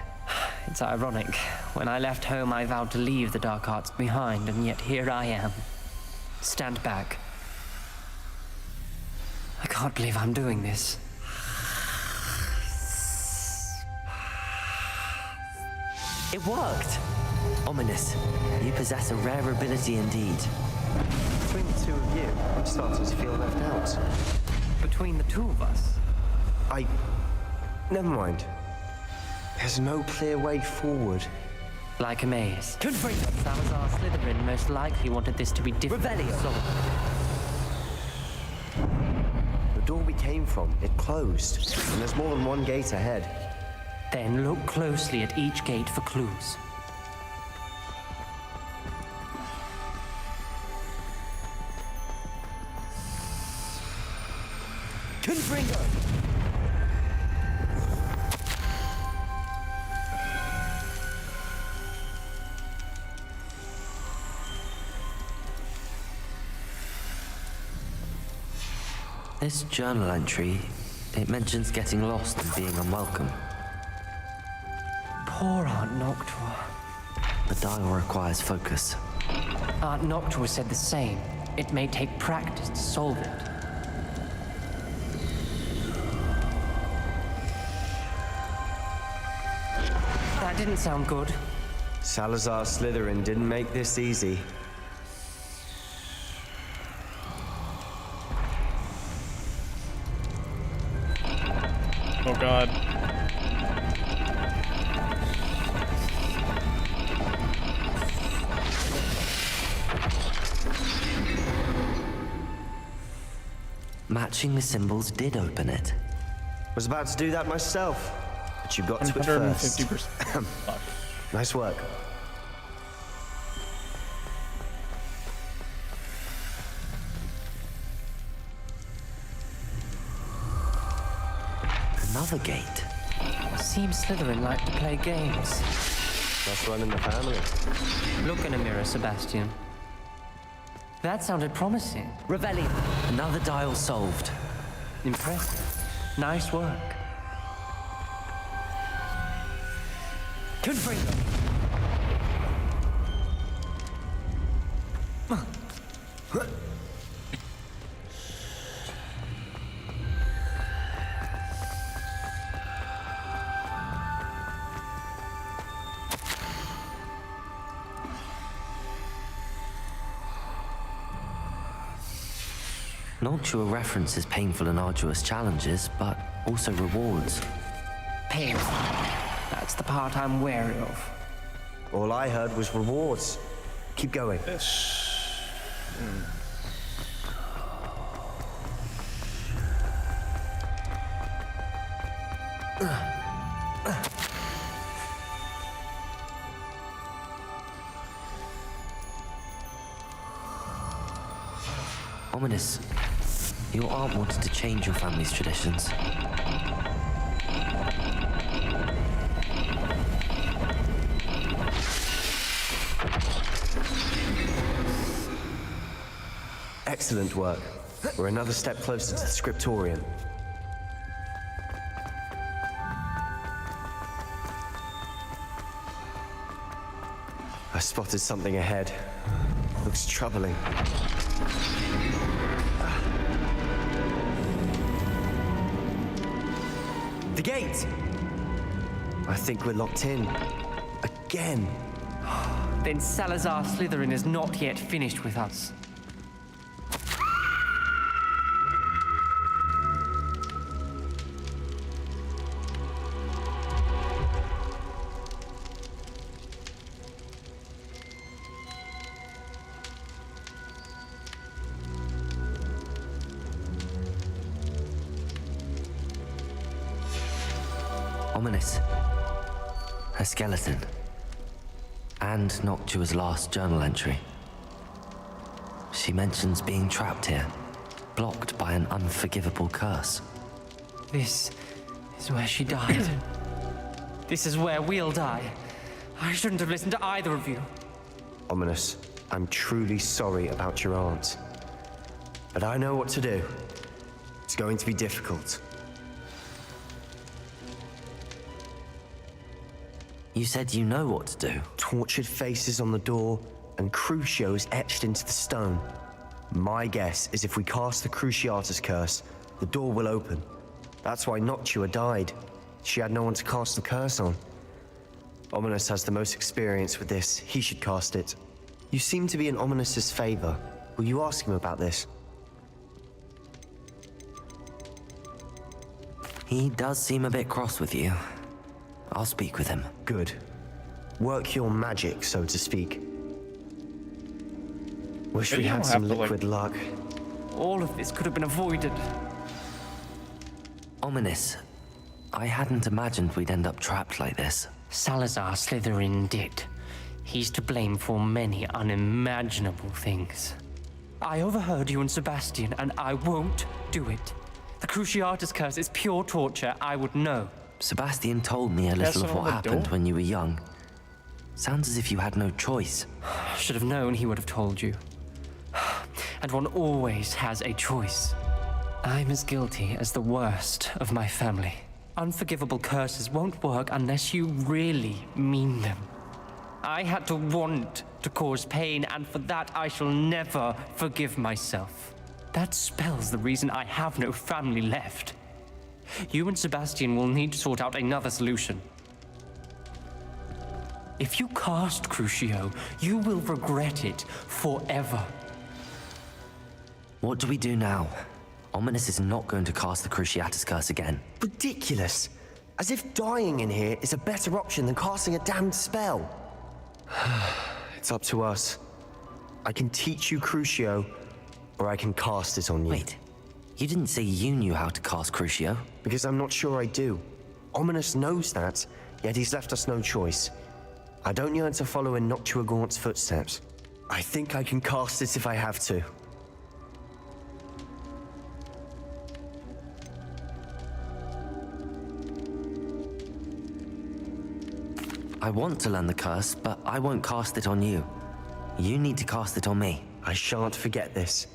It's ironic. When I left home, I vowed to leave the dark arts behind, and yet here I am. Stand back. I can't believe I'm doing this. It worked! Ominous. You possess a rare ability indeed. Between the two of you, I'm starting to feel left out. Between the two of us? Never mind. There's no clear way forward. Like a maze. Salazar Slytherin most likely wanted this to be different. Revelio. The door we came from, it closed. And there's more than one gate ahead. Then look closely at each gate for clues. Confringo! This journal entry, it mentions getting lost and being unwelcome. Poor Aunt Noctua. The dial requires focus. Aunt Noctua said the same. It may take practice to solve it. That didn't sound good. Salazar Slytherin didn't make this easy. Oh god. Matching the symbols did open it. Was about to do that myself, but you got to it first. 150%. Nice work. Another gate. Seems Slytherin like to play games. That's running the family. Look in a mirror, Sebastian. That sounded promising. Revelio. Another dial solved. Impressive. Nice work. Confringo. Noctua references painful and arduous challenges, but also rewards. Pain. That's the part I'm wary of. All I heard was rewards. Keep going. Ominous. Your aunt wanted to change your family's traditions. Excellent work. We're another step closer to the scriptorium. I spotted something ahead. Looks troubling. The gate! I think we're locked in. Again. Then Salazar Slytherin is not yet finished with us. Ominous. A skeleton. And Noctua's last journal entry. She mentions being trapped here, blocked by an unforgivable curse. This is where she died. This is where we'll die. I shouldn't have listened to either of you. Ominous, I'm truly sorry about your aunt. But I know what to do. It's going to be difficult. You said you know what to do. Tortured faces on the door and Crucios etched into the stone. My guess is if we cast the Cruciatus curse, the door will open. That's why Noctua died. She had no one to cast the curse on. Ominous has the most experience with this. He should cast it. You seem to be in Ominous's favor. Will you ask him about this? He does seem a bit cross with you. I'll speak with him. Good. Work your magic, so to speak. Wish But we you had don't some have to, liquid luck. All of this could have been avoided. Ominous. I hadn't imagined we'd end up trapped like this. Salazar Slytherin did. He's to blame for many unimaginable things. I overheard you and Sebastian, and I won't do it. The Cruciatus curse is pure torture. I would know. Sebastian told me a little of what happened when you were young. Sounds as if you had no choice. Should have known he would have told you. And one always has a choice. I'm as guilty as the worst of my family. Unforgivable curses won't work unless you really mean them. I had to want to cause pain, and for that I shall never forgive myself. That spells the reason I have no family left. You and Sebastian will need to sort out another solution. If you cast Crucio, you will regret it forever. What do we do now? Ominous is not going to cast the Cruciatus curse again. Ridiculous. As if dying in here is a better option than casting a damned spell. It's up to us. I can teach you Crucio, or I can cast it on you. Wait, you didn't say you knew how to cast Crucio? Because I'm not sure I do. Ominous knows that, yet he's left us no choice. I don't yearn to follow in Noctua Gaunt's footsteps. I think I can cast it if I have to. I want to learn the curse, but I won't cast it on you. You need to cast it on me. I shan't forget this.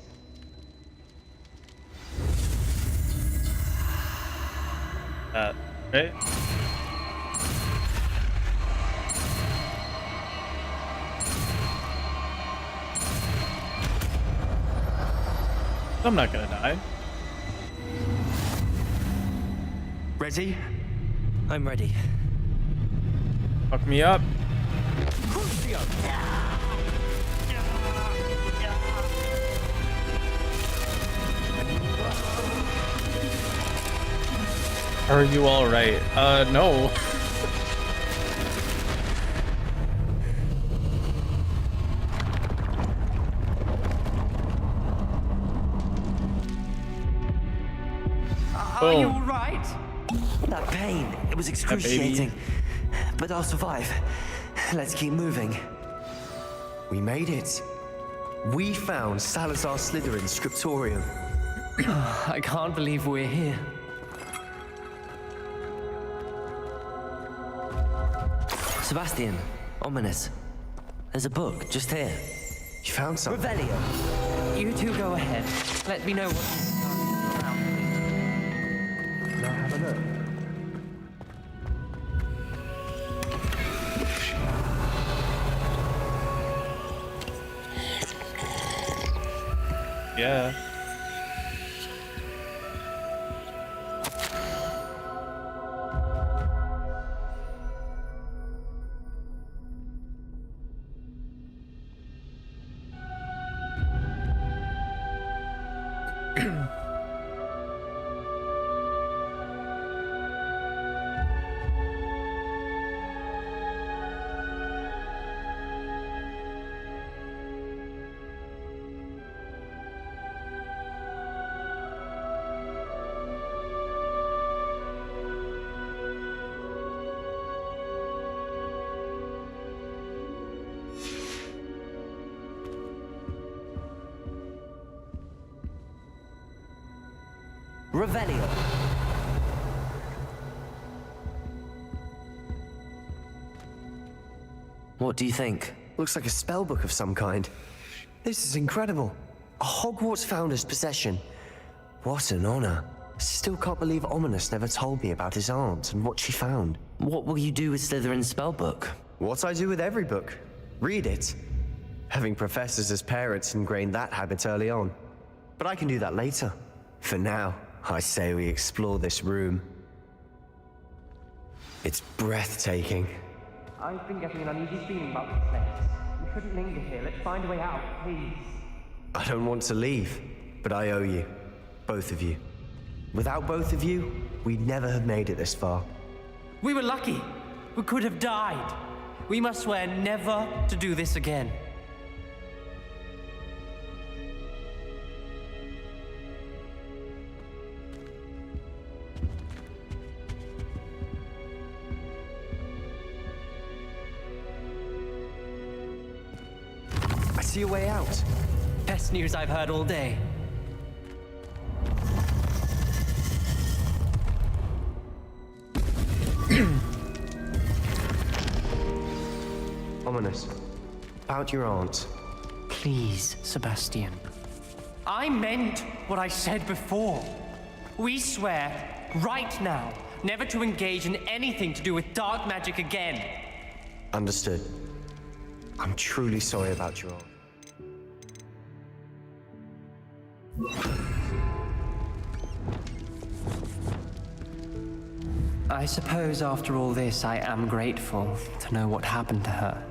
Right? I'm not gonna die. Ready? I'm ready. Fuck me up. Are you alright? No. Are you all right? That pain, it was excruciating. But I'll survive. Let's keep moving. We made it. We found Salazar Slytherin's scriptorium. I can't believe we're here. Sebastian, Ominous. There's a book just here. You found something? Revelio. You two go ahead. Let me know what... Can I have a look? Yeah. Revelio. What do you think? Looks like a spellbook of some kind. This is incredible. A Hogwarts founder's possession. What an honor. Still can't believe Ominous never told me about his aunt and what she found. What will you do with Slytherin's spellbook? What I do with every book. Read it. Having professors as parents ingrained that habit early on. But I can do that later. For now, I say we explore this room. It's breathtaking. I've been getting an uneasy feeling about this place. We shouldn't linger here. Let's find a way out, please. I don't want to leave, but I owe you. Both of you. Without both of you, we'd never have made it this far. We were lucky. We could have died. We must swear never to do this again. I see a way out. Best news I've heard all day. Ominous. About your aunt. Please, Sebastian. I meant what I said before. We swear, right now, never to engage in anything to do with dark magic again. Understood. I'm truly sorry about your aunt. I suppose after all this, I am grateful to know what happened to her.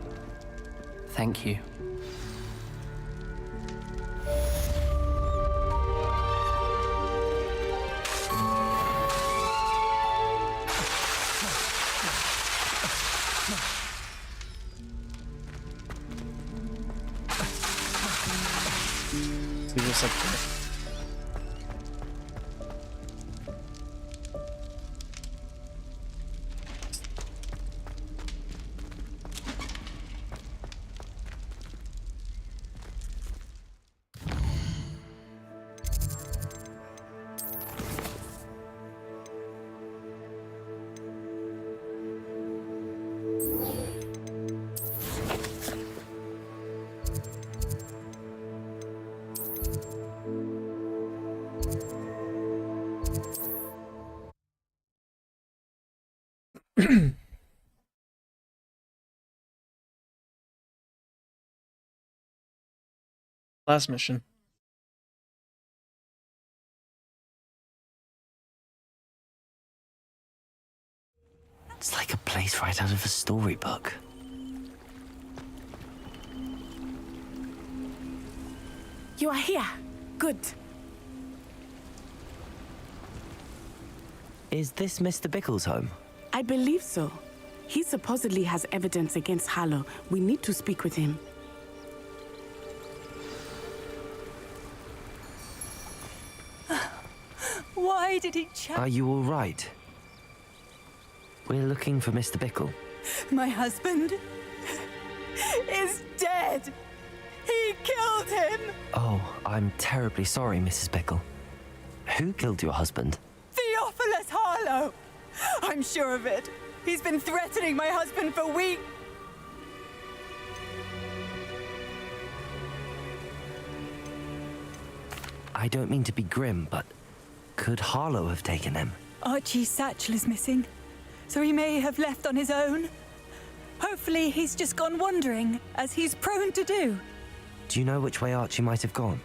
Thank you. He just like last mission. It's like a place right out of a storybook. You are here. Good. Is this Mr. Bickle's home? I believe so. He supposedly has evidence against Harlow. We need to speak with him. Why did he Are you all right? We're looking for Mr. Bickle. My husband is dead. He killed him. Oh, I'm terribly sorry, Mrs. Bickle. Who killed your husband? Theophilus Harlow. I'm sure of it. He's been threatening my husband for weeks. I don't mean to be grim, but could Harlow have taken him? Archie's satchel is missing, so he may have left on his own. Hopefully he's just gone wandering, as he's prone to do. Do you know which way Archie might have gone?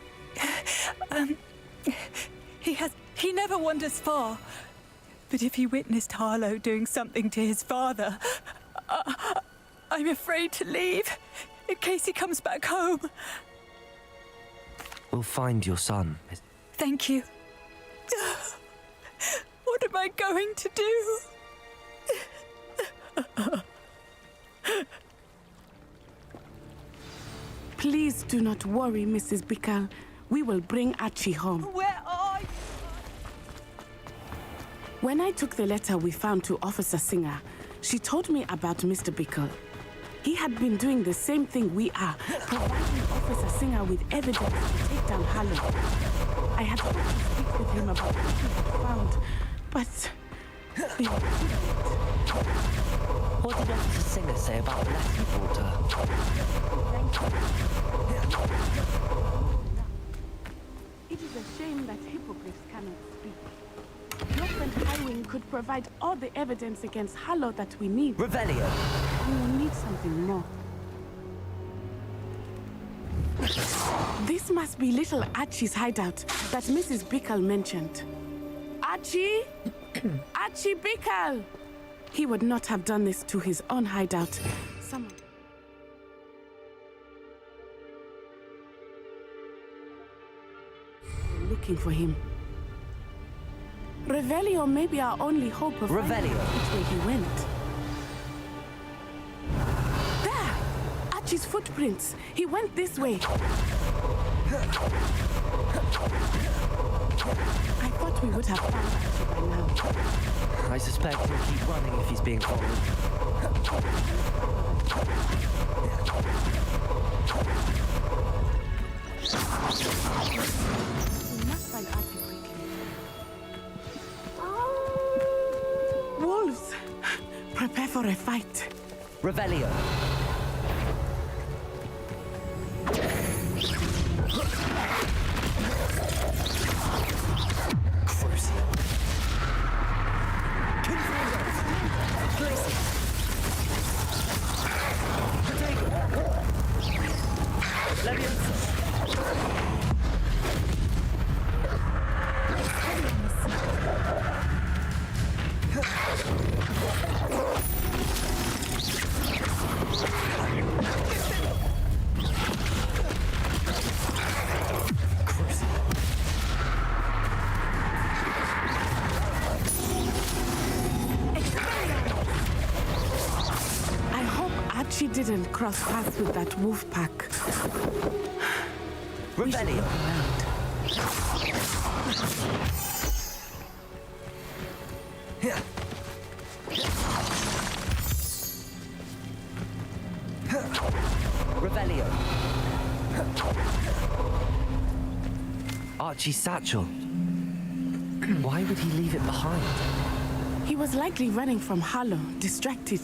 He never wanders far. But if he witnessed Harlow doing something to his father, I'm afraid to leave in case he comes back home. We'll find your son. Thank you. What am I going to do? Please do not worry, Mrs. Bickle. We will bring Archie home. Where are you? When I took the letter we found to Officer Singer, she told me about Mr. Bickle. He had been doing the same thing we are, providing Officer Singer with evidence to take down Harlow. I had hoped to speak with him about what he had found, but we were too late. What did Officer Singer say about the letter you brought her? It is a shame that hippogriffs cannot speak. Your friend Highwing could provide all the evidence against Harlow that we need. Revelio. We will need something more. This must be little Archie's hideout that Mrs. Bickle mentioned. Archie? Archie Bickle! He would not have done this to his own hideout. Someone... looking for him. Revelio may be our only hope of finding out which way he went. There! Archie's footprints. He went this way. I thought we would have found Archie by now. I suspect he'll keep running if he's being followed. We must find Archie quickly. Wolves! Prepare for a fight. Revelio. She didn't cross paths with that wolf pack. Revelio. Here. Revelio. Archie's satchel. Why would he leave it behind? He was likely running from Harlow, distracted.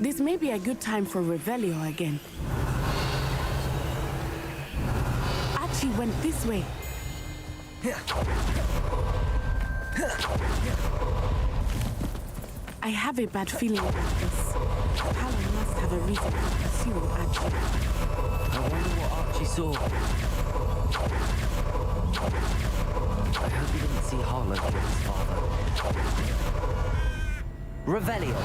This may be a good time for Revelio again. Archie went this way. I have a bad feeling about this. Harlow must have a reason for pursuing Archie. I wonder what Archie saw. I hope he didn't see Harlow kill his father. Revelio.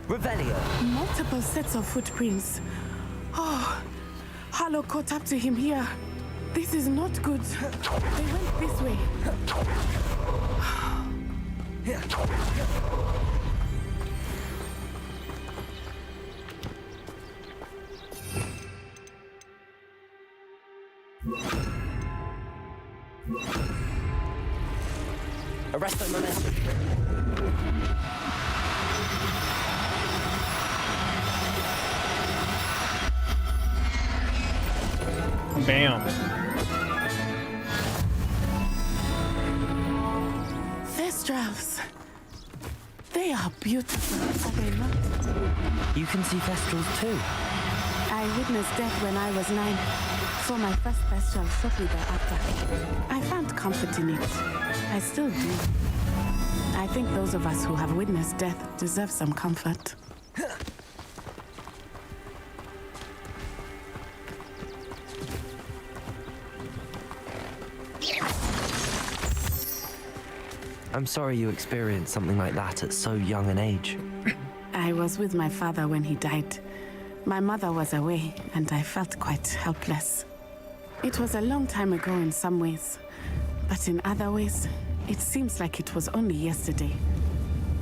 Revelio. Multiple sets of footprints. Oh, Harlow caught up to him here. This is not good. They went this way. Arrest the momentum. Bam. They are beautiful, are they not? You can see Thestrals too. I witnessed death when I was 9. Saw my first Thestral shortly thereafter. I found comfort in it. I still do. I think those of us who have witnessed death deserve some comfort. I'm sorry you experienced something like that at so young an age. I was with my father when he died. My mother was away, and I felt quite helpless. It was a long time ago in some ways, but in other ways, it seems like it was only yesterday.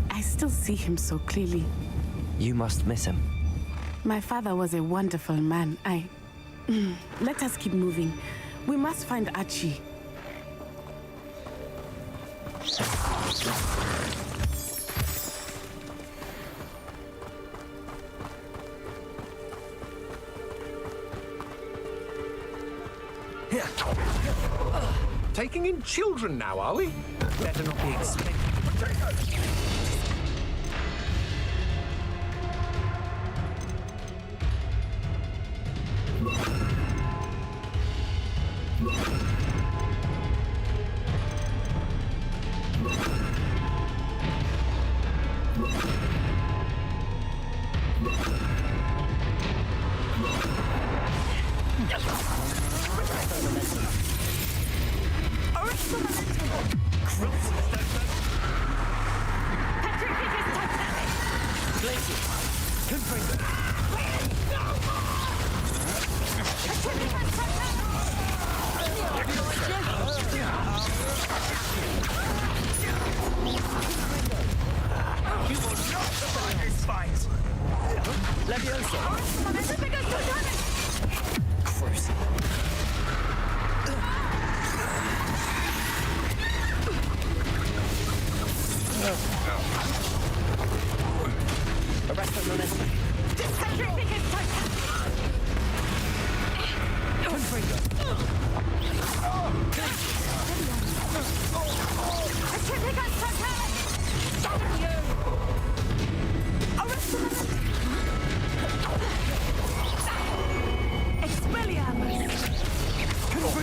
I still see him so clearly. You must miss him. My father was a wonderful man. Let us keep moving. We must find Archie. Taking in children now, are we? Better not be expected.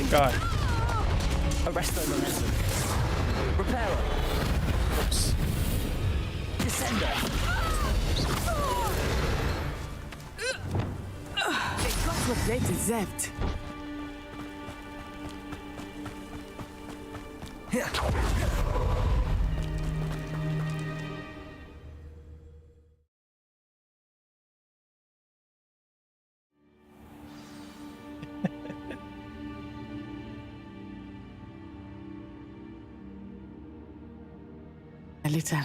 God. Arresto momentum. Reparo. Oops. Descendo. They got what they deserved. A little.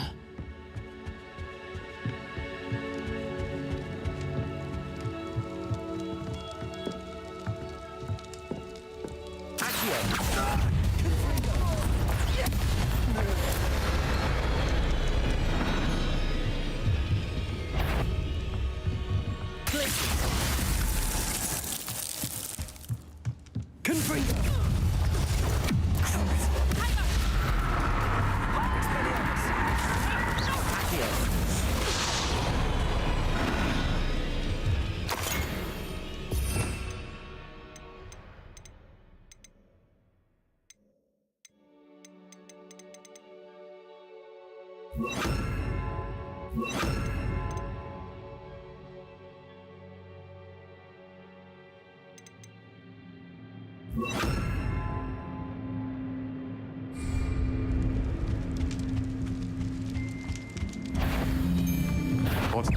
What?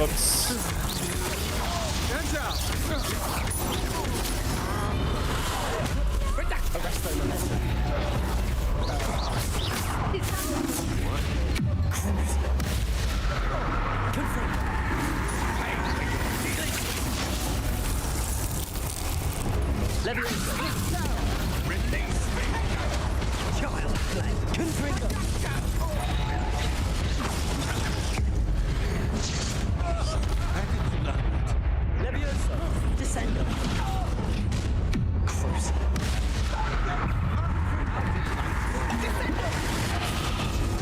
Oops. Release me! Child play. Confringo. Levioso. Descendo. Cruise.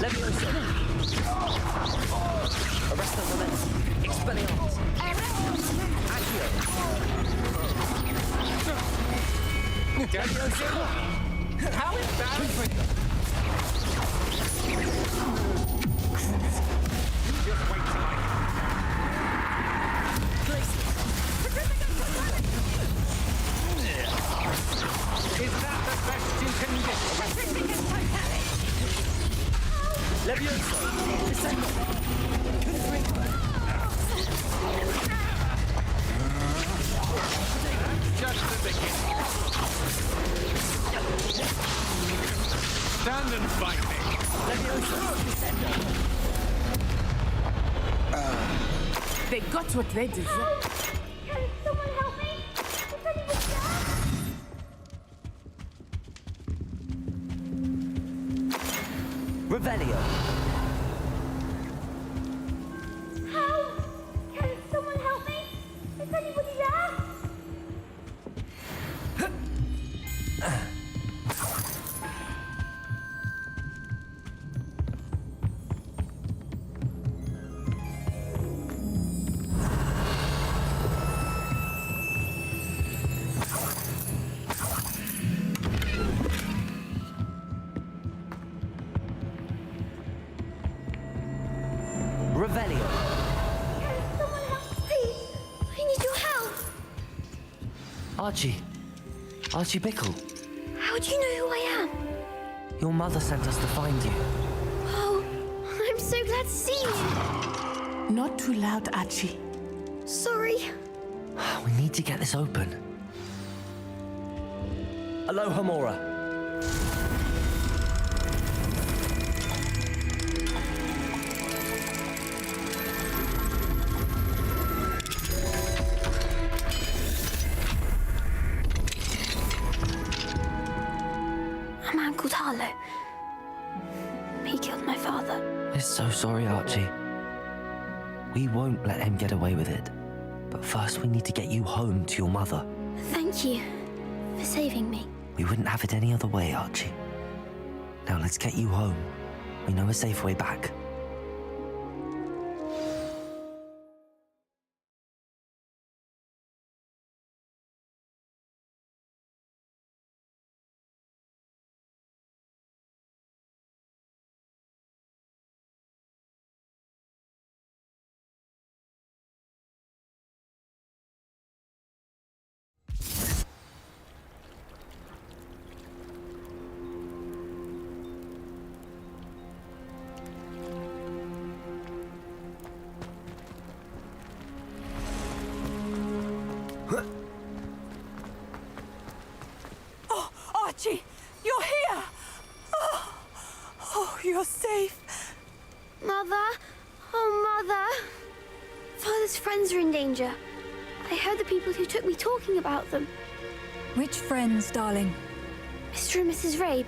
Levioso. Arresto momentum. Expelliarmus. Accio. Levioso. How is that? Confringo. Just wait till I... Is that the best you can do? Levioso. Descendo. Confringo. Just the beginning. Stand and fight me. Levioso. Descendo. They got what they deserve. Can someone help me? Is anyone there? Revelio. Help! Can someone help me? Is anybody there? Revelio. Can someone help? Please, I need your help. Archie. Archie Bickle. How do you know who I am? Your mother sent us to find you. Oh, I'm so glad to see you. Not too loud, Archie. Sorry. We need to get this open. Aloha Mora. A man called Harlow. He killed my father. We're so sorry, Archie. We won't let him get away with it. But first we need to get you home to your mother. Thank you for saving me. We wouldn't have it any other way, Archie. Now let's get you home. We know a safe way back. Oh, Archie, you're here! Oh, you're safe. Mother? Oh, Mother. Father's friends are in danger. I heard the people who took me talking about them. Which friends, darling? Mr. and Mrs. Rabe,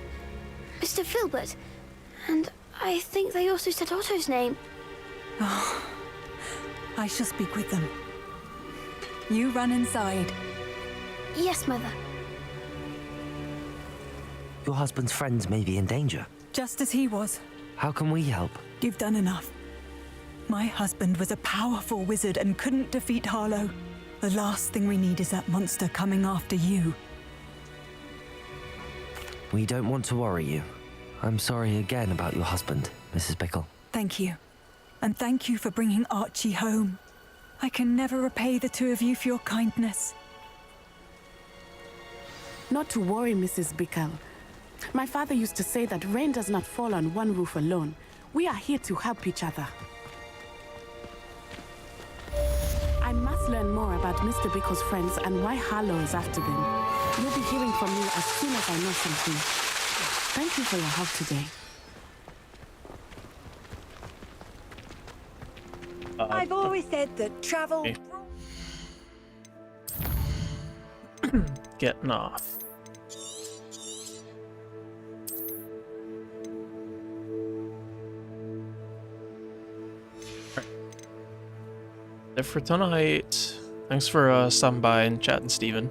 Mr. Filbert, and I think they also said Otto's name. Oh, I shall speak with them. You run inside. Yes, Mother. Your husband's friends may be in danger. Just as he was. How can we help? You've done enough. My husband was a powerful wizard and couldn't defeat Harlow. The last thing we need is that monster coming after you. We don't want to worry you. I'm sorry again about your husband, Mrs. Bickle. Thank you. And thank you for bringing Archie home. I can never repay the two of you for your kindness. Not to worry, Mrs. Bickle. My father used to say that rain does not fall on one roof alone. We are here to help each other. I must learn more about Mr. Bickle's friends and why Harlow is after them. You'll be hearing from me as soon as I know something. Thank you for your help today. I've always said that travel... getting off. That's it for tonight. Thanks for stopping by and chatting, Steven.